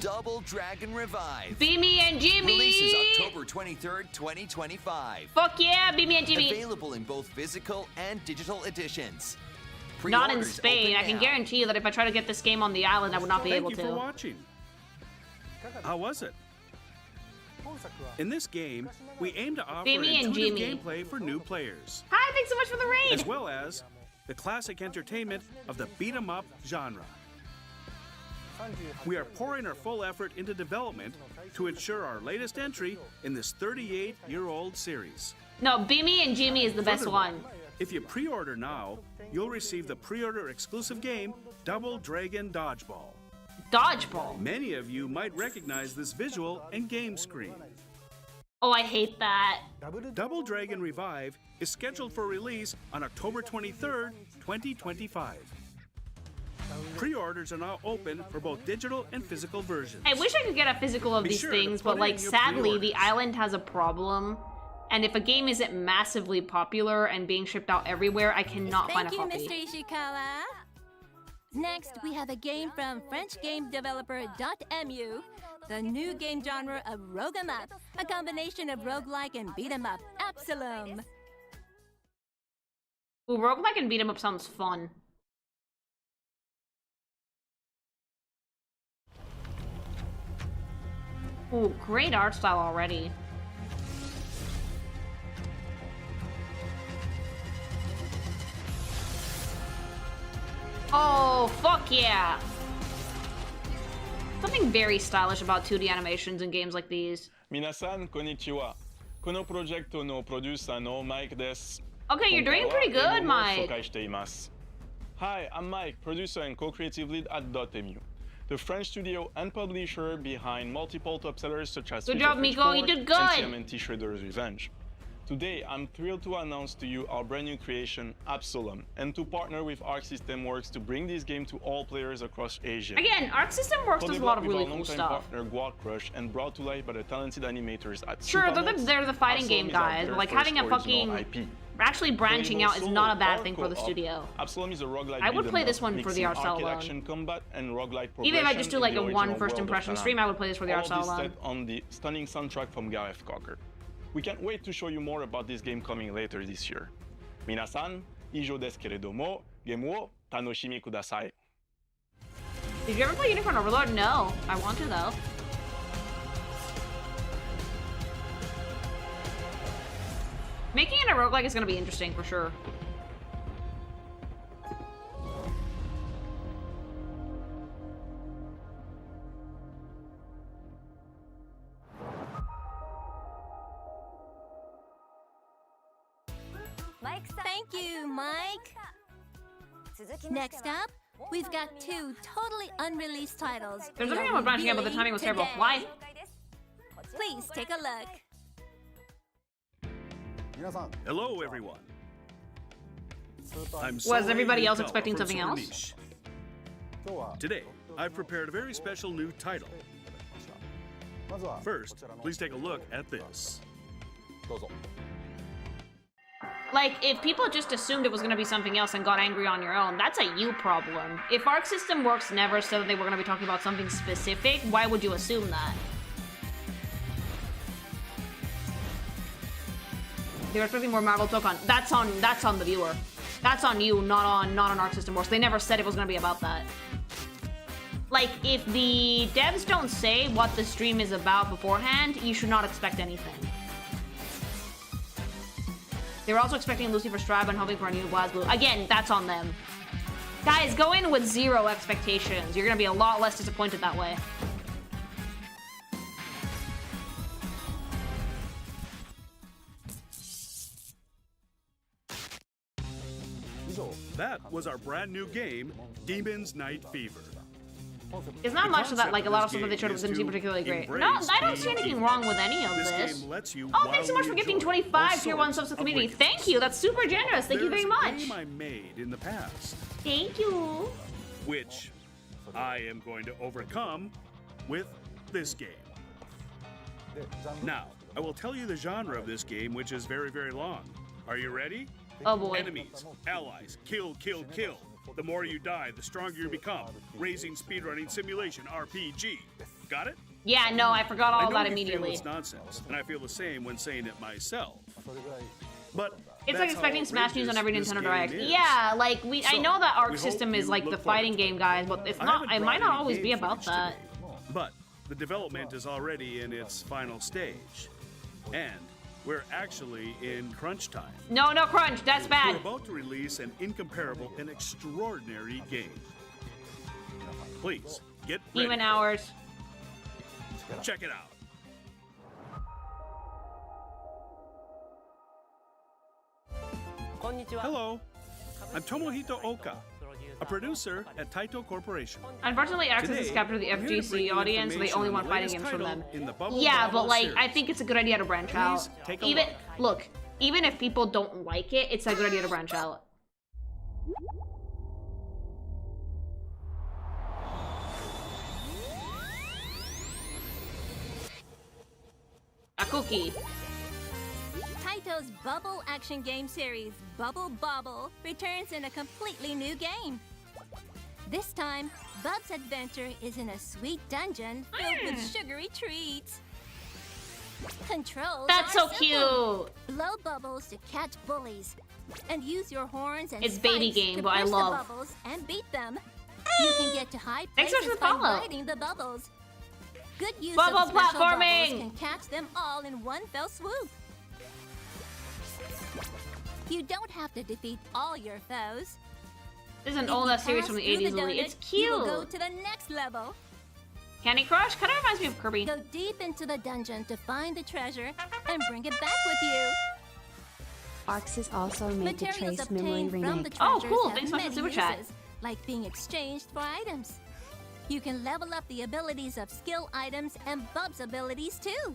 Double Dragon Revive. Beamy and Jimmy! Releases October 23rd, 2025. Fuck yeah, Beamy and Jimmy! Available in both physical and digital editions. Not in Pre-orders Spain. I open can now. guarantee you that if I try to get this game on the island, I would not be able Thank you for to. watching. How was it? In this game, we aim to offer Jimmy and intuitive Jimmy. gameplay for new players, Hi, thanks so much for the raid! as well as the classic entertainment of the beat 'em up genre. We are pouring our full effort into development to ensure our latest entry in this 38-year-old series. No, Beamy and Jimmy is the best Furthermore, one. If you pre-order now, you'll receive the pre-order exclusive game, Double Dragon Dodgeball. Dodgeball? Many of you might recognize this visual and game screen. Oh, I hate that. Double Dragon Revive is scheduled for release on October 23rd, 2025. Pre-orders are now open for both digital and physical versions. I wish I could get a physical of Be these sure to things, put but like in your sadly, the pre-orders. island has a problem. And if a game isn't massively popular and being shipped out everywhere, I cannot find Thank a you, copy. Mr. Ishikawa. Next, we have a game from French game developer .mu, the new game genre of rogue 'em up, a combination of roguelike and beat 'em up. Absalom. Ooh, roguelike and beat 'em up sounds fun. Ooh, great art style already. Oh, fuck yeah! Something very stylish about 2D animations in games like these. 皆さん、こんにちは。このプロジェクトのプロデューサーのマイクです。 Okay, you're doing pretty good, 今回は Mike. 紹介しています。Hi, I'm Mike, producer and co-creative lead at .mu, the French studio and publisher behind multiple top sellers such as Good Streets job, of Rage Miko, 4 you did and good. TMNT Shredder's Revenge. Today, I'm thrilled to announce to you our brand new creation, Absalom, and to partner with ARKSYS to bring this game to all players across Asia. Again, ARKSYS does a lot of really cool Longtime stuff. partner Guard Crush and brought to life by the talented animators at Sure, Supermax, they're the fighting Absalom game is our guys, very but like first having a original fucking IP. actually branching out is not a bad thing for the Co-op, studio. Absalom is a roguelike I would beat 'em play up, this one for the mixing art style arcade alone. action combat and roguelike Even if I just do progression like in a the one original first world of impression Tanam. stream, I would play this for the All art style this alone. set on the stunning soundtrack from Gareth Cocker. We can't wait to show you more about this game coming later this year. Minasan, ijo desu keredomo, game wo tanoshimi kudasai. Did you ever play Unicorn Overlord? No. I want to, though. Making it a roguelike is gonna be interesting, for sure. Thank you, Mike. Next up, we've got 2 totally unreleased titles. There's nothing about branching out, but the timing was terrible. Why? Please take a look. Hello, everyone. Was everybody else expecting something else? Niche. Today, I've prepared a very special new title. First, please take a look at this. Like, if people just assumed it was gonna be something else and got angry on your own, that's a you problem. If Arc System Works never said that they were gonna be talking about something specific, why would you assume that? They were expecting more Marvel Tokon. That's on the viewer. That's on you, not on Arc System Works. They never said it was gonna be about that. Like, if the devs don't say what the stream is about beforehand, you should not expect anything. They were also expecting Lucifer Strive and hoping for a new BlazBlue. Again, that's on them. Guys, go in with 0 expectations. You're gonna be a lot less disappointed that way. That was our brand new game, Demon's Night Fever. It's not much of that, like a lot of stuff that they showed didn't seem particularly great. No, I don't see anything wrong with any of this. Oh, thanks so much for gifting 25 tier 1 subs to the community. Thank you, that's super generous. Thank you very much. There's a game I made in the past. Thank you. Which I am going to overcome with this game. Now, I will tell you the genre of this game, which is very, very long. Are you ready? Oh boy. Enemies, allies, kill, kill, kill. The more you die, the stronger you become. Racing, speedrunning, simulation, RPG. Got it? Yeah, no, I forgot all that immediately. It's nonsense, and I feel the same when saying it myself. But it's like expecting Smash news on every Nintendo Direct. Yeah, like I know that Arc System is like the fighting game, guys, but it's not. It might not always be about that. But the development is already in its final stage, and we're actually in crunch time. No crunch. That's bad. We're about to release an incomparable and extraordinary game. Please get ready. Even hours. Check it out. Hello, I'm Tomohito Oka, a producer at Taito Corporation. Unfortunately, ARKSYS has captured the FGC audience, so they only want fighting games from them. Yeah, but like, I think it's a good idea to branch out. Even if people don't like it, it's a good idea to branch out. A cookie. Taito's Bubble action game series, Bubble Bobble, returns in a completely new game. This time, Bub's adventure is in a sweet dungeon filled with sugary treats. Controls That's so simple. Cute! Blow bubbles to catch bullies, and use your horns and it's baby game, but I love the bubbles and beat them. You can get to high places by riding the bubbles. Good use Bubble of special platforming bubbles can catch them all in one fell swoop. You don't have to defeat all your foes. This is an old series from the 80s, Lily. It's cute. You will go to the next level. Candy Crush kind of reminds me of Kirby. Go deep into the dungeon to find the treasure and bring it back with you. ARKSYS also made the Materials Trace Memory obtained from the remake. Oh, cool. treasures Thanks have so much for many the super chat. uses, like being exchanged for items. You can level up the abilities of skill items and Bub's abilities too.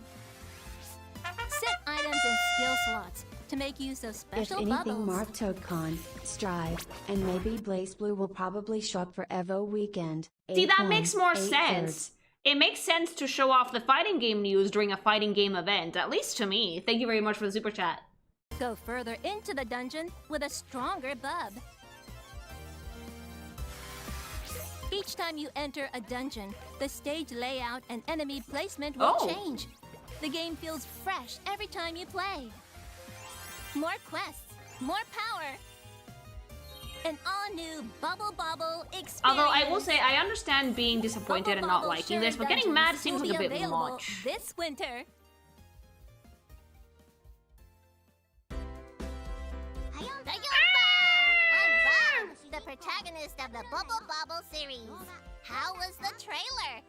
Set items in skill slots to make use of If special anything, bubbles. Mark Tokon, Strive, and maybe BlazBlue will probably show up for Evo Weekend. See, that 8-1, makes more 8 sense. thirds. It makes sense to show off the fighting game news during a fighting game event, at least to me. Thank you very much for the super chat. Go further into the dungeon with a stronger Bub. Each time you enter a dungeon, the stage layout and enemy placement will change. The game feels fresh every time you play. More quests, more power. An all-new Bubble Bobble experience. Although I will say, I understand being disappointed and not liking this, but getting mad seems like a bit much. This winter. I'm Bob, the protagonist of the Bubble Bobble series. How was the trailer?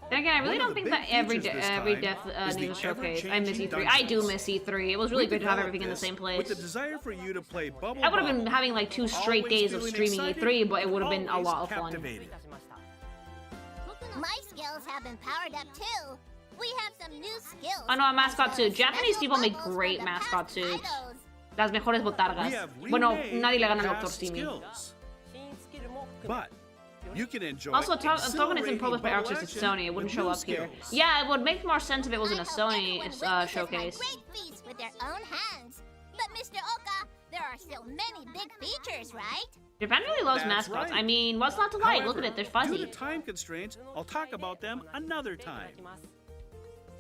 Then again, I really don't think that every death needs a showcase. I miss E3. I do miss E3. It was really great to have everything in the same place. With the desire for you to play Bubble I would have been having like 2 straight days of streaming E3, but it would have been a lot of fun. My skills have been powered up too. We have some new skills. Oh no, a mascot suit. Japanese people make great mascot suits. Las mejores botargas. Bueno, nadie le gana al Dr. Simi. But you can enjoy. Also, Token isn't published by ARKSYS, it's Sony. It wouldn't show up here. Yeah, it would make more sense if it was in a Sony showcase. Great feats with their own hands. But Mr. Oka, there are still many big features, right? Japan really loves mascots. Right. I mean, what's not to like? However, look at it, they're fuzzy. Due to time constraints, I'll talk about them another time.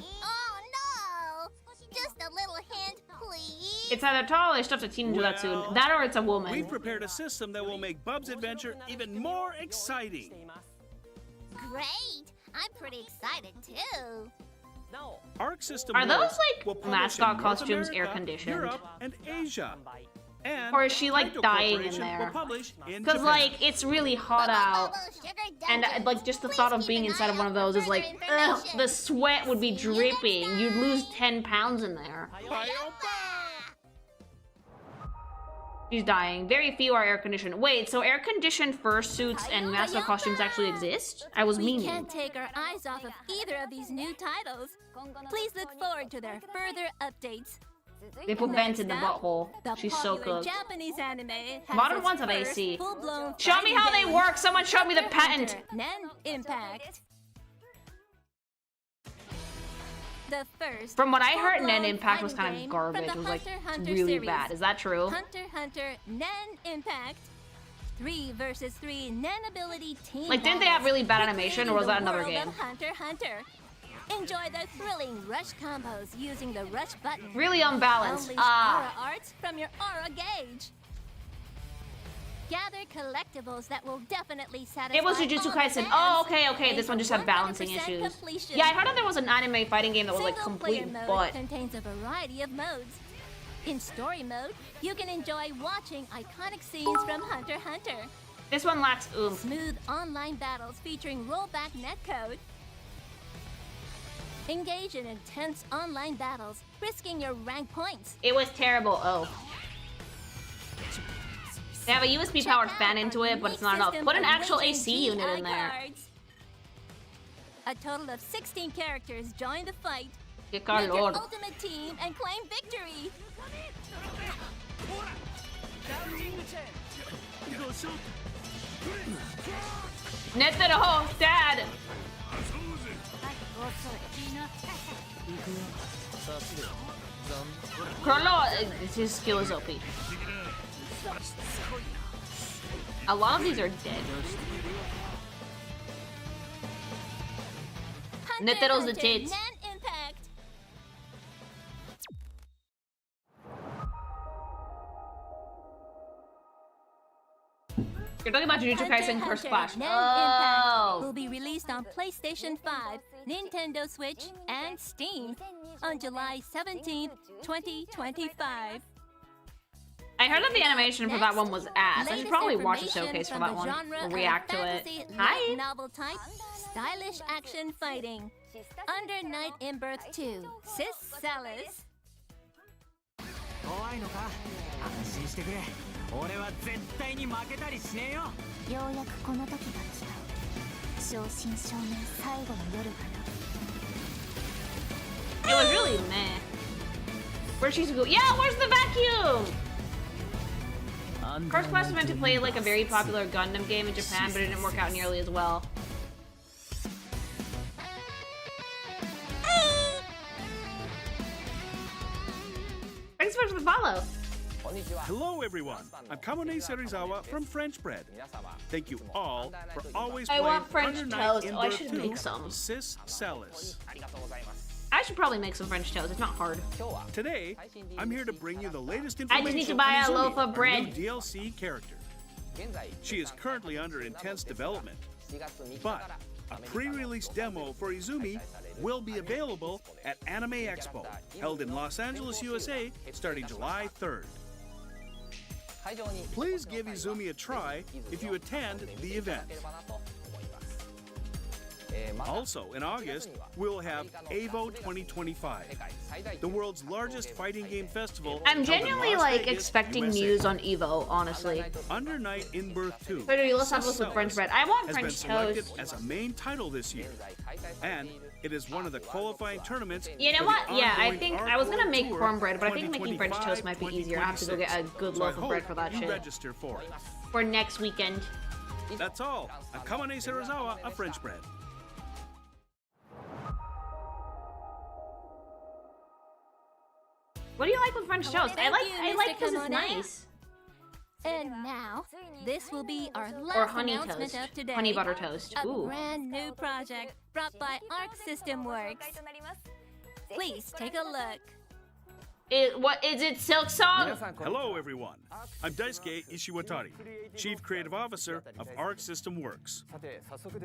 Oh no! Just a little hint, please. It's either tall or stuffed a teen Judatsu. That or it's a woman. We've prepared a system that will make Bub's adventure even more exciting. Great! I'm pretty excited too. Arc System Are those will like publish mascot in North costumes America, air conditioned? Europe, and Asia. And Or is she like Taito dying in Corporation there? will publish in Because Japan. like it's really hot out, and like just the thought of being inside of one of those is like, ugh, the sweat would be dripping. You'd lose 10 pounds in there. She's dying. Very few are air conditioned. Wait, so air conditioned fursuits and mascot costumes actually exist? I was We meaning. can't take our eyes off of either of these new titles. Please look forward to their further updates. They put vents in the butthole. The She's so popular cooked. Japanese anime has Modern its ones have first AC. full-blown Show me how they fighting work. game. Someone show me the Hunter patent. x Hunter Nen Impact. The first From what I heard, full-blown Nen Impact was fighting kind of game garbage. from It was the like Hunter x Hunter really series. bad. Is that true? Hunter x Hunter Nen Impact. 3 versus 3 Nen ability team. Like, didn't they have really bad battles, animation, or was that another recreating the game? world of Hunter x Hunter. Enjoy the thrilling rush combos using the rush button. Really unbalanced. Unleash Ah. aura arts from your aura gauge. Gather collectibles that will definitely satisfy It was Jujutsu all Kaisen. fans. Oh, okay. Aim This one for just had balancing 100% issues. completion. Yeah, I heard that there was an anime fighting game that was like Single-player complete mode butt. contains a variety of modes. In story mode, you can enjoy watching iconic scenes from Hunter x Hunter. This one lacks oomph. Smooth online battles featuring rollback netcode. Engage in intense online battles, risking your rank points. It was terrible. Oh. They have a USB powered fan into it, but it's not enough. Put an actual AC unit in there. Cards. A total of 16 characters join the fight. Que Make your calor. ultimate team and claim victory. Netero, Dad! Crollo, his skill is OP. A lot of these are dead. Netero's the tits. Nen Impact. You're talking about Jujutsu Kaisen Hunter Curse x Clash. Hunter Nen Oh! Impact will be released on PlayStation 5, Nintendo Switch, and Steam on July 17th, 2025. I heard that the animation for that one was ass. I should Latest probably watch a information showcase for from that the one. genre Or of react to it. fantasy Hi! light novel type, stylish action fighting. Under Night in Birth 2, Sis Salas. 怖いのか安心してくれ俺は絶対に負けたりしねえよようやくこの時が来た正真正銘最後の夜かな It was really meh. Where's Shizuku? Yeah, where's the vacuum? Curse Clash was meant to play like a very popular Gundam game in Japan, but it didn't work out nearly as well. Thanks so much for the follow. Hello, everyone. I'm Kamone Serizawa from French Bread. Thank you all for always I playing want French Under Night toast. in Oh, I Birth should 2, make some. Sis Salas. I should probably make some French toast. It's not hard. Today, I'm here to bring you the latest I information just need to buy on a Izumi, loaf of our bread. new DLC character. She is currently under intense development, but a pre-release demo for Izumi will be available at Anime Expo, held in Los Angeles, USA, starting July 3rd. Please give Izumi a try if you attend the event. Also, in August, we'll have EVO 2025, the world's largest fighting game festival. I'm genuinely like expecting news on EVO, honestly. Under Night in Birth 2. Wait, let's have a look with French bread. I want has French been selected toast. as a main title this year, and it is one of the qualifying tournaments. You know for what? the Yeah, I ongoing think I was gonna make Tour cornbread, but I think making French toast might be easier. I have to go get a good loaf of bread for that you shit. register for it. For next weekend. That's all. A Kamane Sarazawa, a French bread. What do you like with French toast? I like because it's nice. And now, this will be our last Or honey announcement toast. of today. Honey butter toast. A Ooh. brand new project brought by Arc System Works. Please take a look. What is it, Silk Song? Hello, everyone. I'm Daisuke Ishiwatari, Chief Creative Officer of Arc System Works.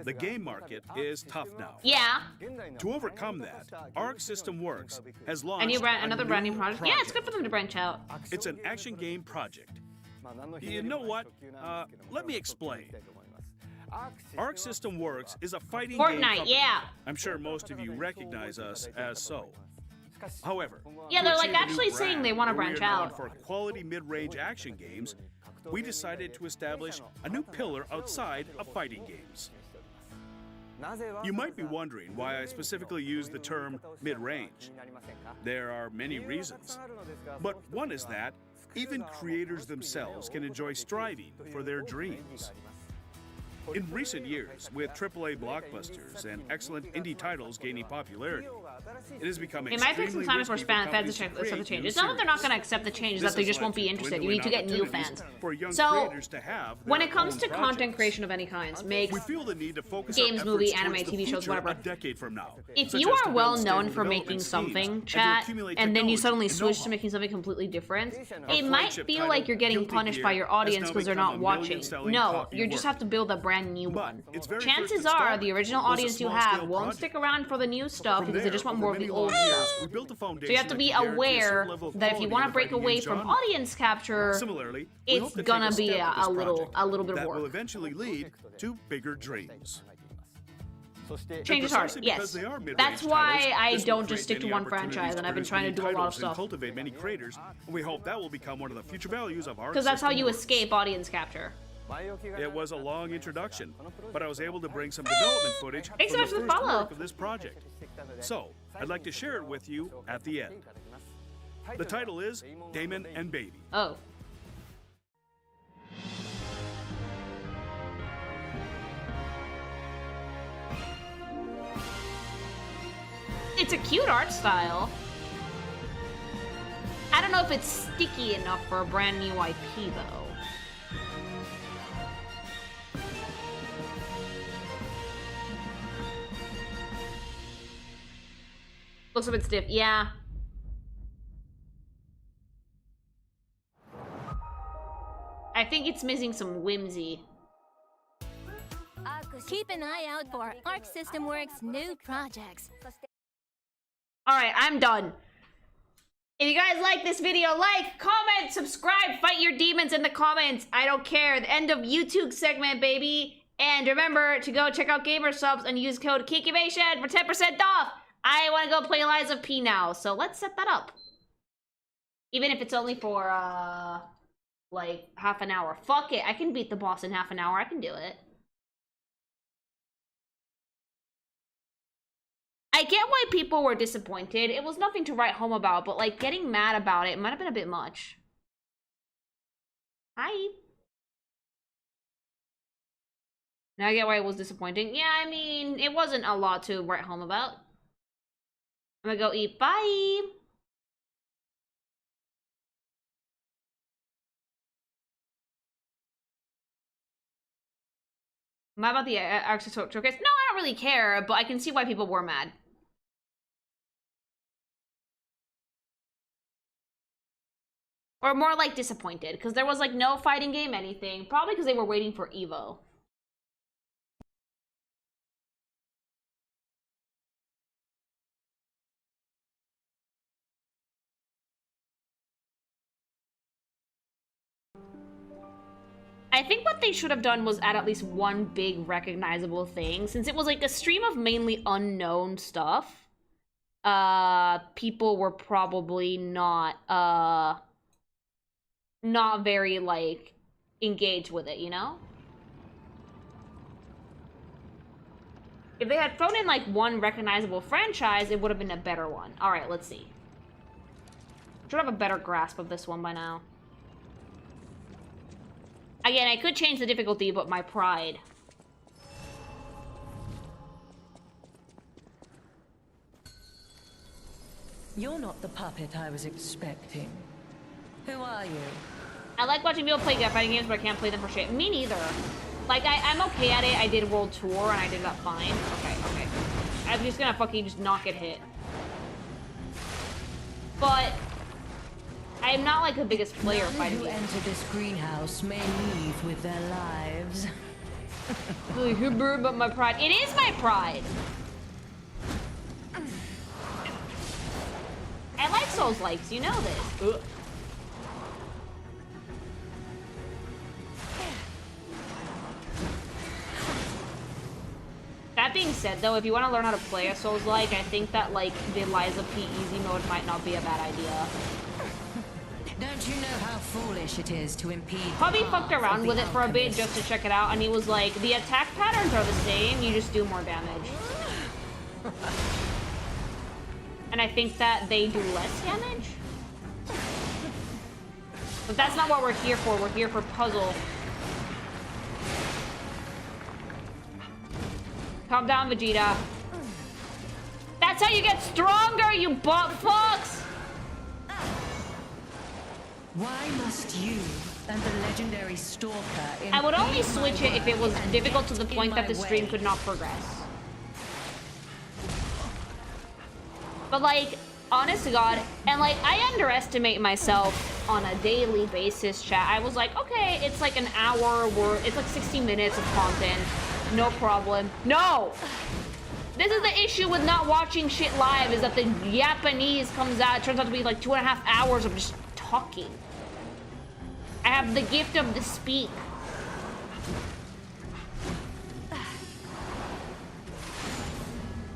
The game market is tough now. Yeah. To overcome that, Arc System Works has launched Another brand new project. Yeah, it's good for them to branch out. It's an action game project. You know what? Let me explain. Arc System Works is a fighting game Fortnite, company. yeah. I'm sure most of you recognize us as so. However, Yeah, they're to like achieve a new actually saying they brand want to where we branch are known out. for quality mid-range action games, we decided to establish a new pillar outside of fighting games. You might be wondering why I specifically use the term mid-range. There are many reasons, but one is that even creators themselves can enjoy striving for their dreams. In recent years, with AAA blockbusters and excellent indie titles gaining popularity, it has become It might take some time before fans accept the change. It's not that they're not going to accept the change, it's that they just won't be interested. You need to get new fans. So, when it comes to content creation of any kinds, make we feel the need to focus games, our movie, efforts anime, towards the TV shows, future whatever. A decade from now, If such you as are to well build known stable for development making schemes something, and to chat, accumulate and then you technology suddenly and switch to know-how. making something completely different, Our it might flagship feel title, like you're getting Guilty punished Gear, by your has audience now because they're become not a watching. million-selling No, copy you just work. have to build a brand new one. its very Chances first are installment the original was a audience you small-scale have won't project. stick around for the new stuff From because they there, just want over more of many the long old years, stuff. we built a So you foundation have to that be can guarantee a aware certain level of that if you quality want in to the break fighting away game from genre. audience capture, Similarly, we it's hope to take gonna a be step with this a little project bit of that will work. eventually lead to bigger dreams. Change is hard, Precisely yes. because they are mid-range That's why titles, I this will don't create just stick to many one opportunities franchise, and to I've been produce trying to new do a lot of titles and stuff. cultivate many creators, and we hope that will become one of the future values of our Because that's how system you works. escape audience capture. It was a long introduction, but I was able to bring some development footage Thanks so from much for the the first follow. work of this project. So, I'd like to share it with you at the end. The title is Damon and Baby. Oh. It's a cute art style. I don't know if it's sticky enough for a brand new IP, though. Looks a bit stiff, yeah. I think it's missing some whimsy. Keep an eye out for Arc System Works' new projects. Alright, I'm done. If you guys like this video, like, comment, subscribe, fight your demons in the comments. I don't care. The end of YouTube segment, baby. And remember to go check out gsupps and use code KIKIVATION for 10% off. I want to go play Lies of P now, so let's set that up. Even if it's only for, like, half an hour. Fuck it, I can beat the boss in half an hour. I can do it. I get why people were disappointed. It was nothing to write home about, but, like, getting mad about it might have been a bit much. Hi. Now I get why it was disappointing. Yeah, I mean, it wasn't a lot to write home about. I'm gonna go eat. Bye! Am I about the ARKSYS showcase? No, I don't really care, but I can see why people were mad. Or more like disappointed, because there was like no fighting game anything. Probably because they were waiting for Evo. I think what they should have done was add at least one big recognizable thing. Since it was like a stream of mainly unknown stuff, people were probably not very like engaged with it, you know? If they had thrown in like one recognizable franchise, it would have been a better one. All right, let's see. Should have a better grasp of this one by now. Again, I could change the difficulty, but my pride. You're not the puppet I was expecting. Who are you? I like watching people play fighting games, but I can't play them for shit. Me neither. Like, I'm okay at it. I did World Tour, and I did that fine. Okay. I'm just gonna fucking just not get hit. But I'm not like the biggest player of fighting games. Who enter this greenhouse may leave with their lives. But my pride. It is my pride. I like Souls-likes, you know this. Ugh. That being said, though, if you want to learn how to play a Souls-like, I think that, like, the Liza P easy mode might not be a bad idea. Don't you know how foolish it is to impede? Hubby fucked around with it for a bit just to check it out, and he was like, the attack patterns are the same, you just do more damage. And I think that they do less damage? But that's not what we're here for. We're here for puzzle. Calm down, Vegeta. That's how you get stronger, you butt fucks! Why must you and the legendary Stalker... I would only switch it if it was difficult to the point that the stream could not progress. But like, honest to God, and like, I underestimate myself on a daily basis, chat. I was like, okay, it's like an hour worth, it's like 60 minutes of content. No problem. No! This is the issue with not watching shit live, is that the Japanese comes out, it turns out to be like 2.5 hours of just talking. I have the gift of the speak.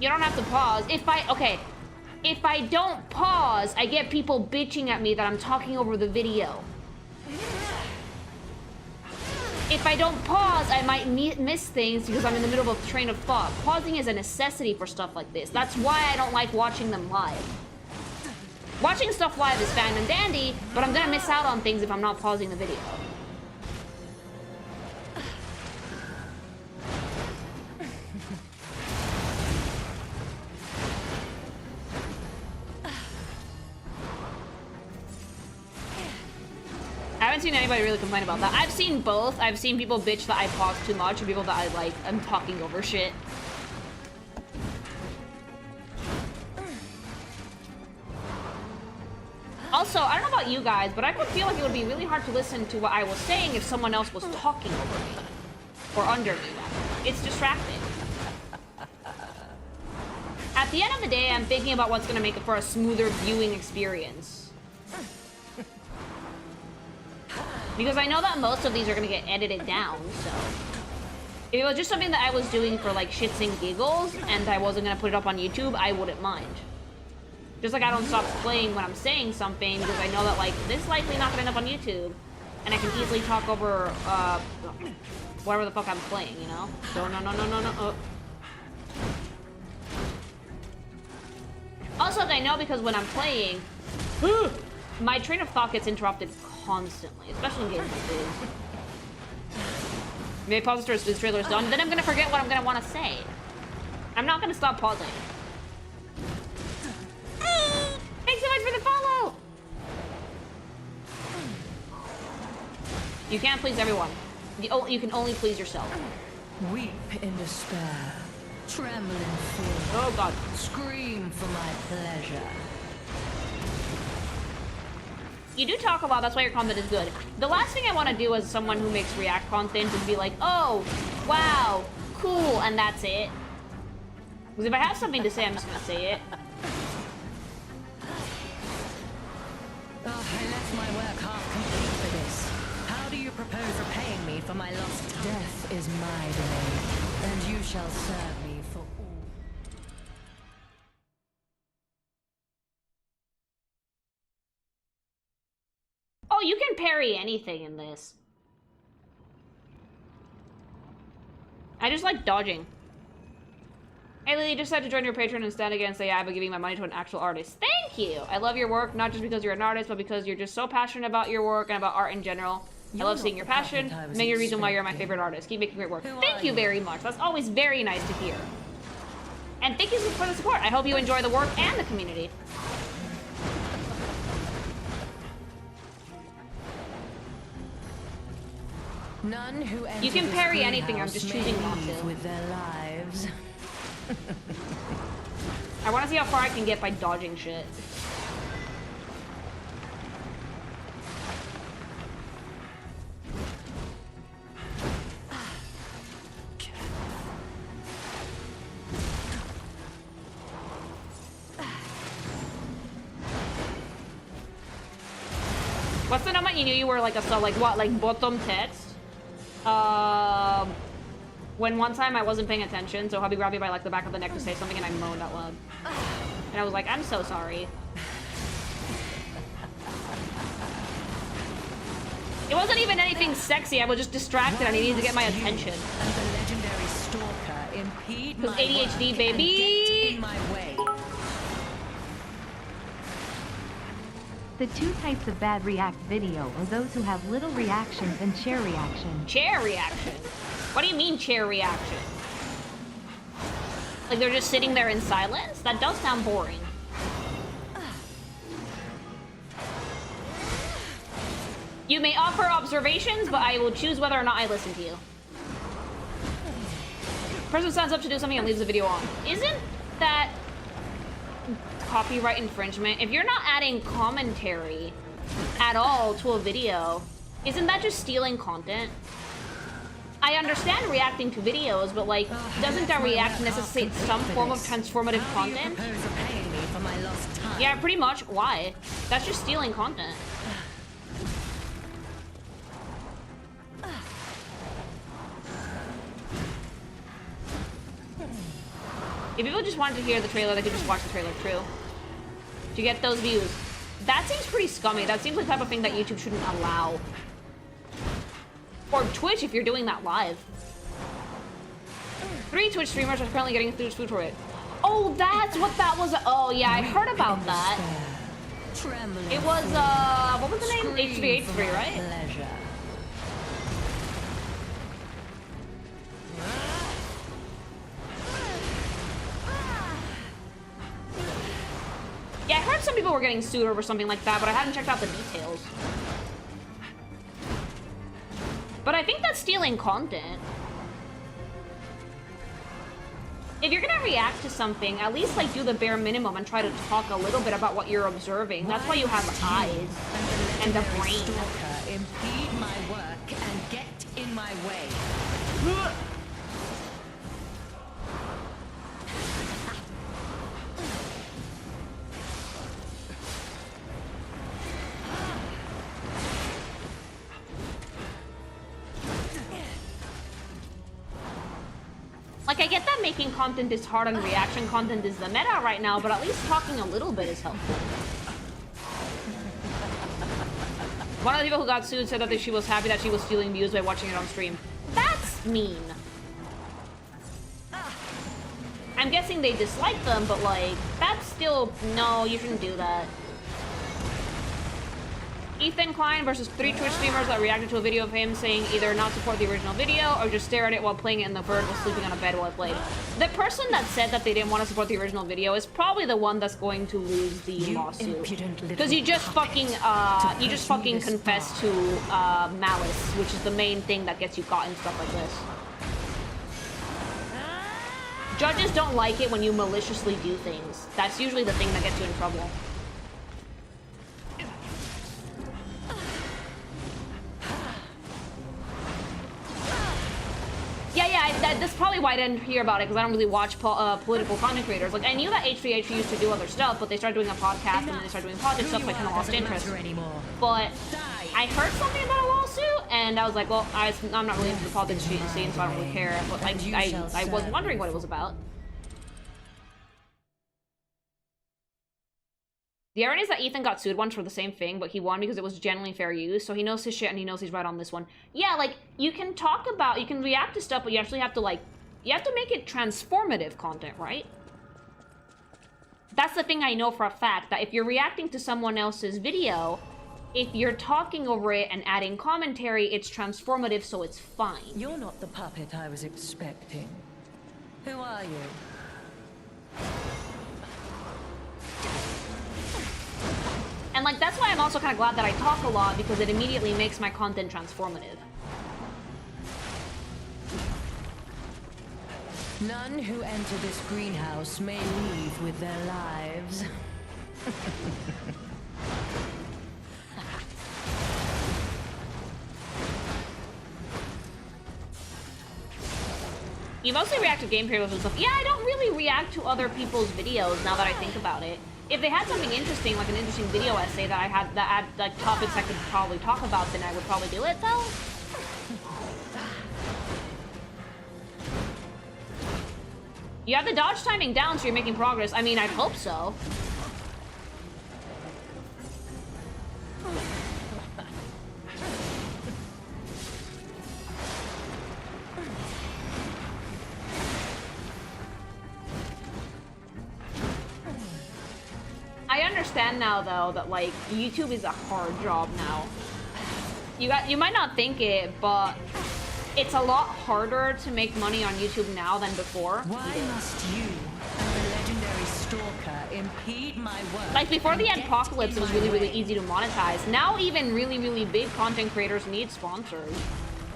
You don't have to pause. If I don't pause, I get people bitching at me that I'm talking over the video. If I don't pause, I might miss things because I'm in the middle of a train of thought. Pausing is a necessity for stuff like this. That's why I don't like watching them live. Watching stuff live is fine and dandy, but I'm gonna miss out on things if I'm not pausing the video. I haven't seen anybody really complain about that. I've seen both. I've seen people bitch that I pause too much and people that I like, I'm talking over shit. Also, I don't know about you guys, but I would feel like it would be really hard to listen to what I was saying if someone else was talking over me. Or under me, rather. It's distracting. At the end of the day, I'm thinking about what's going to make it for a smoother viewing experience. Because I know that most of these are going to get edited down, so... If it was just something that I was doing for, like, shits and giggles, and I wasn't going to put it up on YouTube, I wouldn't mind. Just like I don't stop playing when I'm saying something, because I know that, like, this is likely not going to end up on YouTube. And I can easily talk over, whatever the fuck I'm playing, you know? So, no. Oh. Also, I know because when I'm playing, my train of thought gets interrupted constantly, especially in games like this. Maybe pause after this trailer is done, then I'm gonna forget what I'm gonna want to say. I'm not gonna stop pausing. Thanks so much for the follow! You can't please everyone. You can only please yourself. Weep in despair. Tremble in fear. Oh god. Scream for my pleasure. You do talk a lot, that's why your content is good. The last thing I want to do as someone who makes React content is be like, oh, wow, cool, and that's it. Because if I have something to say, I'm just gonna say it. Oh, I left my work half complete for this. How do you propose repaying me for my lost time? Death is my domain, and you shall serve me for all. Oh, you can parry anything in this. I just like dodging. Hey Lily, just had to join your Patreon and stand against AI by giving my money to an actual artist. Thank you! I love your work, not just because you're an artist, but because you're just so passionate about your work and about art in general. I love seeing your passion. Maybe a reason why you're my favorite artist. Keep making great work. Thank you very much. That's always very nice to hear. And thank you for the support. I hope you enjoy the work and the community. None who You can parry anything, I'm just choosing not to. With their lives. I want to see how far I can get by dodging shit. What's the number you knew you were like like bottom text? When one time I wasn't paying attention, so hubby grabbed me by like the back of the neck to say something and I moaned out loud. And I was like, I'm so sorry. It wasn't even anything sexy, I was just distracted and I needed to get my attention. Because ADHD, baby! The two types of bad React video are those who have little reactions and chair reaction. Chair reaction? What do you mean chair reaction? Like they're just sitting there in silence? That does sound boring. You may offer observations, but I will choose whether or not I listen to you. Person signs up to do something and leaves the video on. Isn't that copyright infringement? If you're not adding commentary at all to a video, isn't that just stealing content? I understand reacting to videos, but like, doesn't that react necessitate some form of transformative content? Yeah, pretty much. Why? That's just stealing content. If people just wanted to hear the trailer, they could just watch the trailer, true. To get those views. That seems pretty scummy. That seems like the type of thing that YouTube shouldn't allow. Or Twitch if you're doing that live. 3 Twitch streamers are currently getting food for it. Oh, that's what that was. Oh, yeah, I heard about that. It was, what was the name? H3H3, right? Yeah, I heard some people were getting sued over something like that, but I haven't checked out the details. But I think that's stealing content. If you're gonna react to something, at least like do the bare minimum and try to talk a little bit about what you're observing. That's why you have eyes and a brain. Impede my work and get in my way. Like, I get that making content is hard and reaction content is the meta right now, but at least talking a little bit is helpful. One of the people who got sued said that she was happy that she was stealing views by watching it on stream. That's mean. I'm guessing they dislike them, but like, that's still... No, you shouldn't do that. Ethan Klein versus 3 Twitch streamers that reacted to a video of him saying either not support the original video or just stare at it while playing it and the bird was sleeping on a bed while it played. The person that said that they didn't want to support the original video is probably the one that's going to lose the lawsuit. Because you just fucking confessed to malice, which is the main thing that gets you caught in stuff like this. Judges don't like it when you maliciously do things. That's usually the thing that gets you in trouble. that's probably why I didn't hear about it, because I don't really watch political content creators. Like, I knew that H3H used to do other stuff, but they started doing a podcast, and then they started doing politics stuff, so I kind of lost interest. But I heard something about a lawsuit, and I was like, well, I'm not really into the politics scene, so I don't really care. But I was wondering what it was about. The irony is that Ethan got sued once for the same thing, but he won because it was genuinely fair use, so he knows his shit and he knows he's right on this one. Yeah, like, you can react to stuff, but you actually have to, like, you have to make it transformative content, right? That's the thing I know for a fact, that if you're reacting to someone else's video, if you're talking over it and adding commentary, it's transformative, so it's fine. You're not the puppet I was expecting. Who are you? And, like, that's why I'm also kind of glad that I talk a lot, because it immediately makes my content transformative. None who enter this greenhouse may leave with their lives. You mostly react to game trailers and stuff. Yeah, I don't really react to other people's videos now that I think about it. If they had something interesting, like an interesting video essay that had like topics I could probably talk about, then I would probably do it, though. You have the dodge timing down, so you're making progress. I mean, I'd hope so. I understand now, though, that, like, YouTube is a hard job now. You might not think it, but it's a lot harder to make money on YouTube now than before. Why must you, the legendary stalker, impede my work? Like, before the apocalypse, it was really, really easy to monetize. Now, even really, really big content creators need sponsors.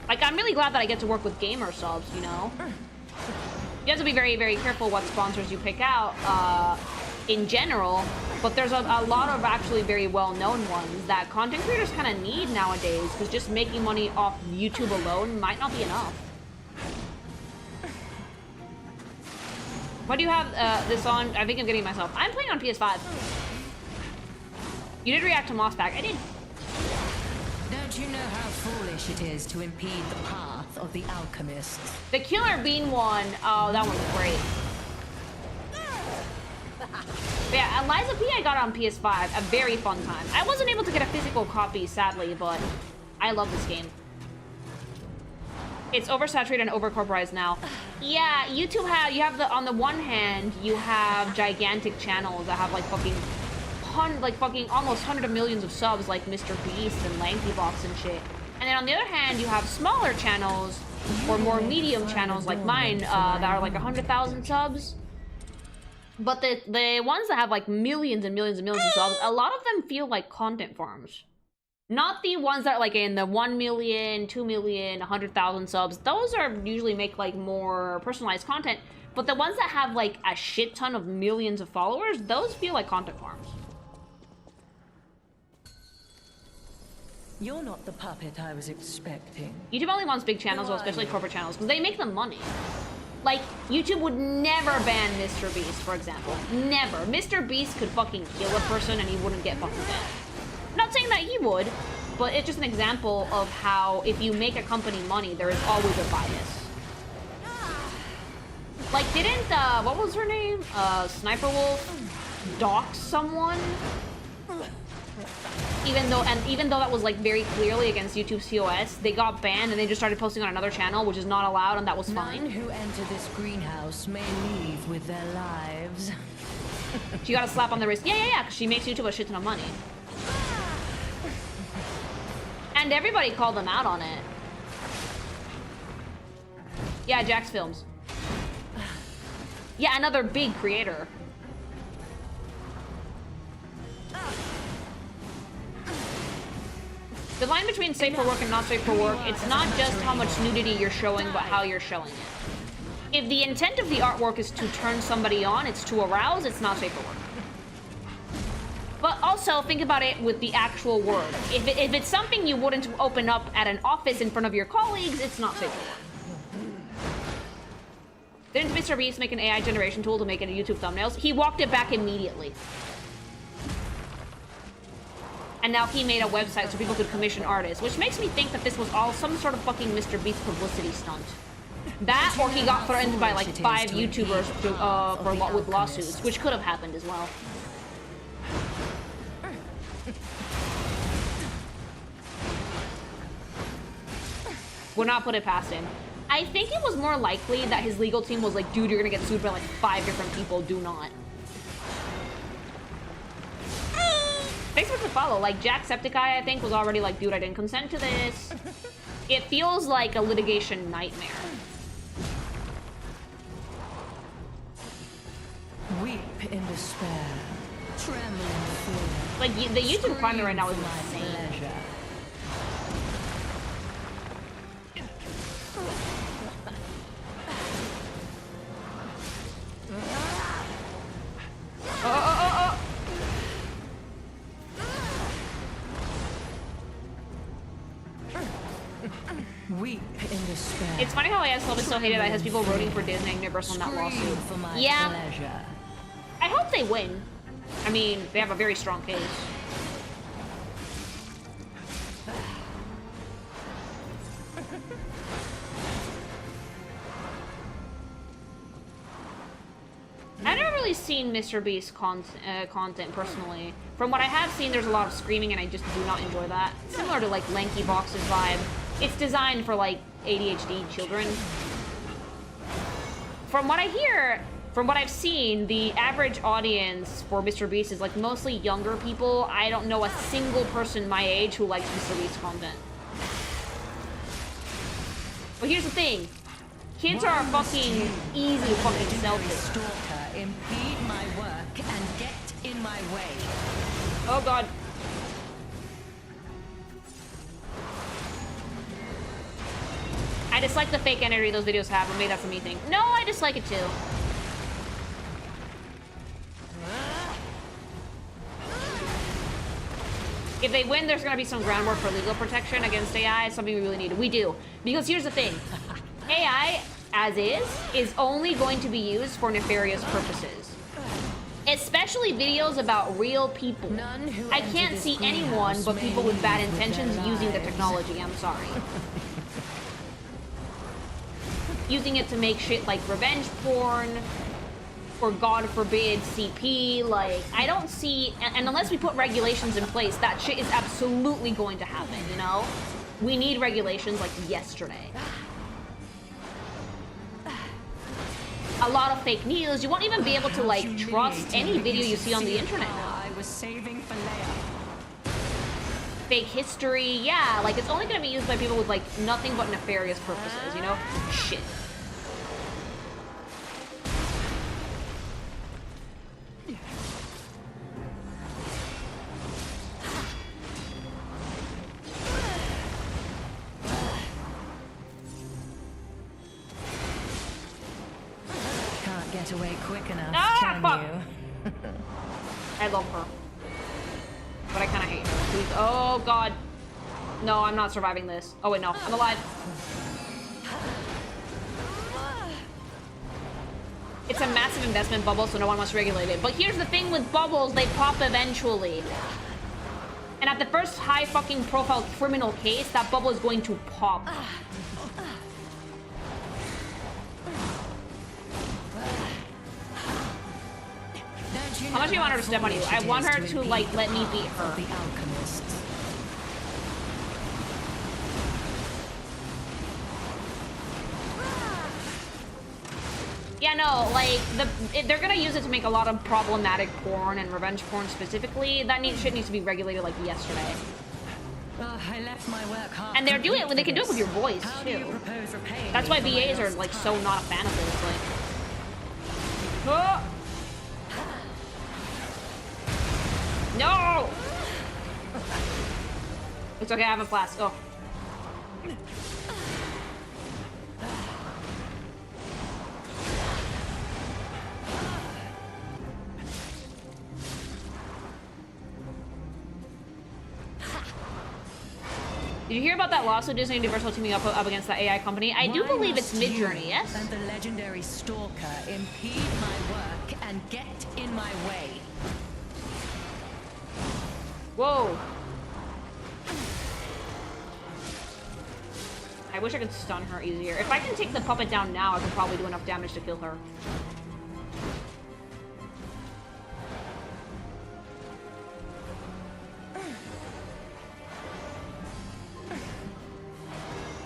Like, I'm really glad that I get to work with gamer subs, you know? You have to be very, very careful what sponsors you pick out, in general, but there's a lot of actually very well-known ones that content creators kind of need nowadays, because just making money off YouTube alone might not be enough. Why do you have this on? I think I'm getting myself. I'm playing on PS5. You did react to Mossback. I did. Don't you know how foolish it is to impede the path of the alchemists? The Killer Bean one, oh, that one was great. Yeah, Eliza P I got on PS5, a very fun time. I wasn't able to get a physical copy, sadly, but I love this game. It's oversaturated and overcorporized now. Yeah, you have on the one hand, you have gigantic channels that have like fucking almost hundreds of millions of subs, like Mr. Beast and Lankybox and shit. And then on the other hand, you have smaller channels or more medium channels like mine that are like 100,000 subs. But the ones that have like millions and millions and millions of subs, a lot of them feel like content farms. Not the ones that are like in the 1 million, 2 million, 100,000 subs. Those are usually make like more personalized content. But the ones that have like a shit ton of millions of followers, those feel like content farms. You're not the puppet I was expecting. YouTube only wants big channels, though, especially corporate channels, because they make them money. Like, YouTube would never ban Mr. Beast, for example. Never. Mr. Beast could fucking kill a person and he wouldn't get fucking banned. Not saying that he would, but it's just an example of how if you make a company money, there is always a bias. Like, didn't, what was her name? Sniper Wolf dox someone? Even though that was like very clearly against YouTube's TOS, they got banned and they just started posting on another channel, which is not allowed, and that was fine. None who enter this greenhouse may leave with their lives. She got a slap on the wrist. Yeah, because she makes YouTube a shit ton of money. And everybody called them out on it. Yeah, Jax Films. Yeah, another big creator. The line between safe for work and not safe for work, it's not just how much nudity you're showing, but how you're showing it. If the intent of the artwork is to turn somebody on, it's to arouse, it's not safe for work. But also, think about it with the actual word. If it's something you wouldn't open up at an office in front of your colleagues, it's not safe for work. Didn't Mr. Beast make an AI generation tool to make it into YouTube thumbnails? He walked it back immediately. And now he made a website so people could commission artists, which makes me think that this was all some sort of fucking Mr. Beast publicity stunt. That, or he got threatened by like 5 YouTubers with lawsuits, which could have happened as well. Would not put it past him. I think it was more likely that his legal team was like, dude, you're gonna get sued by like 5 different people, do not. Thanks for the follow. Like, Jacksepticeye, I think, was already like, dude, I didn't consent to this. It feels like a litigation nightmare. Weep in despair, tremble in fear. Like, the YouTube climate right now is insane. Weep in despair. It's funny how ASL is so hated that it has people voting for Disney and Universal in that lawsuit. Yeah. Pleasure. I hope they win. I mean, they have a very strong case. I've never really seen Mr. Beast content personally. From what I have seen, there's a lot of screaming and I just do not enjoy that. Similar to like Lanky Box's vibe. It's designed for like ADHD children. From what I hear, from what I've seen, the average audience for Mr. Beast is like mostly younger people. I don't know a single person my age who likes Mr. Beast content. But here's the thing. Kids are fucking easy to fucking sell to. Stalker, impede my work and get in my way. Oh god. I dislike the fake energy those videos have, or maybe that's a me thing. No, I dislike it too. If they win, there's gonna be some groundwork for legal protection against AI, something we really need. We do. Because here's the thing. AI, as is only going to be used for nefarious purposes. Especially videos about real people. I can't see anyone but people with bad intentions using the technology, I'm sorry. Using it to make shit like revenge porn, or God forbid, CP, like, I don't see, and unless we put regulations in place, that shit is absolutely going to happen, you know? We need regulations like yesterday. A lot of fake news, you won't even be able to, like, trust any video you see on the internet now. I was saving for Leia. Fake history, yeah, like, it's only gonna be used by people with, like, nothing but nefarious purposes, you know? Shit. Can't get away quick enough, Ah, fuck. can you? I love her. But I kind of hate her. Please. Oh, God. No, I'm not surviving this. Oh, wait, no. I'm alive. It's a massive investment bubble, so no one wants to regulate it. But here's the thing with bubbles, they pop eventually. And at the first high fucking profile criminal case, that bubble is going to pop. How much do you want her to step on you? I want her to, like, let me beat her. Yeah, no, like, they're gonna use it to make a lot of problematic porn and revenge porn specifically. That shit needs to be regulated, like, yesterday. I left my work half And they're doing it, they can do it with your voice, How do you too. propose repaying That's me why for my VAs are, lost like, time? so not a fan of this, like... Oh! No! It's okay, I have a flask. Oh. Did you hear about that lawsuit Disney and Universal teaming up against that AI company? I do believe it's Midjourney, yes? And the legendary stalker impede my work and get in my way. Whoa. I wish I could stun her easier. If I can take the puppet down now, I can probably do enough damage to kill her.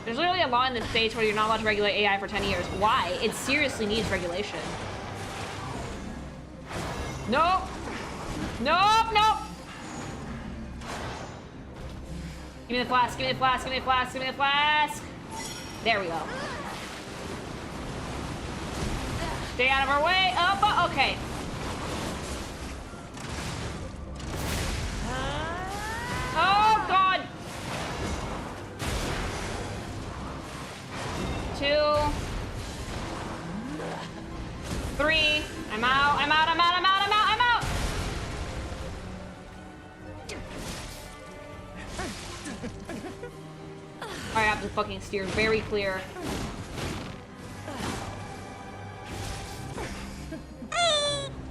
There's literally a law in the States where you're not allowed to regulate AI for 10 years. Why? It seriously needs regulation. Nope. Nope, nope. Give me the flask, give me the flask, give me the flask, give me the flask. There we go. Stay out of our way. Up, okay. Oh, God. 2, 3. I'm out, I'm out, I'm out, I'm out, I'm out, I'm out. I have to fucking steer very clear.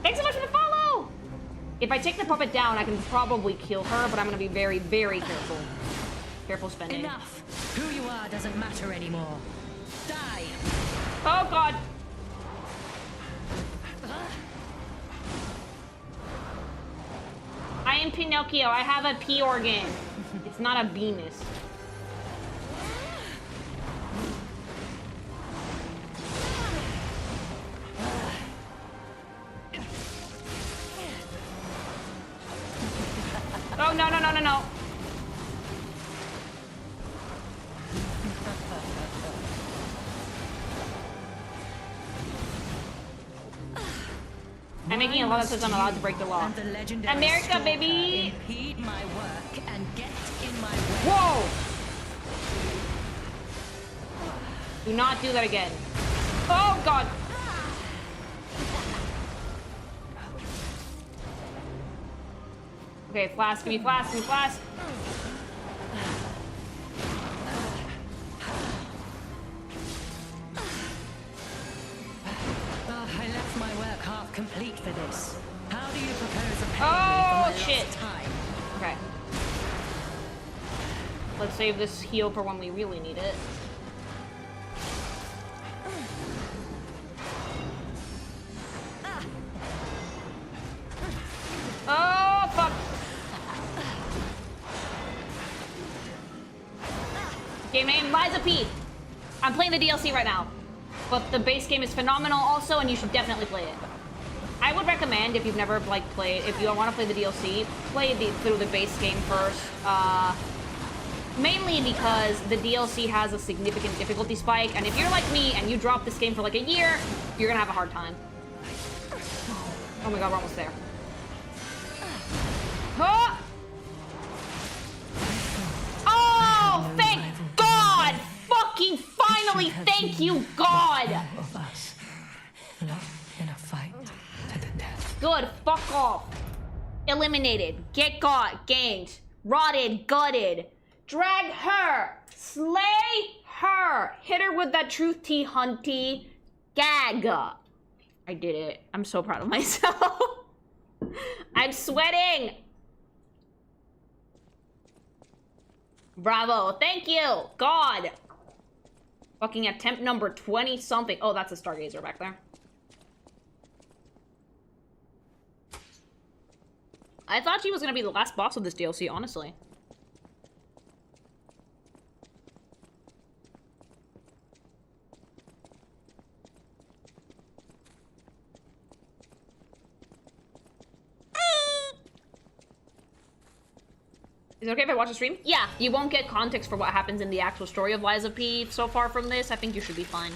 Thanks so much for the follow! If I take the puppet down, I can probably kill her, but I'm gonna be very, very careful. Careful spending. Enough! Who you are doesn't matter anymore. Die! Oh, God! I am Pinocchio. I have a P organ. It's not a penis. Oh, no, no, no, no, no. I'm making a law that says I'm allowed to break the law. America, baby! Impede my work and get in my way. Whoa! Do not do that again. Oh, God! Okay, flask, give me flask, give me flask. I left my work half complete for this. How do you propose to pay Oh, me for my shit. lost time? Okay. Let's save this heal for when we really need it. Oh, fuck. Game name, Liza P. I'm playing the DLC right now. But the base game is phenomenal also, and you should definitely play it. I would recommend, if you've never, like, played, if you want to play the DLC, play through the base game first. Mainly because the DLC has a significant difficulty spike, and if you're like me and you drop this game for like a year, you're gonna have a hard time. Oh my God, we're almost there. Huh? Oh, thank God! Fucking finally, thank you, God! Of us. In a fight to the death. Good, fuck off. Eliminated. Get got. Ganked. Rotted. Gutted. Drag her. Slay her. Hit her with that truth tea hunty. Gag. I did it. I'm so proud of myself. I'm sweating. Bravo. Thank you. God. Fucking attempt number 20 something. Oh, that's a Stargazer back there. I thought she was gonna be the last boss of this DLC, honestly. Is it okay if I watch the stream? Yeah, you won't get context for what happens in the actual story of Liza P so far from this. I think you should be fine.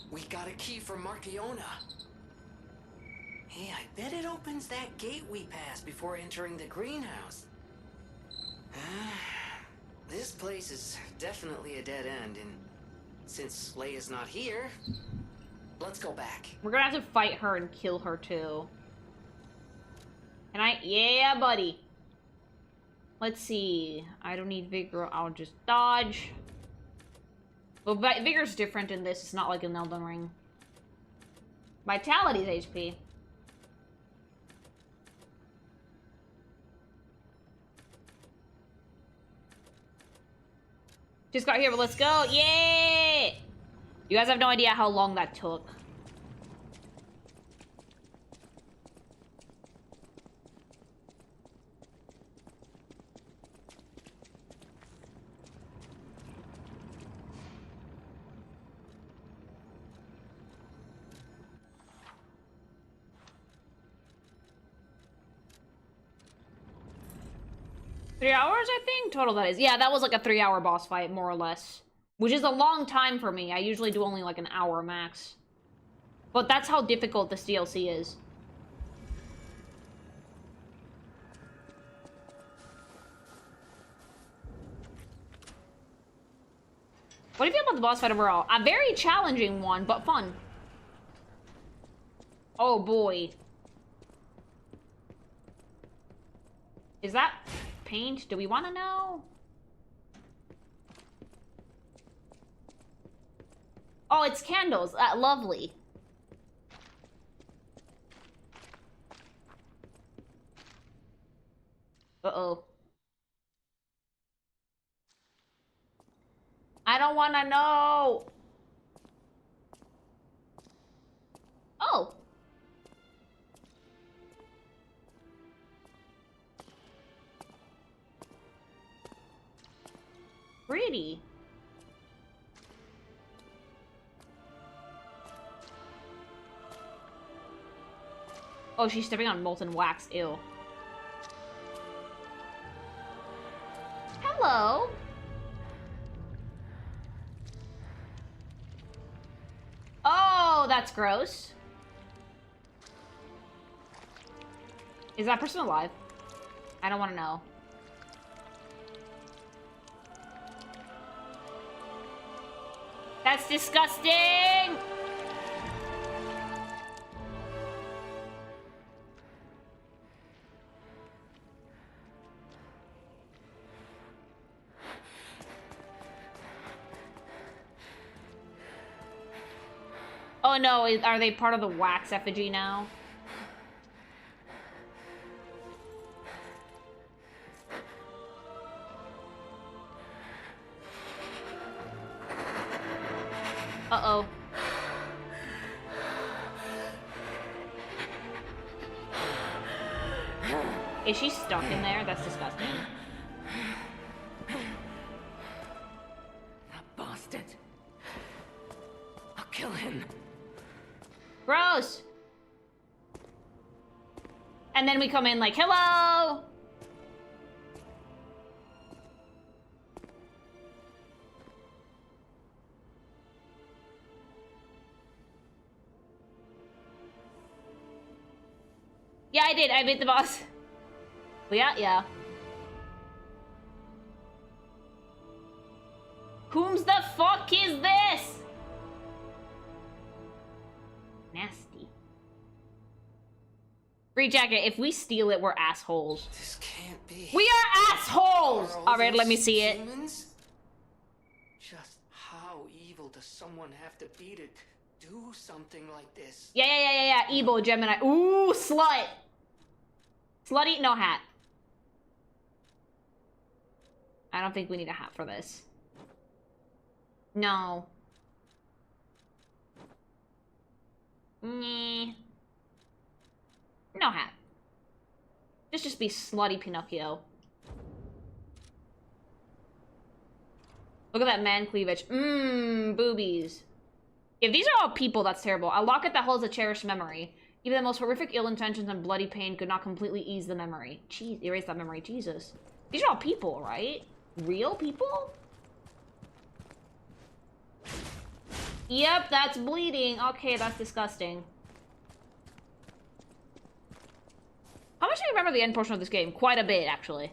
We got a key for Marciona. Hey, I bet it opens that gate we passed before entering the greenhouse. This place is definitely a dead end, and since Leia's not here, let's go back. We're gonna have to fight her and kill her too. Can I? Yeah, buddy. Let's see. I don't need Vigor. I'll just dodge. Well, Vigor's different in this. It's not like an Elden Ring. Vitality's HP. Just got here, but let's go. Yay! You guys have no idea how long that took. $3 I think? Total that is. Yeah, that was like a 3-hour boss fight, more or less. Which is a long time for me. I usually do only like an hour max. But that's how difficult this DLC is. What do you feel about the boss fight overall? A very challenging one, but fun. Oh boy. Is that paint? Do we want to know? Oh, it's candles. Lovely. Uh-oh. I don't want to know. Oh. Pretty. Oh, she's stepping on molten wax. Ew. Hello. Oh, that's gross. Is that person alive? I don't want to know. That's disgusting! Oh no, are they part of the wax effigy now? Uh-oh. Is she stuck in there? That's disgusting. That bastard. I'll kill him. Gross! And then we come in like, hello! Yeah, I did. I beat the boss. Yeah. Whom's the fuck is this? Nasty. Free jacket. If we steal it, we're assholes. This can't be. We are assholes! Alright, let me see it. Humans? Just how evil does someone have to be to do something like this? Yeah. Evil Gemini. Ooh, slut. Slutty, no hat. I don't think we need a hat for this. No. Nyeh. No hat. Just be slutty Pinocchio. Look at that man cleavage. Mmm, boobies. If these are all people, that's terrible. A locket that holds a cherished memory. Even the most horrific ill intentions and bloody pain could not completely ease the memory. Jeez, erase that memory, Jesus. These are all people, right? Real people? Yep, that's bleeding. Okay, that's disgusting. How much do you remember the end portion of this game? Quite a bit, actually.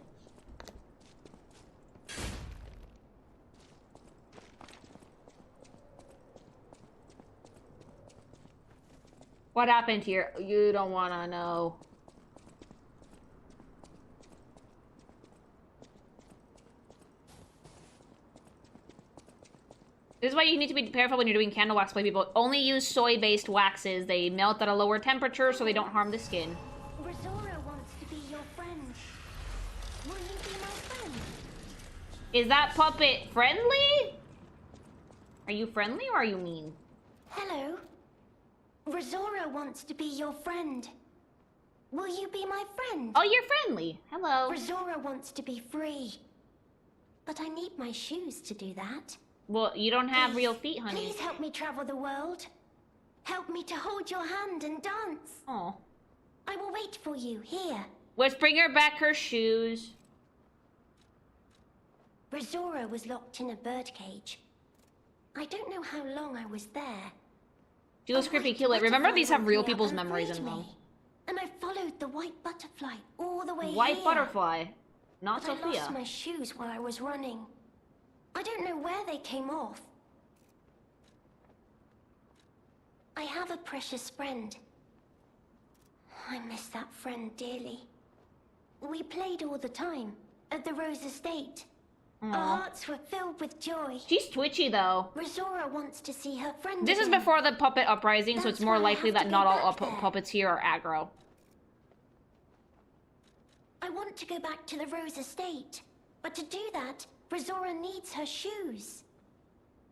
What happened here? You don't wanna know. This is why you need to be careful when you're doing candle wax play, people. Only use soy-based waxes. They melt at a lower temperature so they don't harm the skin. Rosora wants to be your friend. Will you be my friend? Is that puppet friendly? Are you friendly or are you mean? Hello. Rosora wants to be your friend. Will you be my friend? Oh, you're friendly. Hello. Rosora wants to be free. But I need my shoes to do that. Well, you don't have real feet, honey. Please help me travel the world. Help me to hold your hand and dance. Oh. I will wait for you here. Let's bring her back her shoes. Rosora was locked in a birdcage. I don't know how long I was there. She looks creepy, kill it. Remember, these have real people's memories in them. And I followed the white butterfly all the way here. White butterfly, not But Sophia. I lost my shoes while I was running. I don't know where they came off. I have a precious friend. I miss that friend dearly. We played all the time at the Rose Estate. Aww. Our hearts were filled with joy. She's twitchy, though. Rosora wants to see her friend This is again. before the puppet uprising, so it's That's more why I likely have that to not go all back there. puppets here are aggro. I want to go back to the Rose Estate. But to do that, Rosora needs her shoes.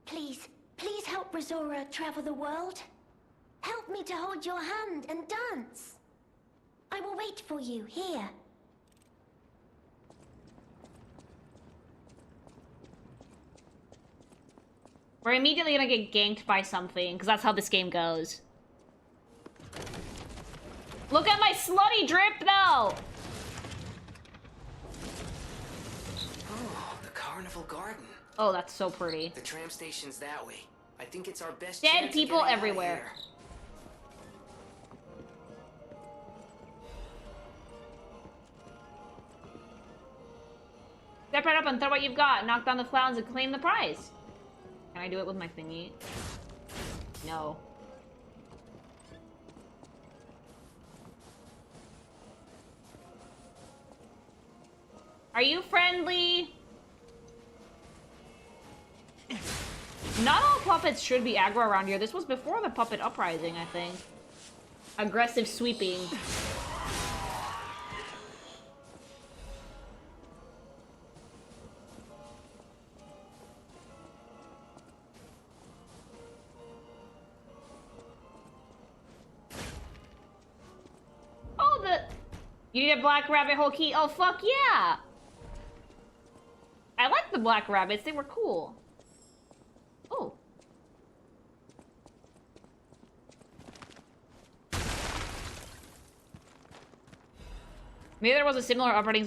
Please, please help Rosora travel the world. Help me to hold your hand and dance. I will wait for you here. We're immediately gonna get ganked by something, because that's how this game goes. Look at my slutty drip, though! Oh, the Carnival Garden. Oh, that's so pretty. The tram station's that way. I think it's our best Dead chance of people getting out of everywhere. here. Step right up and throw what you've got. Knock down the clowns and claim the prize. Can I do it with my thingy? No. Are you friendly? Not all puppets should be aggro around here. This was before the puppet uprising, I think. Aggressive sweeping. Oh, you need a black rabbit hole key? Oh, fuck yeah! I like the black rabbits. They were cool. Oh. Maybe there was a similar uprising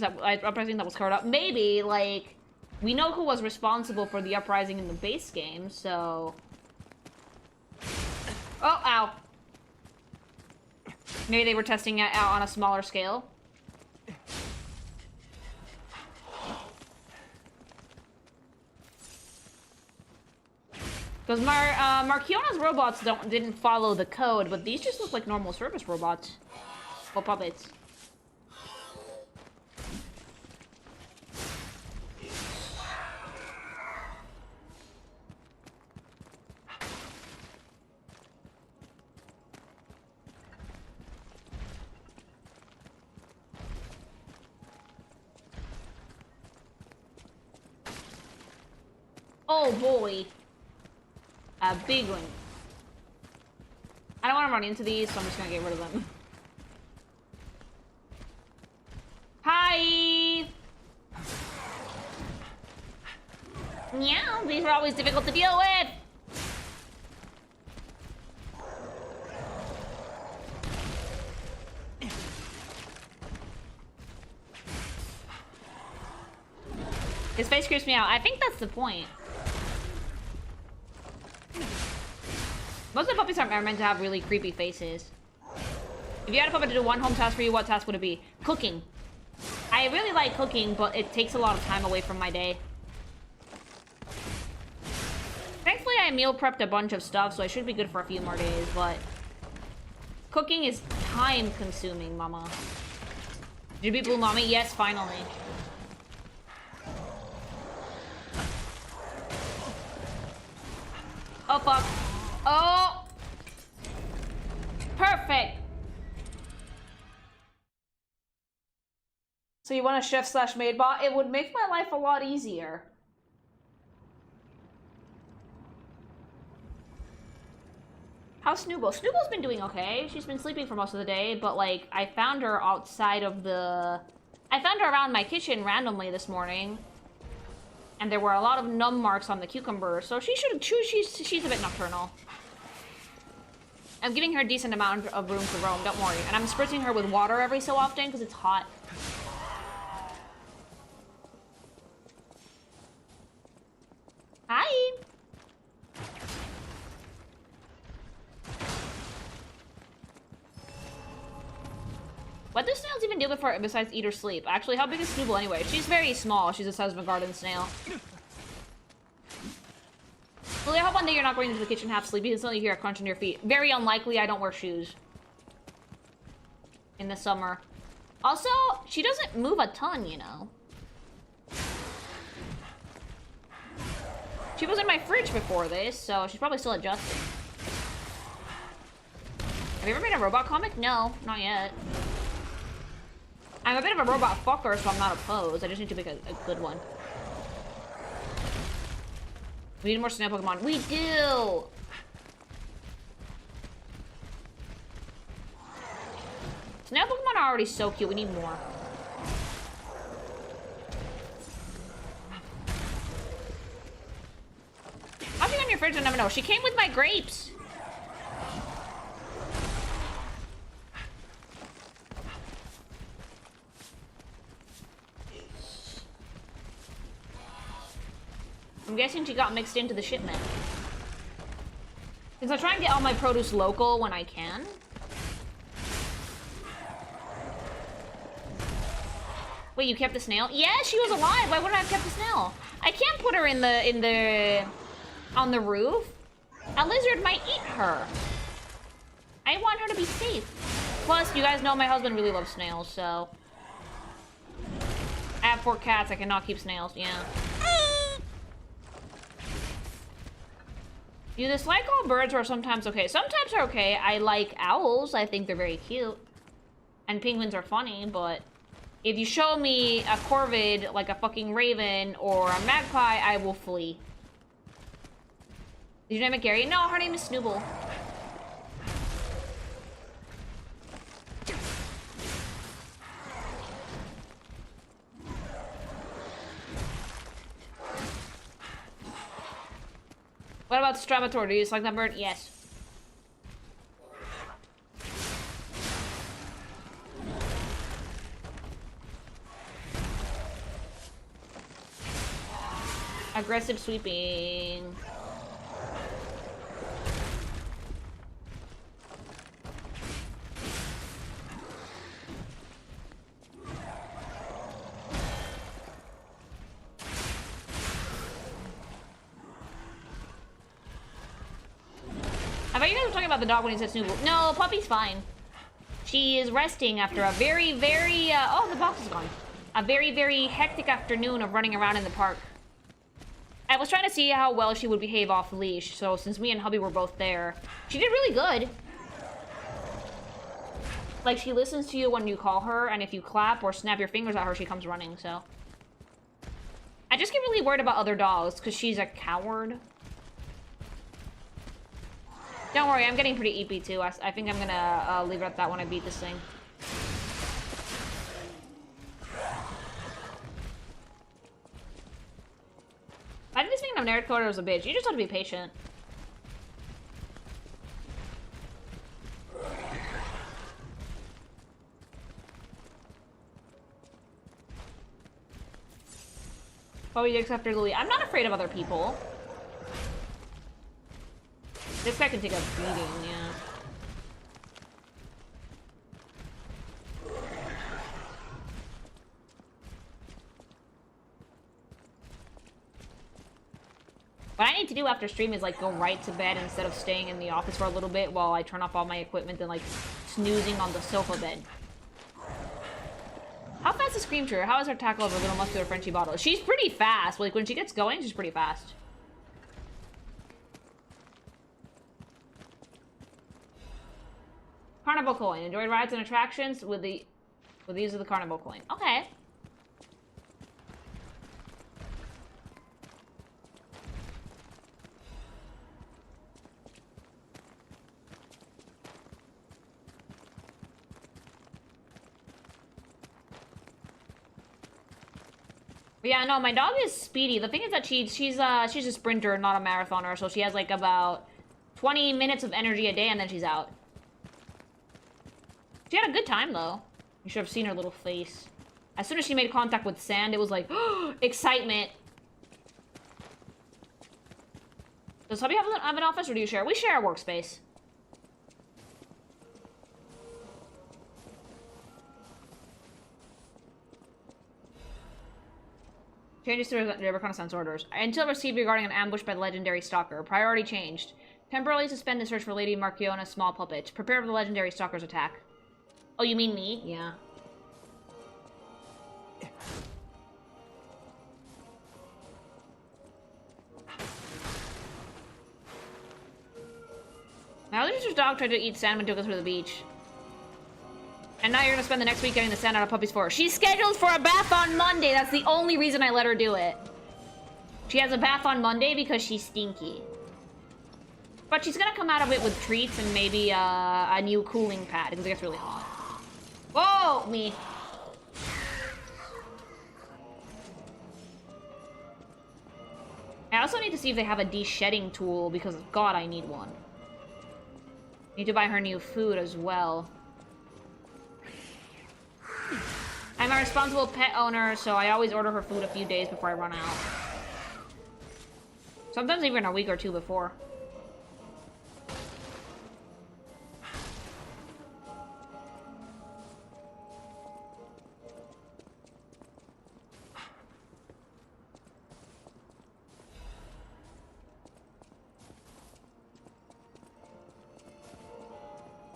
that was covered up. Maybe, like, we know who was responsible for the uprising in the base game, so... Oh, ow. Maybe they were testing it out on a smaller scale. Because Marchiona's robots didn't follow the code, but these just look like normal service robots. Or puppets. Oh boy. A big one. I don't want to run into these, so I'm just gonna get rid of them. Hi! Meow, these are always difficult to deal with! His face creeps me out. I think that's the point. Most of the puppies are meant to have really creepy faces. If you had a puppet to do one home task for you, what task would it be? Cooking. I really like cooking, but it takes a lot of time away from my day. Thankfully, I meal prepped a bunch of stuff, so I should be good for a few more days, but... Cooking is time-consuming, mama. Did you beat Blue Mommy? Yes, finally. Oh, fuck. Oh! Perfect! So you want a chef/maid bot? It would make my life a lot easier. How's Snooble? Snooble's been doing okay. She's been sleeping for most of the day, but like, I found her outside of the... I found her around my kitchen randomly this morning. And there were a lot of numb marks on the cucumber, so she should choose. She's a bit nocturnal. I'm giving her a decent amount of room to roam, don't worry. And I'm spritzing her with water every so often because it's hot. Hi! What do snails even do besides eat or sleep? Actually, how big is Snooble anyway? She's very small. She's the size of a garden snail. Lily, I hope one day you're not going into the kitchen half sleepy until you hear a crunch on your feet. Very unlikely. I don't wear shoes. In the summer. Also, she doesn't move a ton, you know. She was in my fridge before this, so she's probably still adjusting. Have you ever made a robot comic? No, not yet. I'm a bit of a robot fucker, so I'm not opposed. I just need to make a good one. We need more snail Pokemon. We do! Snail Pokemon are already so cute. We need more. How's she on your fridge? I never know. She came with my grapes. I'm guessing she got mixed into the shipment. Because I try and get all my produce local when I can. Wait, you kept the snail? Yeah, she was alive. Why wouldn't I have kept the snail? I can't put her on the roof. A lizard might eat her. I want her to be safe. Plus, you guys know my husband really loves snails, so... I have 4 cats. I cannot keep snails. Yeah. Do the dislike all birds are sometimes okay? Sometimes they're okay. I like owls. I think they're very cute. And penguins are funny, but... if you show me a corvid, like a fucking raven, or a magpie, I will flee. Did you name it Gary? No, her name is Snooble. What about Stramator? Do you select that bird? Yes. Aggressive sweeping. I bet you guys were talking about the dog when he said Snooble. No, Puppy's fine. She is resting after a very, very, oh, the box is gone. A very, very hectic afternoon of running around in the park. I was trying to see how well she would behave off leash, so since me and hubby were both there, she did really good. Like, she listens to you when you call her, and if you clap or snap your fingers at her, she comes running, so. I just get really worried about other dogs, because she's a coward. Don't worry, I'm getting pretty EP too. I think I'm gonna leave it at that when I beat this thing. I didn't think of nerd coder was a bitch. You just have to be patient. Bobby Dix after Louis. I'm not afraid of other people. This guy can take a beating, yeah. What I need to do after stream is like go right to bed instead of staying in the office for a little bit while I turn off all my equipment and like snoozing on the sofa bed. How fast is Screamture? How is her tackle of a little muscular Frenchie bottle? She's pretty fast. Like when she gets going, she's pretty fast. Carnival coin. Enjoy rides and attractions with these of the carnival coin. Okay. But yeah, no, my dog is speedy. The thing is that she's a sprinter, not a marathoner, so she has like about 20 minutes of energy a day and then she's out. She had a good time though. You should have seen her little face. As soon as she made contact with sand, it was like, excitement. Does hubby have an office or do you share? We share a workspace. Changes to the reconnaissance orders. Until received regarding an ambush by the legendary stalker. Priority changed. Temporarily suspend the search for Lady Marchiona's small puppet. Prepare for the legendary stalker's attack. Oh, you mean me? Yeah. My other sister's dog tried to eat sand when took us to the beach. And now you're gonna spend the next week getting the sand out of puppy's fur. She's scheduled for a bath on Monday. That's the only reason I let her do it. She has a bath on Monday because she's stinky. But she's gonna come out of it with treats and maybe a new cooling pad because it gets really hot. Whoa, me. I also need to see if they have a de-shedding tool because, God, I need one. Need to buy her new food as well. I'm a responsible pet owner, so I always order her food a few days before I run out. Sometimes even a week or two before.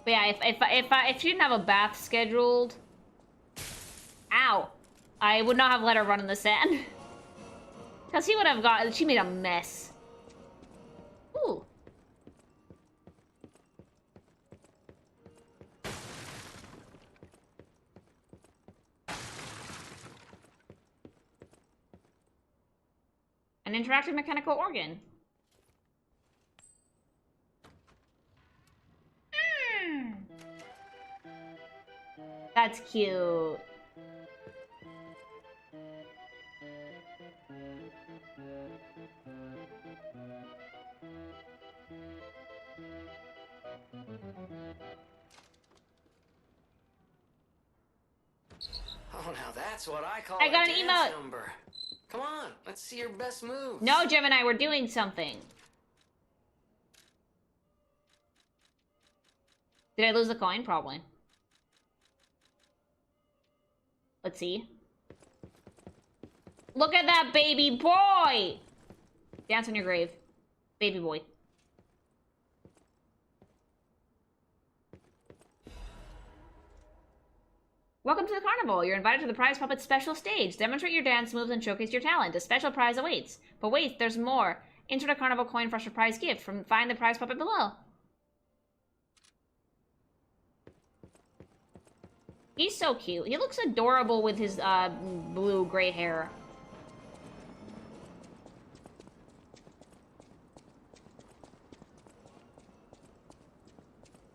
But yeah, if she didn't have a bath scheduled... Ow. I would not have let her run in the sand. Because he would have got... She made a mess. Ooh. An interactive mechanical organ. That's cute. Oh, now that's what I call I got a an dance emote. number. Come on, let's see your best moves. No, Gemini, we're doing something. Did I lose the coin? Probably. Let's see. Look at that baby boy! Dance on your grave. Baby boy. Welcome to the carnival. You're invited to the Prize Puppet special stage. Demonstrate your dance moves and showcase your talent. A special prize awaits. But wait, there's more. Insert a carnival coin for a surprise gift. Find the Prize Puppet below. He's so cute. He looks adorable with his blue-gray hair.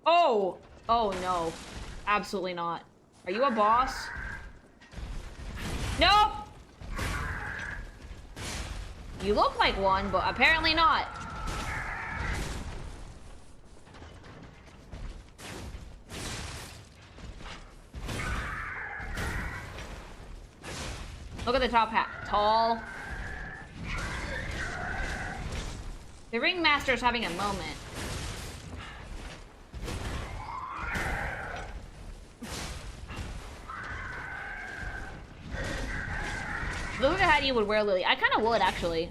Oh! Oh no. Absolutely not. Are you a boss? Nope! You look like one, but apparently not. Look at the top hat. Tall. The ringmaster's having a moment. Look at how you would wear Lily. I kind of would, actually.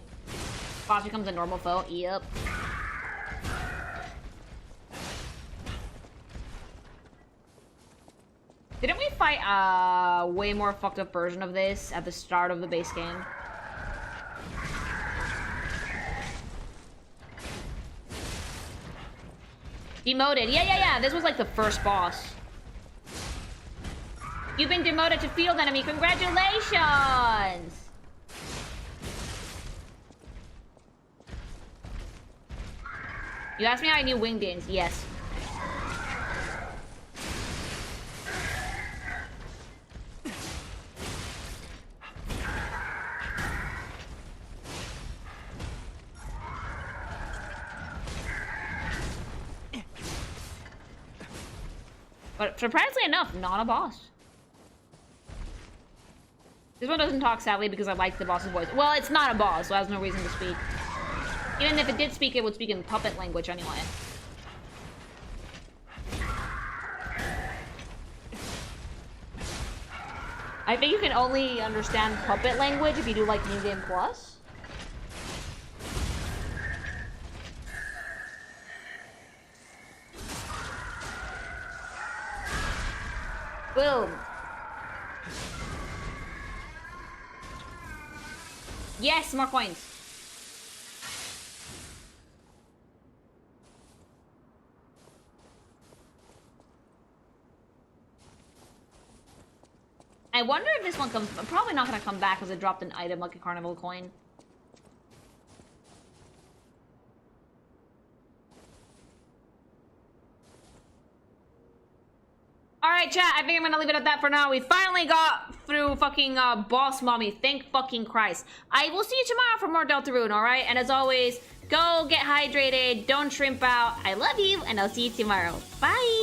Boss becomes a normal foe. Yep. Didn't we fight a way more fucked up version of this at the start of the base game? Demoted. Yeah. This was like the first boss. You've been demoted to field enemy. Congratulations! You asked me how I knew Wingdings. Yes. But surprisingly enough, not a boss. This one doesn't talk, sadly, because I like the boss's voice. Well, it's not a boss, so it has no reason to speak. Even if it did speak, it would speak in puppet language anyway. I think you can only understand puppet language if you do, like, New Game Plus. Boom. Yes, more coins. I wonder if this one comes... I'm probably not going to come back because it dropped an item like a carnival coin. Alright, chat, I think I'm gonna leave it at that for now. We finally got through fucking Boss Mommy. Thank fucking Christ. I will see you tomorrow for more Deltarune, alright? And as always, go get hydrated, don't shrimp out. I love you, and I'll see you tomorrow. Bye!